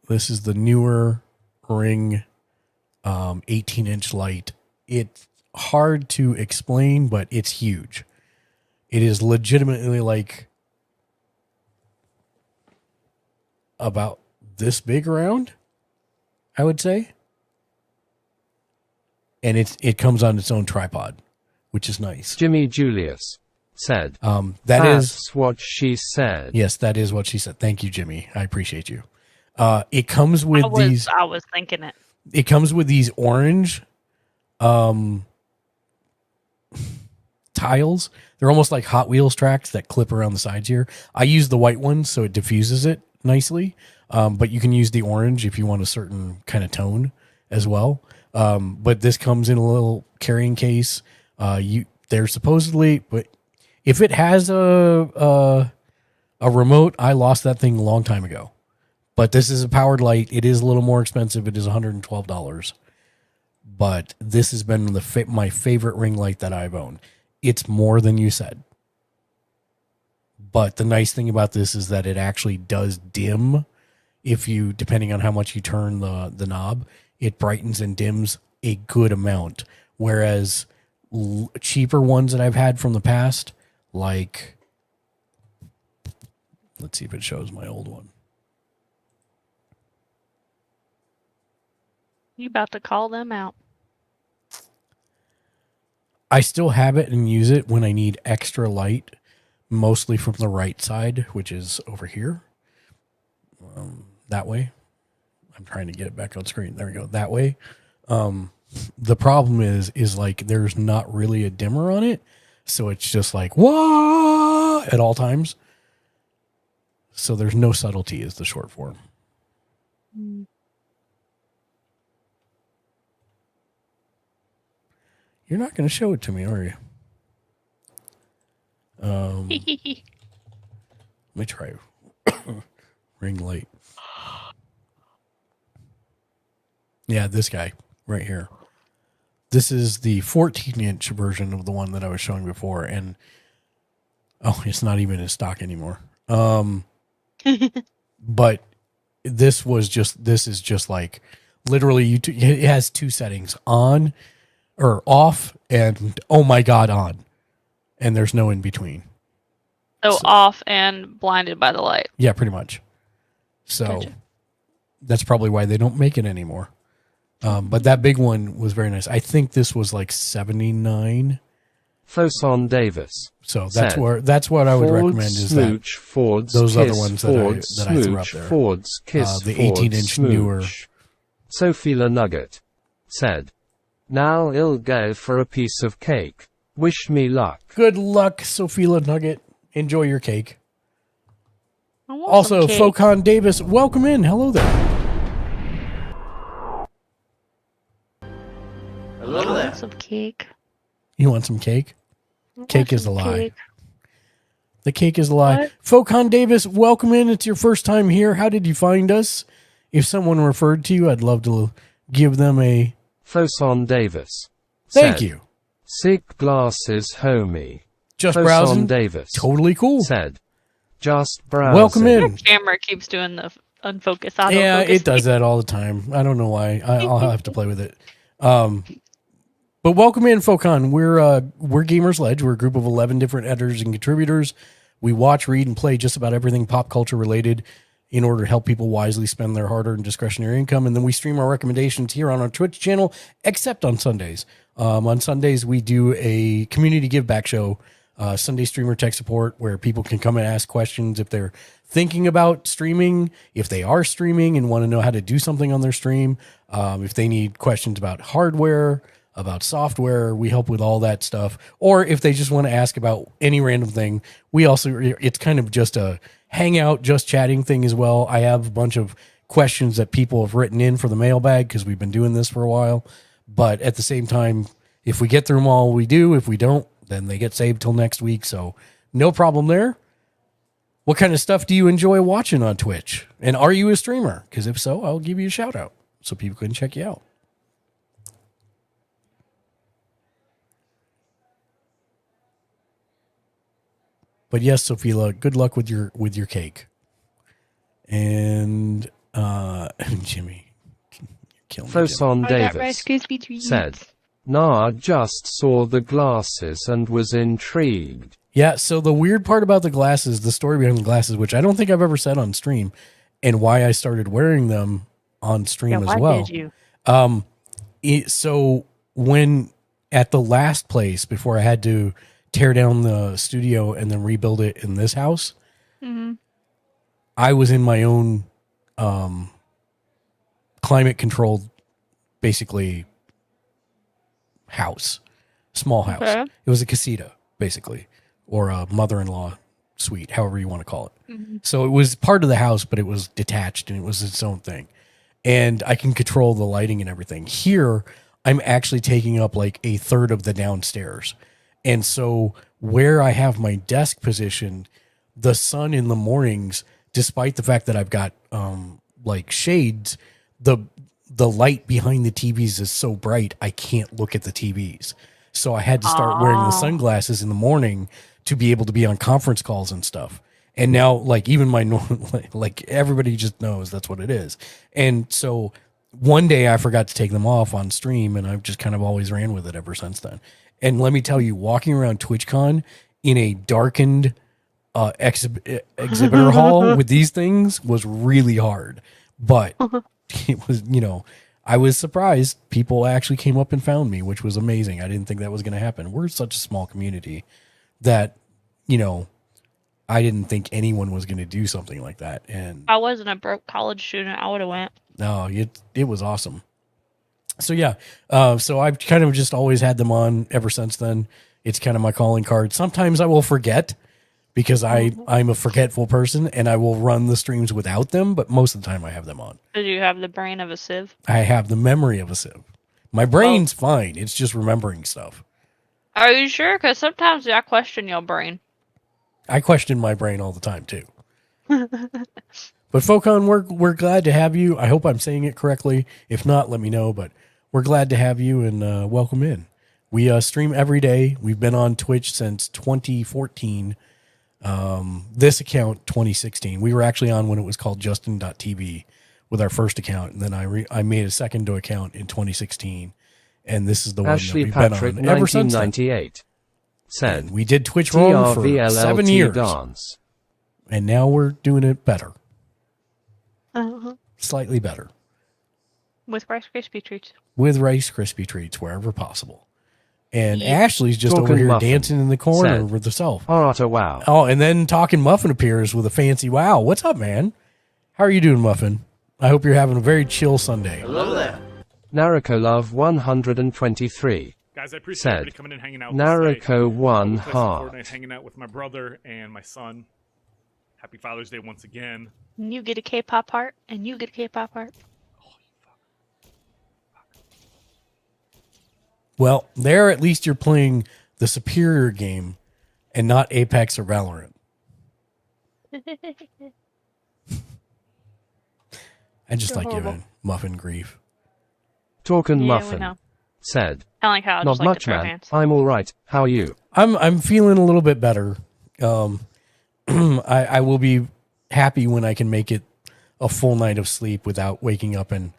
This is the newer Ring 18-inch light. It's hard to explain, but it's huge. It is legitimately like about this big around, I would say. And it comes on its own tripod, which is nice. Jimmy Julius said, That's what she said. Yes, that is what she said. Thank you, Jimmy. I appreciate you. It comes with these. I was thinking it. It comes with these orange tiles. They're almost like Hot Wheels tracks that clip around the sides here. I use the white one so it diffuses it nicely. But you can use the orange if you want a certain kind of tone as well. But this comes in a little carrying case. They're supposedly, but if it has a remote, I lost that thing a long time ago. But this is a powered light. It is a little more expensive. It is $112. But this has been my favorite ring light that I've owned. It's more than you said. But the nice thing about this is that it actually does dim. Depending on how much you turn the knob, it brightens and dims a good amount. Whereas cheaper ones that I've had from the past, like, let's see if it shows my old one. You about to call them out? I still have it and use it when I need extra light, mostly from the right side, which is over here. That way. I'm trying to get it back on screen. There we go. That way. The problem is like there's not really a dimmer on it. So it's just like, whoa, at all times. So there's no subtlety is the short form. You're not going to show it to me, are you? Let me try ring light. Yeah, this guy right here. This is the 14-inch version of the one that I was showing before, and it's not even in stock anymore. But this is just like literally it has two settings, on or off, and oh my god, on, and there's no in between. So off and blinded by the light. Yeah, pretty much. So Gotcha. That's probably why they don't make it anymore. But that big one was very nice. I think this was like $79. Foson Davis. So that's what I would recommend is smooch, that Fords, those kiss, other ones Fords, that I threw up smooch, there. Fords, kiss, the Fords, 18-inch smooch. newer. Sophia Nugget said, "Now I'll go for a piece of cake. Wish me luck." Good luck, Sophia Nugget. Enjoy your cake. I want Also, some cake. Focon Davis, welcome in. Hello there. I want some cake. You want some cake? Cake is a some lie. cake. The cake is a lie. What? Focon Davis, welcome in. It's your first time here. How did you find us? If someone referred to you, I'd love to give them a... Foson Davis. Thank said, you. Sick glasses, homie. Just Foson browsing? Davis. Totally cool. Said, just browsing. Welcome in. Your camera keeps doing the unfocus. Yeah, autofocus it does that all the time. I don't know why. I'll have to play with it. But welcome in, Focon. We're Gamers Ledge. We're a group of 11 different editors and contributors. We watch, read, and play just about everything pop culture related in order to help people wisely spend their hard-earned discretionary income. And then we stream our recommendations here on our Twitch channel, except on Sundays. On Sundays, we do a community give-back show, Sunday Streamer Tech Support, where people can come and ask questions if they're thinking about streaming, if they are streaming and want to know how to do something on their stream, if they need questions about hardware, about software, we help with all that stuff. Or if they just want to ask about any random thing, it's kind of just a hangout, just chatting thing as well. I have a bunch of questions that people have written in for the mailbag because we've been doing this for a while. But at the same time, if we get through them all, we do. If we don't, then they get saved till next week. So no problem there. What kind of stuff do you enjoy watching on Twitch? And are you a streamer? Because if so, I'll give you a shout out so people can check you out. But yes, Sophia, good luck with your cake. And Jimmy, you're killing me. Foson I got Davis Rice Krispie treats. said, "Nah, just saw the glasses and was intrigued." Yeah, so the weird part about the glasses, the story behind the glasses, which I don't think I've ever said on stream, and why I started wearing them on stream as well. Did you? So when at the last place before I had to tear down the studio and then rebuild it in this house, I was in my own climate controlled, basically, house, small house. Okay. It was a casita, basically, or a mother-in-law suite, however you want to call it. So it was part of the house, but it was detached and it was its own thing. And I can control the lighting and everything. Here, I'm actually taking up like a third of the downstairs. And so where I have my desk positioned, the sun in the mornings, despite the fact that I've got like shades, the light behind the TVs is so bright I can't look at the TVs. So I had to start wearing the sunglasses in the morning to be able to be on conference calls and stuff. And now, like, even my like everybody just knows that's what it is. And so one day I forgot to take them off on stream, and I've just kind of always ran with it ever since then. And let me tell you, walking around TwitchCon in a darkened exhibitor hall with these things was really hard. But it was, I was surprised people actually came up and found me, which was amazing. I didn't think that was going to happen. We're such a small community that, I didn't think anyone was going to do something like that. And If I wasn't a broke college student, I would have went. no, it was awesome. So yeah, so I've kind of just always had them on ever since then. It's kind of my calling card. Sometimes I will forget, because I'm a forgetful person and I will run the streams without them, but most of the time I have them on. Did you have the brain of a sieve? I have the memory of a sieve. My brain's fine. It's just remembering stuff. Are you sure? Because sometimes I question your brain. I question my brain all the time too. But Focon, we're glad to have you. I hope I'm saying it correctly. If not, let me know. But we're glad to have you and welcome in. We stream every day. We've been on Twitch since 2014. This account 2016. We were actually on when it was called Justin.tv with our first account, and then I made a second account in 2016, and this is the Ashley one that we've Patrick, been on ever since then. 1998 said, And we did Twitch wrong for TRVLLT 7 years, dance. and now we're doing it better, Uh-huh. slightly better, With Rice Krispie treats. with Rice Krispie treats wherever possible. And Yeah. Ashley's just Talking over here Muffin dancing in the corner said, with herself. Arta wow. Oh, and then Talking Muffin appears with a fancy wow. What's up, man? How are you doing, Muffin? I hope you're having a very chill Sunday. Hello there. Nariko Love 123 Guys, I appreciate said, everybody coming in, hanging out. Nariko one Played some heart. Fortnite, hanging out with my brother and my son. Happy Father's Day once again. And you get a K-pop heart, and you get a K-pop heart. Well, there at least you're playing the superior game and not Apex or Valorant. I just like horrible. giving Muffin grief. Talkin' Yeah, we Muffin know. said, I like how I not just like much, to throw man. hands. I'm all right. How are you? I'm feeling a little bit better. I will be happy when I can make it a full night of sleep without waking up and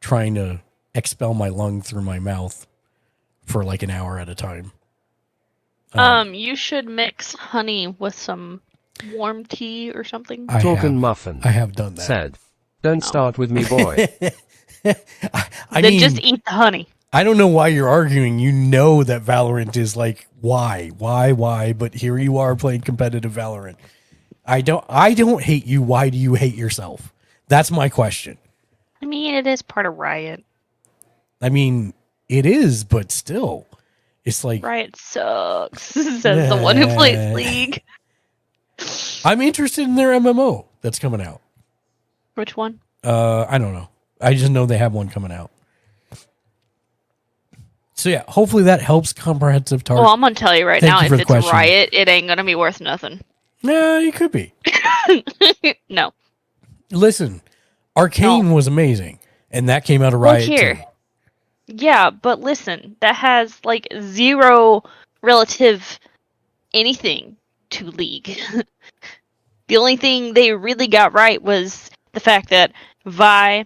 trying to expel my lung through my mouth for like an hour at a time. You should mix honey with some warm tea or something. Talkin' Muffin I have done that. said, don't start with me, boy. I Then mean, just eat the honey. I don't know why you're arguing. You know that Valorant is like, why? But here you are playing competitive Valorant. I don't hate you. Why do you hate yourself? That's my question. I mean, it is part of Riot. I mean, it is, but still, it's like Riot sucks, says the one who plays League. I'm interested in their MMO that's coming out. Which one? I don't know. I just know they have one coming out. So yeah, hopefully that helps Comprehensive Target. Well, I'm gonna tell you right Thank now, you for if the it's question. Riot, it ain't gonna be worth nothing. Yeah, it could be. No. Listen, Arcane was amazing, and that came out of Well, Riot here. too. Yeah, but listen, that has like zero relative anything to League. The only thing they really got right was the fact that Vi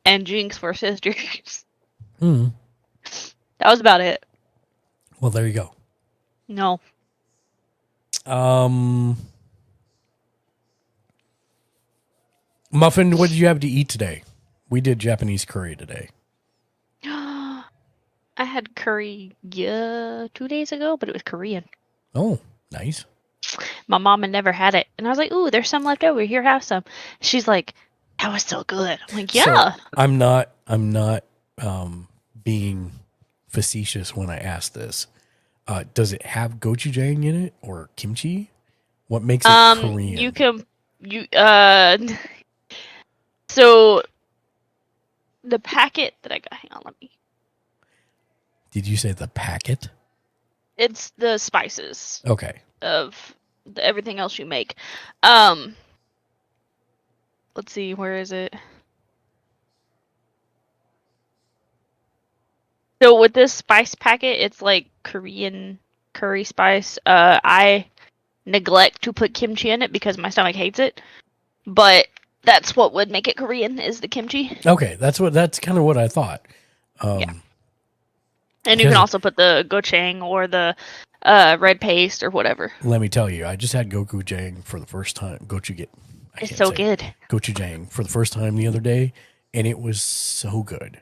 and Jinx were sisters. Mm. That was about it. Well, there you go. No. Muffin, what did you have to eat today? We did Japanese curry today. I had curry 2 days ago, but it was Korean. Oh, nice. My mom had never had it. And I was like, ooh, there's some left over. Here, have some. She's like, that was so good. I'm like, yeah. So, I'm not being facetious when I ask this. Does it have gochujang in it or kimchi? What makes it Korean? So the packet that I got, hang on, let me. Did you say the packet? It's the spices. Okay. Of everything else you make. Let's see, where is it? So with this spice packet, it's like Korean curry spice. I neglect to put kimchi in it because my stomach hates it. But that's what would make it Korean, is the kimchi. Okay, that's kind of what I thought. Yeah. And you can also put the gochujang or the red paste or whatever. Let me tell you, I just had gochujang for the first time. It's so good. Gochujang for the first time the other day, and it was so good.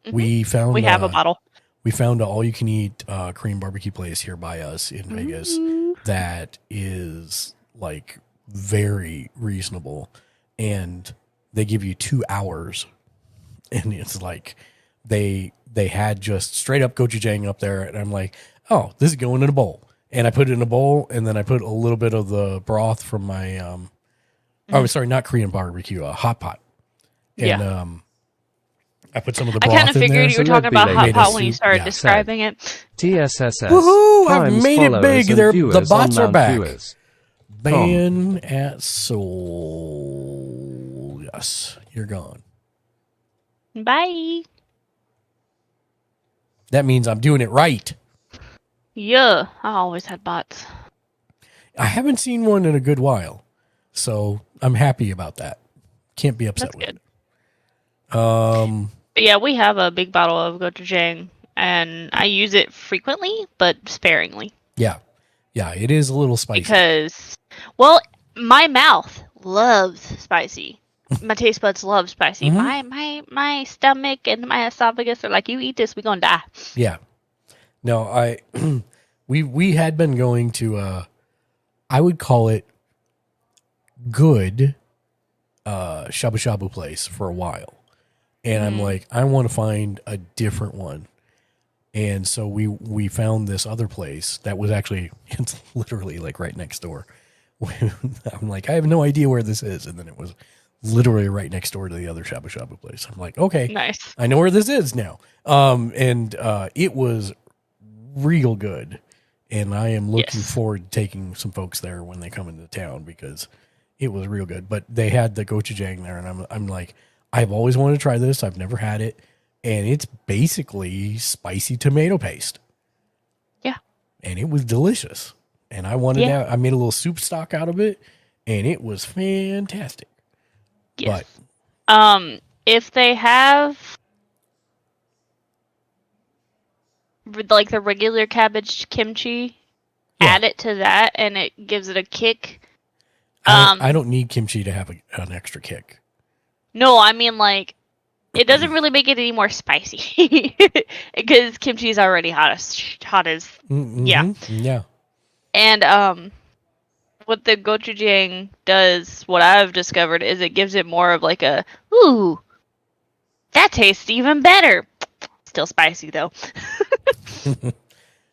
Mm-hmm. We have a bottle. We found an all-you-can-eat Korean barbecue place here by us in Vegas that is like very reasonable, and they give you 2 hours, and it's like they had just straight up gochujang up there, and I'm like, oh, this is going in a bowl, and I put it in a bowl, and then I put a little bit of the broth from my oh, sorry, not Korean barbecue, hot pot. And I put some of the broth in there. I kind of figured you were talking about hot pot when you started describing it. TSSS. Woohoo! I've made it big. The bots are back. Viewers. Ban at soul. Yes, you're gone. Bye. That means I'm doing it right. Yeah, I always had bots. I haven't seen one in a good while, so I'm happy about that. Can't be upset with it. But yeah, we have a big bottle of gochujang, and I use it frequently, but sparingly. Yeah, it is a little spicy. Because, well, my mouth loves spicy. My taste buds love spicy. My stomach and my esophagus are like, you eat this, we're gonna die. Yeah. No, we had been going to I would call it good shabu shabu place for a while. And I'm like, I want to find a different one. And so we found this other place that was actually, it's literally like right next door. I'm like, I have no idea where this is. And then it was literally right next door to the other shabu shabu place. I'm like, okay, nice. I know where this is now. And it was real good. And I am looking forward to taking some folks there when they come into town because it was real good. But they had the gochujang there, and I'm like, I've always wanted to try this. I've never had it. And it's basically spicy tomato paste. Yeah. And it was delicious. And I wanted to I made a little soup stock out of it, and it was fantastic. Yes. But if they have like the regular cabbage kimchi, add it to that and it gives it a kick. I don't need kimchi to have an extra kick. No, I mean like it doesn't really make it any more spicy because kimchi is already hot as yeah. And what the gochujang does, what I've discovered, is it gives it more of like a ooh, that tastes even better. Still spicy though.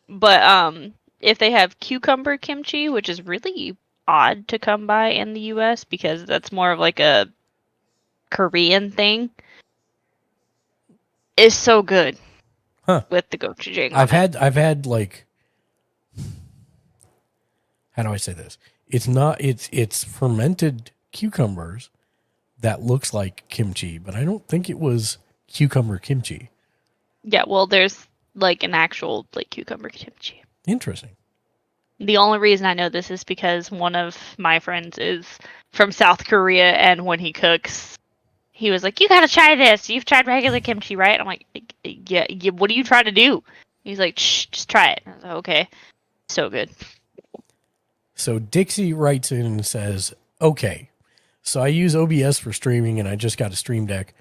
But if they have cucumber kimchi, which is really odd to come by in the US because that's more of like a Korean thing, is so good with the gochujang. I've had like, how do I say this? It's fermented cucumbers that looks like kimchi, but I don't think it was cucumber kimchi. Yeah, well, there's like an actual like cucumber kimchi. Interesting. The only reason I know this is because one of my friends is from South Korea, and when he cooks, he was like, "You gotta try this. You've tried regular kimchi, right?" I'm like, "Yeah. What are you trying to do?" He's like, "Shh, just try it." I was like, "Okay." So good. So Dixie writes in and says, "Okay, so I use OBS for streaming, and I just got a Stream Deck.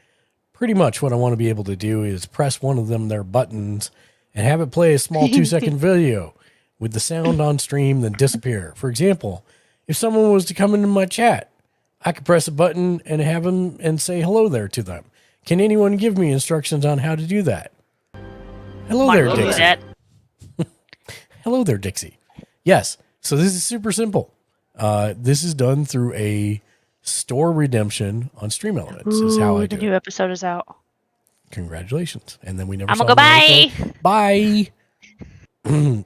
Pretty much what I want to be able to do is press one of them their buttons and have it play a small 2-second video with the sound on stream, then disappear. For example, if someone was to come into my chat, I could press a button and have them and say hello there to them. Can anyone give me instructions on how to do that?" Hello there, Dixie. Hello there, Dixie. Yes. So this is super simple. This is done through a store redemption on Stream Elements. Is how I do the new episode is out. Congratulations. And then we never I'm saw gonna go bye.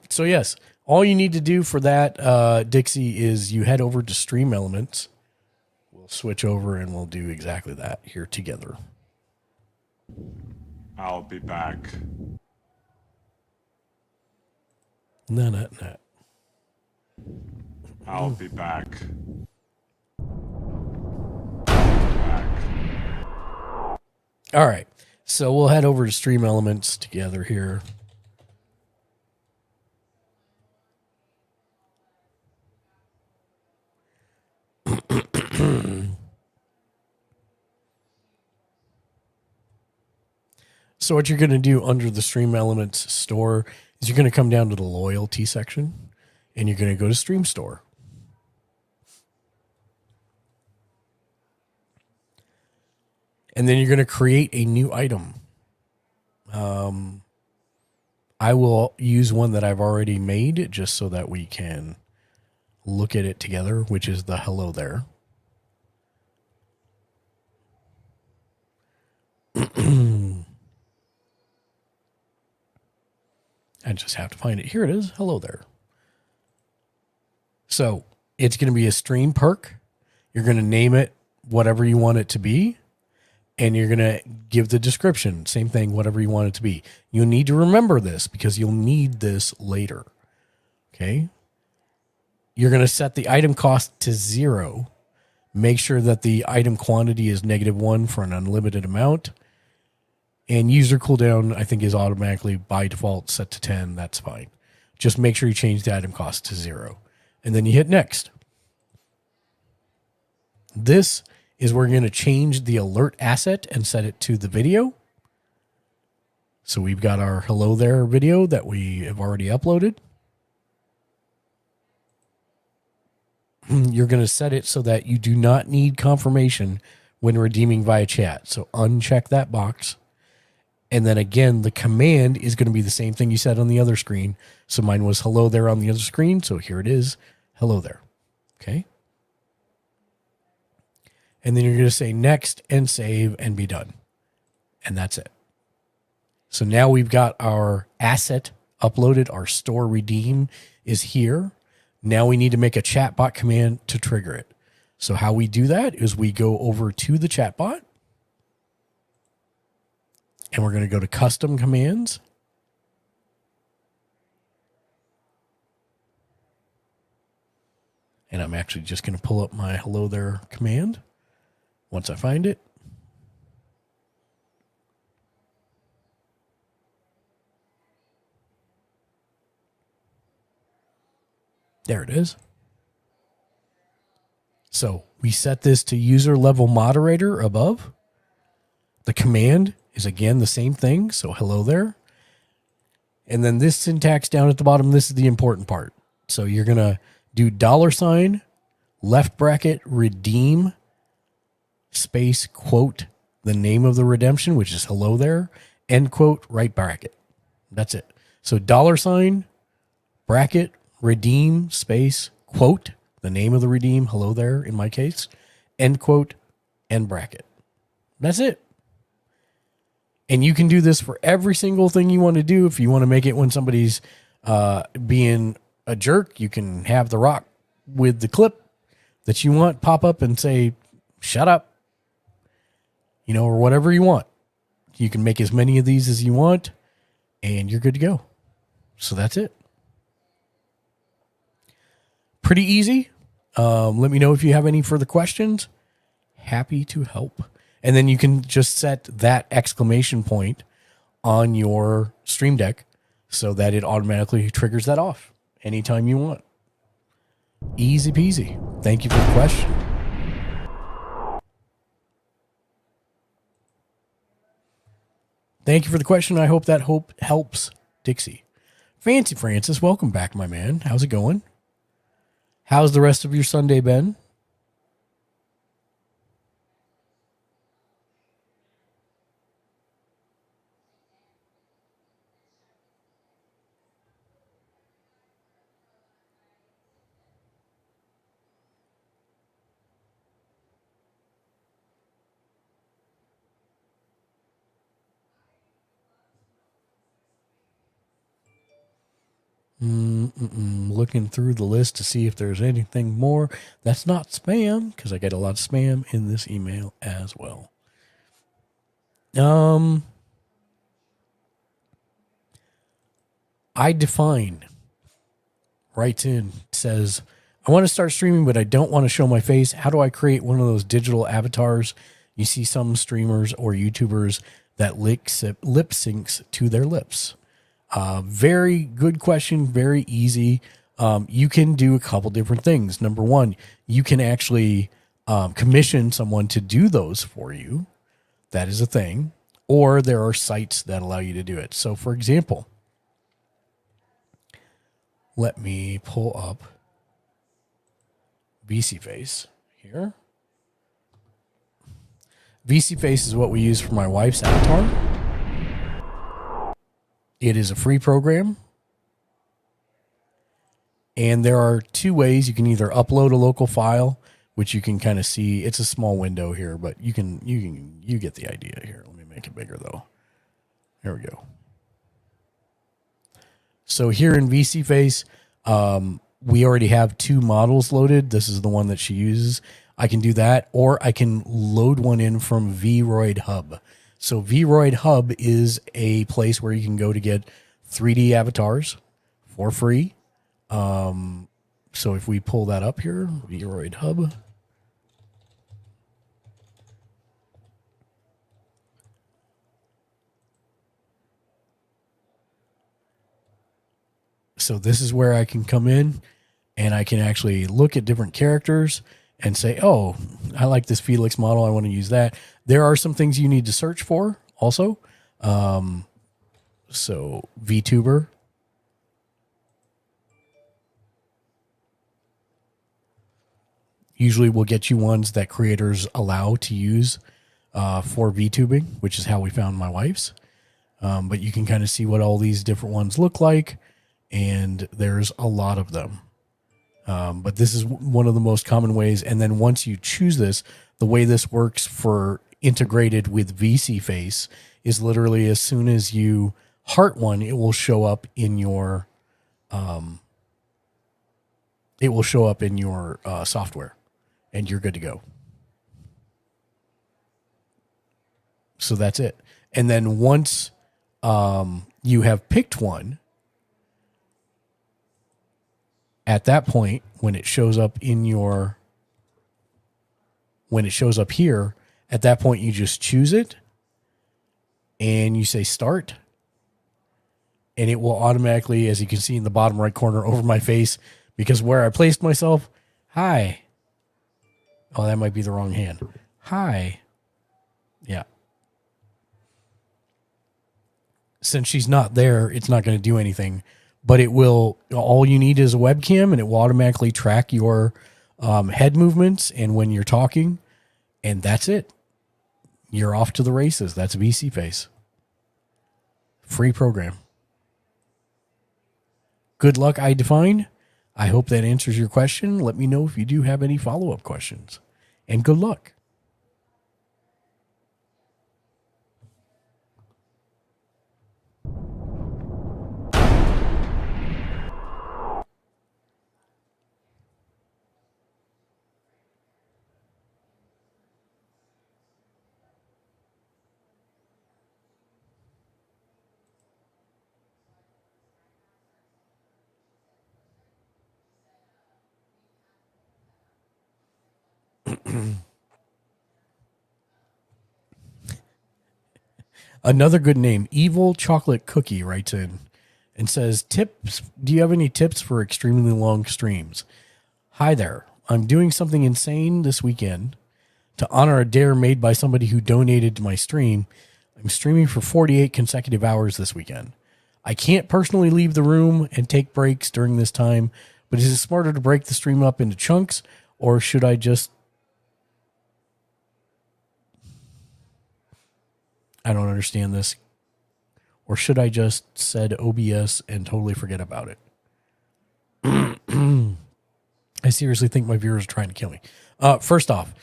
So yes, all you need to do for that, Dixie, is you head over to Stream Elements. We'll switch over and we'll do exactly that here together. I'll be back. No. I'll be back. All right. So we'll head over to Stream Elements together here. So what you're going to do under the Stream Elements store is you're going to come down to the loyalty section and you're going to go to Stream Store. And then you're going to create a new item. I I will use one that I've already made just so that we can look at it together, which is the hello there. I just have to find it. Here it is. Hello there. So it's going to be a stream perk. You're going to name it whatever you want it to be. And you're going to give the description. Same thing, whatever you want it to be. You'll need to remember this because you'll need this later. Okay. You're going to set the item cost to 0. Make sure that the item quantity is -1 for an unlimited amount. And user cooldown, I think, is automatically by default set to 10. That's fine. Just make sure you change the item cost to 0. And then you hit next. This is where you're going to change the alert asset and set it to the video. So we've got our hello there video that we have already uploaded. You're going to set it so that you do not need confirmation when redeeming via chat. So uncheck that box. And then again, the command is going to be the same thing you said on the other screen. So mine was hello there on the other screen. So here it is. Hello there. Okay. And then you're going to say next and save and be done. And that's it. So now we've got our asset uploaded. Our store redeem is here. Now we need to make a chatbot command to trigger it. So how we do that is we go over to the chatbot. And we're going to go to custom commands. And I'm actually just going to pull up my hello there command. Once I find it. There it is. So we set this to user level moderator above. The command is again the same thing. So hello there. And then this syntax down at the bottom, this is the important part. So you're going to do $, left bracket, redeem, space, quote, the name of the redemption, which is hello there, end quote, right bracket. That's it. So $, bracket, redeem, space, quote, the name of the redeem, hello there, in my case, end quote, end bracket. That's it. And you can do this for every single thing you want to do. If you want to make it when somebody's being a jerk, you can have the rock with the clip that you want pop up and say, shut up. You know, or whatever you want. You can make as many of these as you want, and you're good to go. So that's it. Pretty easy. Let me know if you have any further questions. Happy to help. And then you can just set that exclamation point on your Stream Deck so that it automatically triggers that off anytime you want. Easy peasy. Thank you for the question. Thank you for the question. I hope that helps, Dixie. Fancy Francis, welcome back, my man. How's it going? How's the rest of your Sunday been? Looking through the list to see if there's anything more that's not spam, because I get a lot of spam in this email as well. I define writes in, says, I want to start streaming, but I don't want to show my face. How do I create one of those digital avatars? You see some streamers or YouTubers that lip syncs to their lips. Very good question. Very easy. You can do a couple different things. Number one, you can actually commission someone to do those for you. That is a thing. Or there are sites that allow you to do it. So, for example, let me pull up VCFace here. VCFace is what we use for my wife's avatar. It is a free program. And there are two ways. You can either upload a local file, which you can kind of see. It's a small window here, but you get the idea here. Let me make it bigger though. There we go. So here in VCFace, we already have 2 models loaded. This is the one that she uses. I can do that, or I can load one in from Vroid Hub. So Vroid Hub is a place where you can go to get 3D avatars for free. So if we pull that up here, Vroid Hub. So this is where I can come in and I can actually look at different characters and say, oh, I like this Felix model. I want to use that. There are some things you need to search for also. So VTuber. Usually we'll get you ones that creators allow to use for VTubing, which is how we found my wife's. But you can kind of see what all these different ones look like, and there's a lot of them. But this is one of the most common ways. And then once you choose this, the way this works for integrated with VCFace is literally as soon as you heart one, it will show up in your software, and you're good to go. So that's it. And then once you have picked one, at that point, when it shows up here, at that point you just choose it and you say start, and it will automatically, as you can see in the bottom right corner over my face, because where I placed myself, hi. Oh, that might be the wrong hand. Hi. Yeah. Since she's not there, it's not going to do anything, but it will. All you need is a webcam, and it will automatically track your head movements and when you're talking, and that's it. You're off to the races. That's VCFace. Free program. Good luck, I define. I hope that answers your question. Let me know if you do have any follow-up questions. And good luck. Another good name, Evil Chocolate Cookie, writes in and says, tips. Do you have any tips for extremely long streams? Hi there. I'm doing something insane this weekend to honor a dare made by somebody who donated to my stream. I'm streaming for 48 consecutive hours this weekend. I can't personally leave the room and take breaks during this time, but is it smarter to break the stream up into chunks, or should I just... I don't understand this. Or should I just said OBS and totally forget about it? I seriously think my viewers are trying to kill me. First off,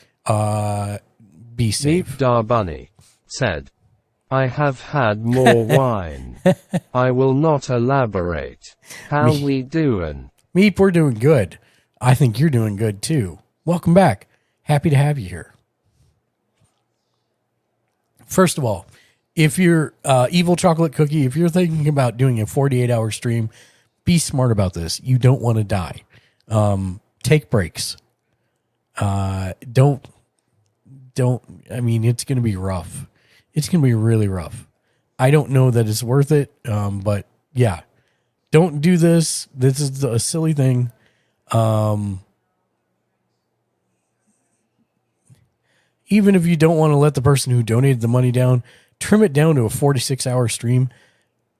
be safe. Meep Darbunny said, I have had more wine. I will not elaborate. How we doing? Meep, we're doing good. I think you're doing good too. Welcome back. Happy to have you here. First of all, if you're Evil Chocolate Cookie, if you're thinking about doing a 48-hour stream, be smart about this. You don't want to die. Take breaks. Don't. I mean, it's going to be rough. It's going to be really rough. I don't know that it's worth it, but yeah, don't do this. This is a silly thing. Even if you don't want to let the person who donated the money down, trim it down to a 46-hour stream.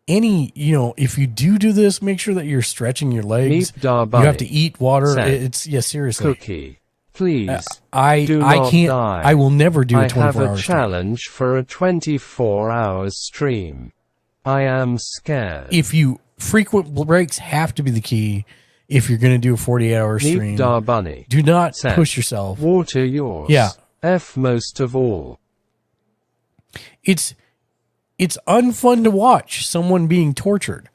If you do this, make sure that you're stretching your legs. You have to eat water. Seriously. Cookie, please. I can't. Die. I will never do a 24-hour stream. I have a stream. challenge for a 24-hour stream. I am scared. If you frequent breaks have to be the key. If you're going to do a 48-hour stream, Bunny do not said, push yourself. Water yours. Yeah. F most of all. It's unfun to watch someone being tortured.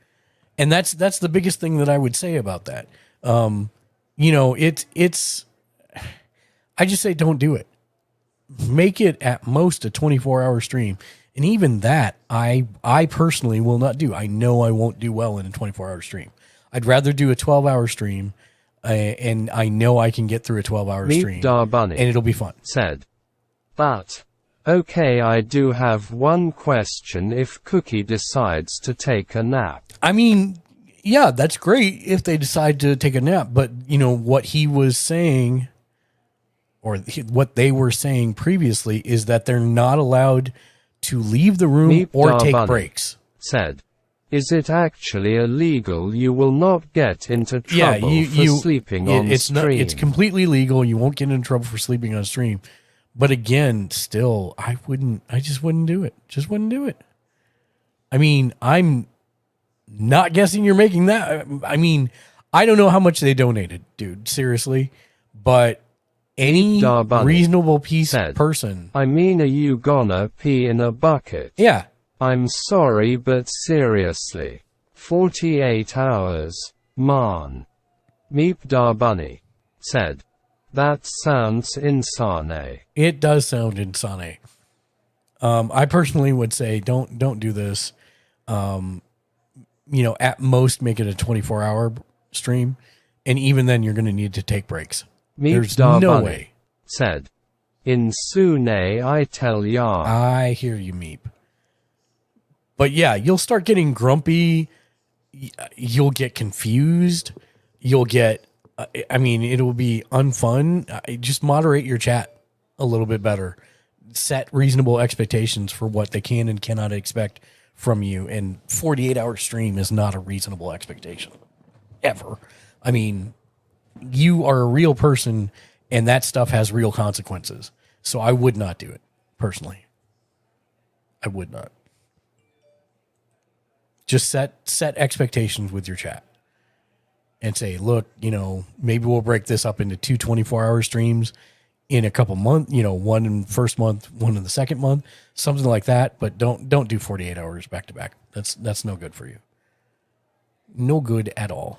And that's the biggest thing that I would say about that. You know, it's I just say don't do it. Make it at most a 24-hour stream. And even that, I personally will not do. I know I won't do well in a 24-hour stream. I'd rather do a 12-hour stream, and I know I can get through a 12-hour stream, Bunny and it'll be fun. Said, but, okay, I do have one question if Cookie decides to take a nap. I mean, yeah, that's great if they decide to take a nap, but, you know, what he was saying, or what they were saying previously, is that they're not allowed to leave the room or take breaks. Said, is it actually illegal? You will not get into trouble for sleeping on stream. It's completely legal. You won't get in trouble for sleeping on stream. But again, still, I just wouldn't do it. Just wouldn't do it. I mean, I'm not guessing you're making that. I mean, I don't know how much they donated, dude. Seriously. But any reasonable person. I mean, are you gonna pee in a bucket? Yeah. I'm sorry, but seriously. 48 hours, man. Meep Bunny said, that sounds insane. It does sound insane. I personally would say don't do this. You know, at most make it a 24-hour stream, and even then you're going to need to take breaks. There's no way. Said, in Sune I tell ya. I hear you, Meep. But yeah, you'll start getting grumpy. You'll get confused. You'll get, I mean, it'll be unfun. Just moderate your chat a little bit better. Set reasonable expectations for what they can and cannot expect from you. And 48-hour stream is not a reasonable expectation. Ever. I mean, you are a real person and that stuff has real consequences. So I would not do it, personally. I would not. Just set expectations with your chat and say, look, you know, maybe we'll break this up into 2 24-hour streams in a couple months, you know, one in the first month, one in the second month, something like that. But don't do 48 hours back to back. That's no good for you. No good at all.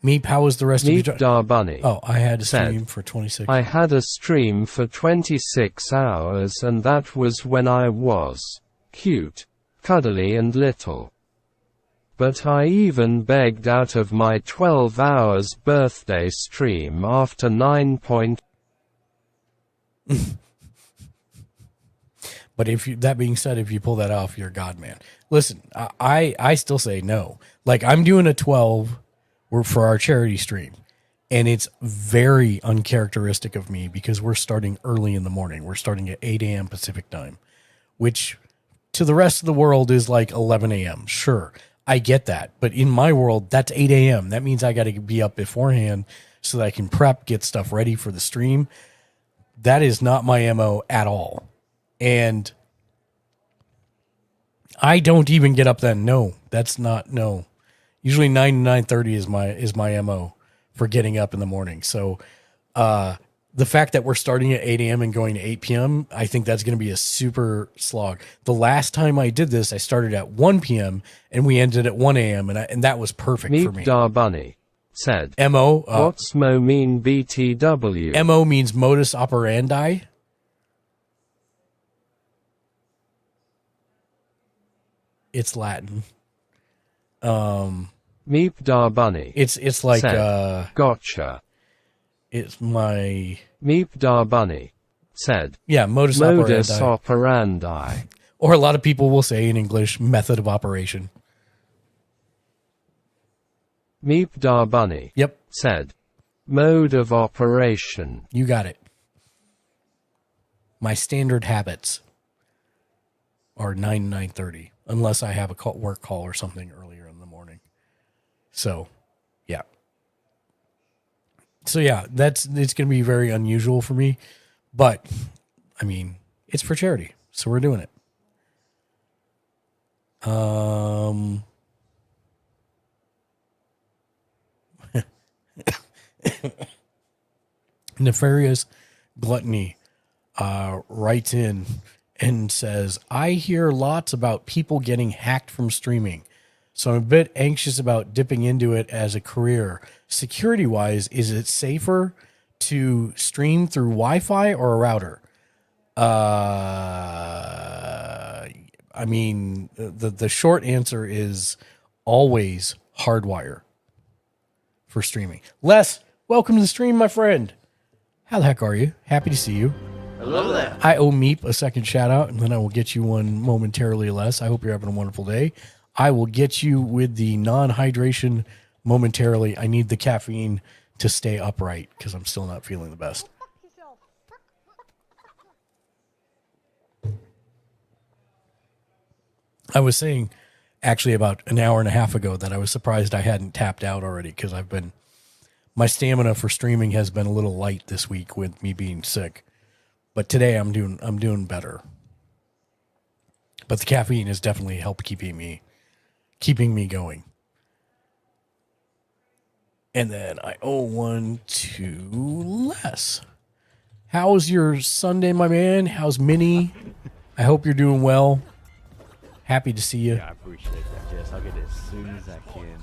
Meep, how was the rest of your Bunny? Oh, I had a stream for 26. I had a stream for 26 hours and that was when I was cute, cuddly and little. But I even begged out of my 12 hours birthday stream after 9 point. But that being said, if you pull that off, you're a god, man. Listen, I still say no. Like, I'm doing a 12 for our charity stream, and it's very uncharacteristic of me because we're starting early in the morning. We're starting at 8 a.m. Pacific time, which to the rest of the world is like 11 a.m. Sure, I get that. But in my world, that's 8 a.m. That means I got to be up beforehand so that I can prep, get stuff ready for the stream. That is not my MO at all. And I don't even get up then. No, that's not, no. Usually 9 to 9:30 is my MO for getting up in the morning. So the fact that we're starting at 8 a.m. and going to 8 p.m., I think that's going to be a super slog. The last time I did this, I started at 1 p.m. and we ended at 1 a.m. and that was perfect for me. Bunny said, MO. What's MO mean BTW? MO means modus operandi. It's Latin. Meep Bunny. It's like said, gotcha. It's my Meep Bunny said, yeah, modus operandi. Or a lot of people will say in English, method of operation. Meep Bunny. Yep. Said, mode of operation. You got it. My standard habits. or 9 to 9:30, unless I have a work call or something earlier in the morning. So, yeah. So yeah, it's going to be very unusual for me, but I mean, it's for charity, so we're doing it. Nefarious Gluttony writes in and says, I hear lots about people getting hacked from streaming, so I'm a bit anxious about dipping into it as a career. Security wise, is it safer to stream through Wi-Fi or a router? I mean, the short answer is always hardwire for streaming. Les, welcome to the stream, my friend. How the heck are you? Happy to see you. Hello there. I owe Meep a second shout out, and then I will get you one momentarily, Les. I hope you're having a wonderful day. I will get you with the non-hydration momentarily. I need the caffeine to stay upright because I'm still not feeling the best. I was saying actually about an hour and a half ago that I was surprised I hadn't tapped out already because my stamina for streaming has been a little light this week with me being sick. But today I'm doing better. But the caffeine has definitely helped keeping me going. And then I owe one to Les. How's your Sunday, my man? How's Minnie? I hope you're doing well. Happy to see you. Yeah, I appreciate that, Jess. I'll get it as soon as I can.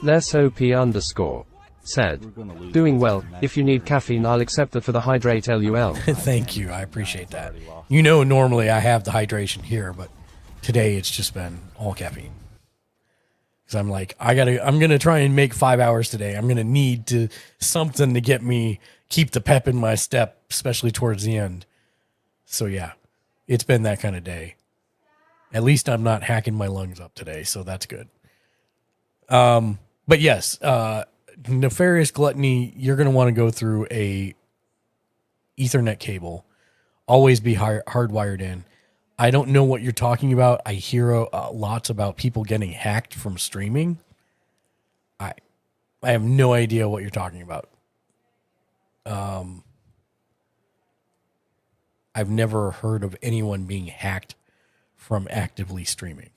LesOP_ said, doing well. If you need caffeine, I'll accept that for the hydrate LUL. Thank you. I appreciate that. You know, normally I have the hydration here, but today it's just been all caffeine. Because I'm like, I'm going to try and make 5 hours today. I'm going to need something to keep the pep in my step, especially towards the end. So yeah, it's been that kind of day. At least I'm not hacking my lungs up today, so that's good. But yes, Nefarious Gluttony, you're going to want to go through a Ethernet cable. Always be hardwired in. I don't know what you're talking about. I hear lots about people getting hacked from streaming. I have no idea what you're talking about. I've never heard of anyone being hacked from actively streaming.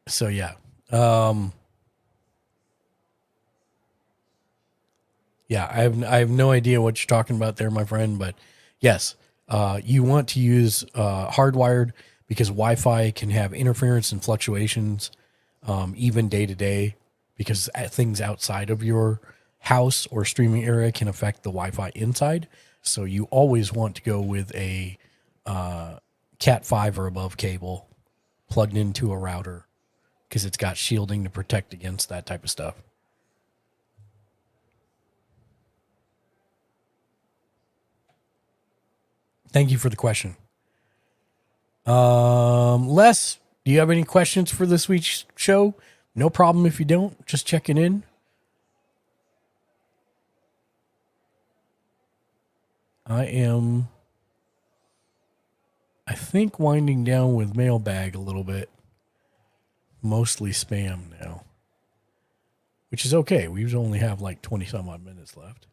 So yeah. Yeah, I have no idea what you're talking about there, my friend, but yes, you want to use hardwired because Wi-Fi can have interference and fluctuations, even day to day, because things outside of your house or streaming area can affect the Wi-Fi inside. So you always want to go with a Cat 5 or above cable plugged into a router because it's got shielding to protect against that type of stuff. Thank you for the question. Les, do you have any questions for this week's show? No problem if you don't. Just checking in. I think, winding down with mailbag a little bit. Mostly spam now. Which is okay. We only have like 20 some odd minutes left.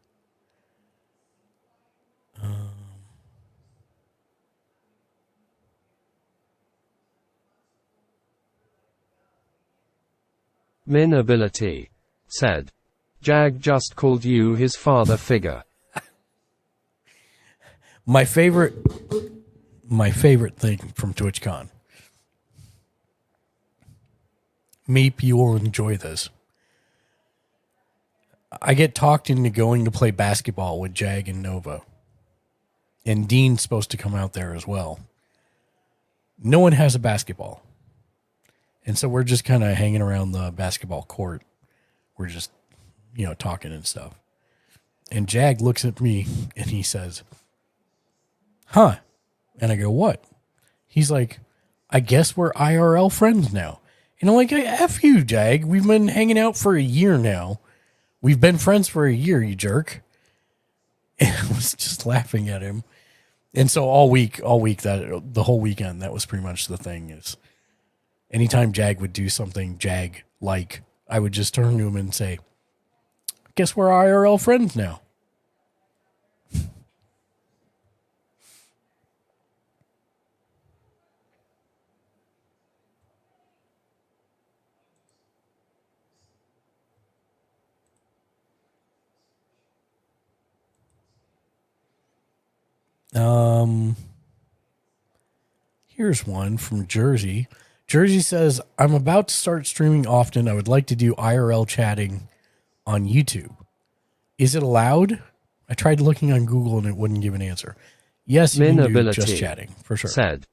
Minability said, Jag just called you his father figure. My favorite thing from TwitchCon. Meep, you will enjoy this. I get talked into going to play basketball with Jag and Nova. And Dean's supposed to come out there as well. No one has a basketball. And so we're just kind of hanging around the basketball court. We're just, talking and stuff. And Jag looks at me and he says, huh, And I go, what? He's like, I guess we're IRL friends now. And I'm like, F you, Jag. We've been hanging out for a year now. We've been friends for a year, you jerk. And I was just laughing at him. And so all week, that the whole weekend, that was pretty much the thing is anytime Jag would do something Jag-like, I would just turn to him and say, guess we're IRL friends now. Here's one from Jersey. Jersey says, I'm about to start streaming often. I would like to do IRL chatting on YouTube. Is it allowed? I tried looking on Google and it wouldn't give an answer. Yes, you can do just chatting, for sure. Said,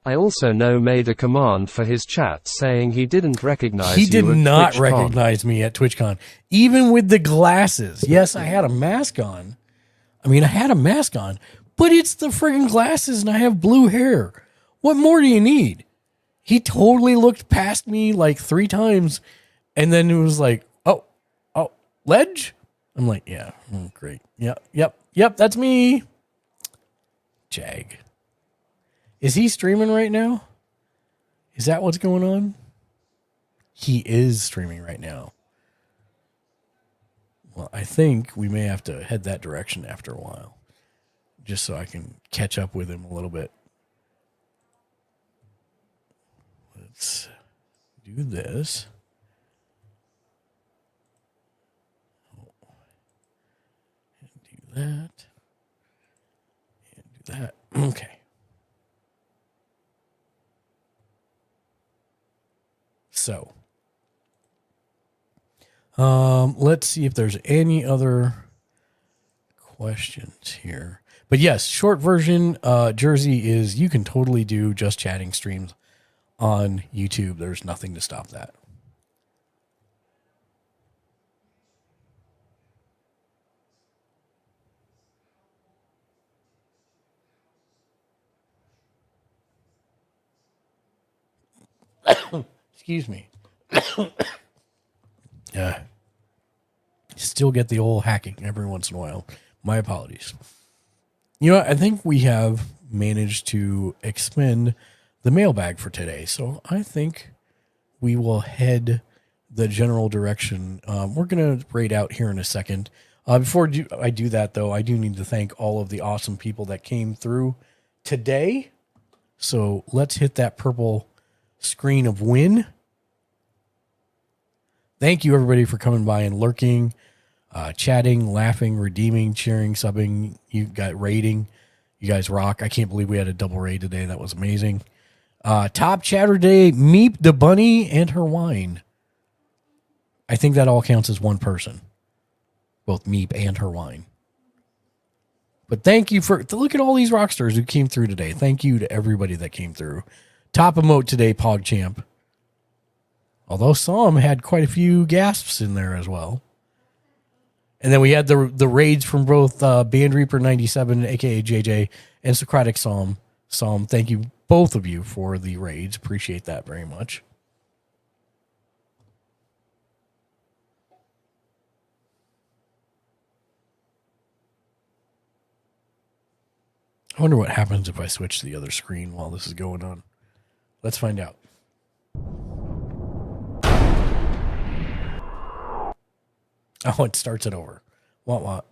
I also made a command for his chat saying he didn't recognize He you did at not TwitchCon. recognize me at TwitchCon, even with the glasses. Yes, I had a mask on. I had a mask on, but it's the friggin' glasses and I have blue hair. What more do you need? He totally looked past me like 3 times and then it was like, oh, Ledge? I'm like, yeah, great. Yep, that's me. Jag. Is he streaming right now? Is that what's going on? He is streaming right now. Well, I think we may have to head that direction after a while, just so I can catch up with him a little bit. Let's do this. And do that. And do that. Okay. So, let's see if there's any other questions here. But yes, short version, Jersey is you can totally do just chatting streams on YouTube. There's nothing to stop that. Excuse me. Still get the old hacking every once in a while. My apologies. You know what? I think we have managed to expend the mailbag for today. So I think we will head the general direction. We're going to raid out here in a second. Before I do that, though, I do need to thank all of the awesome people that came through today. So let's hit that purple screen of win. Thank you, everybody, for coming by and lurking, chatting, laughing, redeeming, cheering, subbing. You got raiding. You guys rock. I can't believe we had a double raid today. That was amazing. Top chatter day, Meep the Bunny and her wine. I think that all counts as one person. Both Meep and her wine. But thank you for, look at all these rock stars who came through today. Thank you to everybody that came through. Top emote today, PogChamp. Although some had quite a few gasps in there as well. And then we had the raids from both Band Reaper 97, aka JJ, and Socratic Psalm. Thank you, both of you, for the raids. Appreciate that very much. I wonder what happens if I switch to the other screen while this is going on. Let's find out. Oh, it starts it over. What?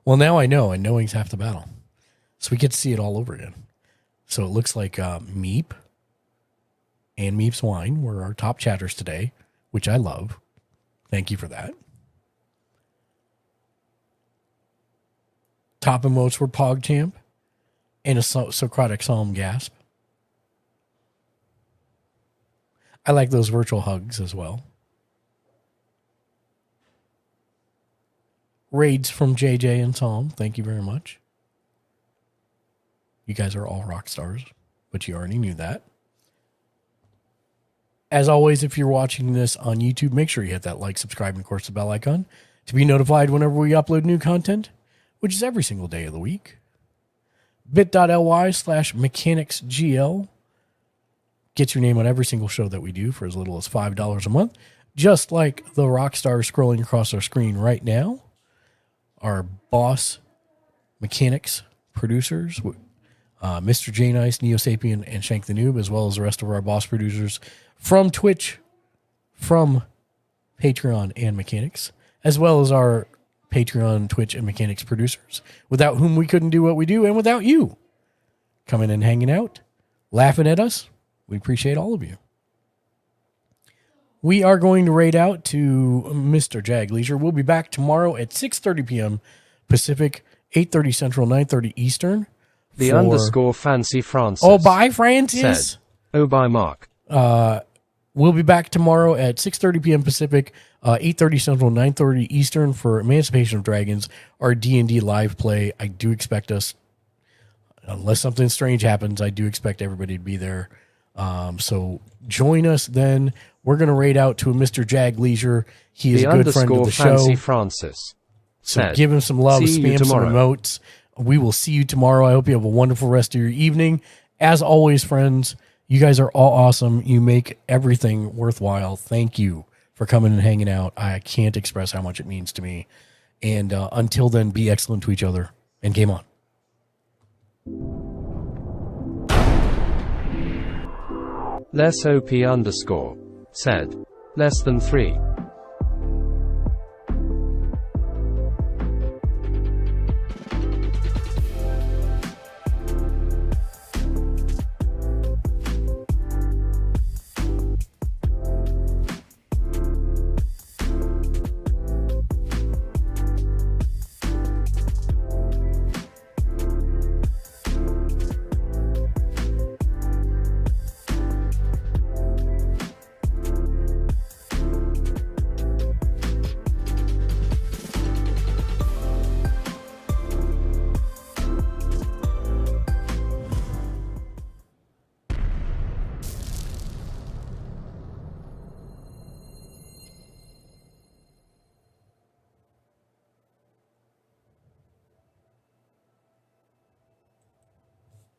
Well, now I know, and knowing's half the battle. So we get to see it all over again. So it looks like Meep and Meep's Wine were our top chatters today, which I love. Thank you for that. Top emotes were PogChamp and a Socratic Psalm gasp. I like those virtual hugs as well. Raids from JJ and Psalm. Thank you very much. You guys are all rock stars, but you already knew that. As always, if you're watching this on YouTube, make sure you hit that like, subscribe, and of course the bell icon to be notified whenever we upload new content. which is every single day of the week. bit.ly/mechanicsgl. Get your name on every single show that we do for as little as $5 a month. Just like the rock stars scrolling across our screen right now. Our boss mechanics producers, Mr. J Nice, Neo Sapien, and Shank the Noob, as well as the rest of our boss producers from Twitch, from Patreon and Mechanics, as well as our Patreon, Twitch, and Mechanics producers, without whom we couldn't do what we do, and without you coming and hanging out, laughing at us. We appreciate all of you. We are going to raid out to Mr. Jag Leisure. We'll be back tomorrow at 6:30 p.m. Pacific, 8:30 Central, 9:30 Eastern. The underscore Fancy Francis. Oh, bye, Francis. Said, oh, bye, Mark. We'll be back tomorrow at 6:30 p.m. Pacific, 8:30 Central, 9:30 Eastern for Emancipation of Dragons, our D&D live play. I do expect us, unless something strange happens, I do expect everybody to be there. So join us then. We're going to raid out to a Mr. Jag Leisure. He is a good friend of the show. Fancy Francis. So Said, give him some love, spam some tomorrow. emotes. We will see you tomorrow. I hope you have a wonderful rest of your evening. As always, friends, you guys are all awesome. You make everything worthwhile. Thank you for coming and hanging out. I can't express how much it means to me. And until then, be excellent to each other. And game on. Less OP underscore. Said, less than 3.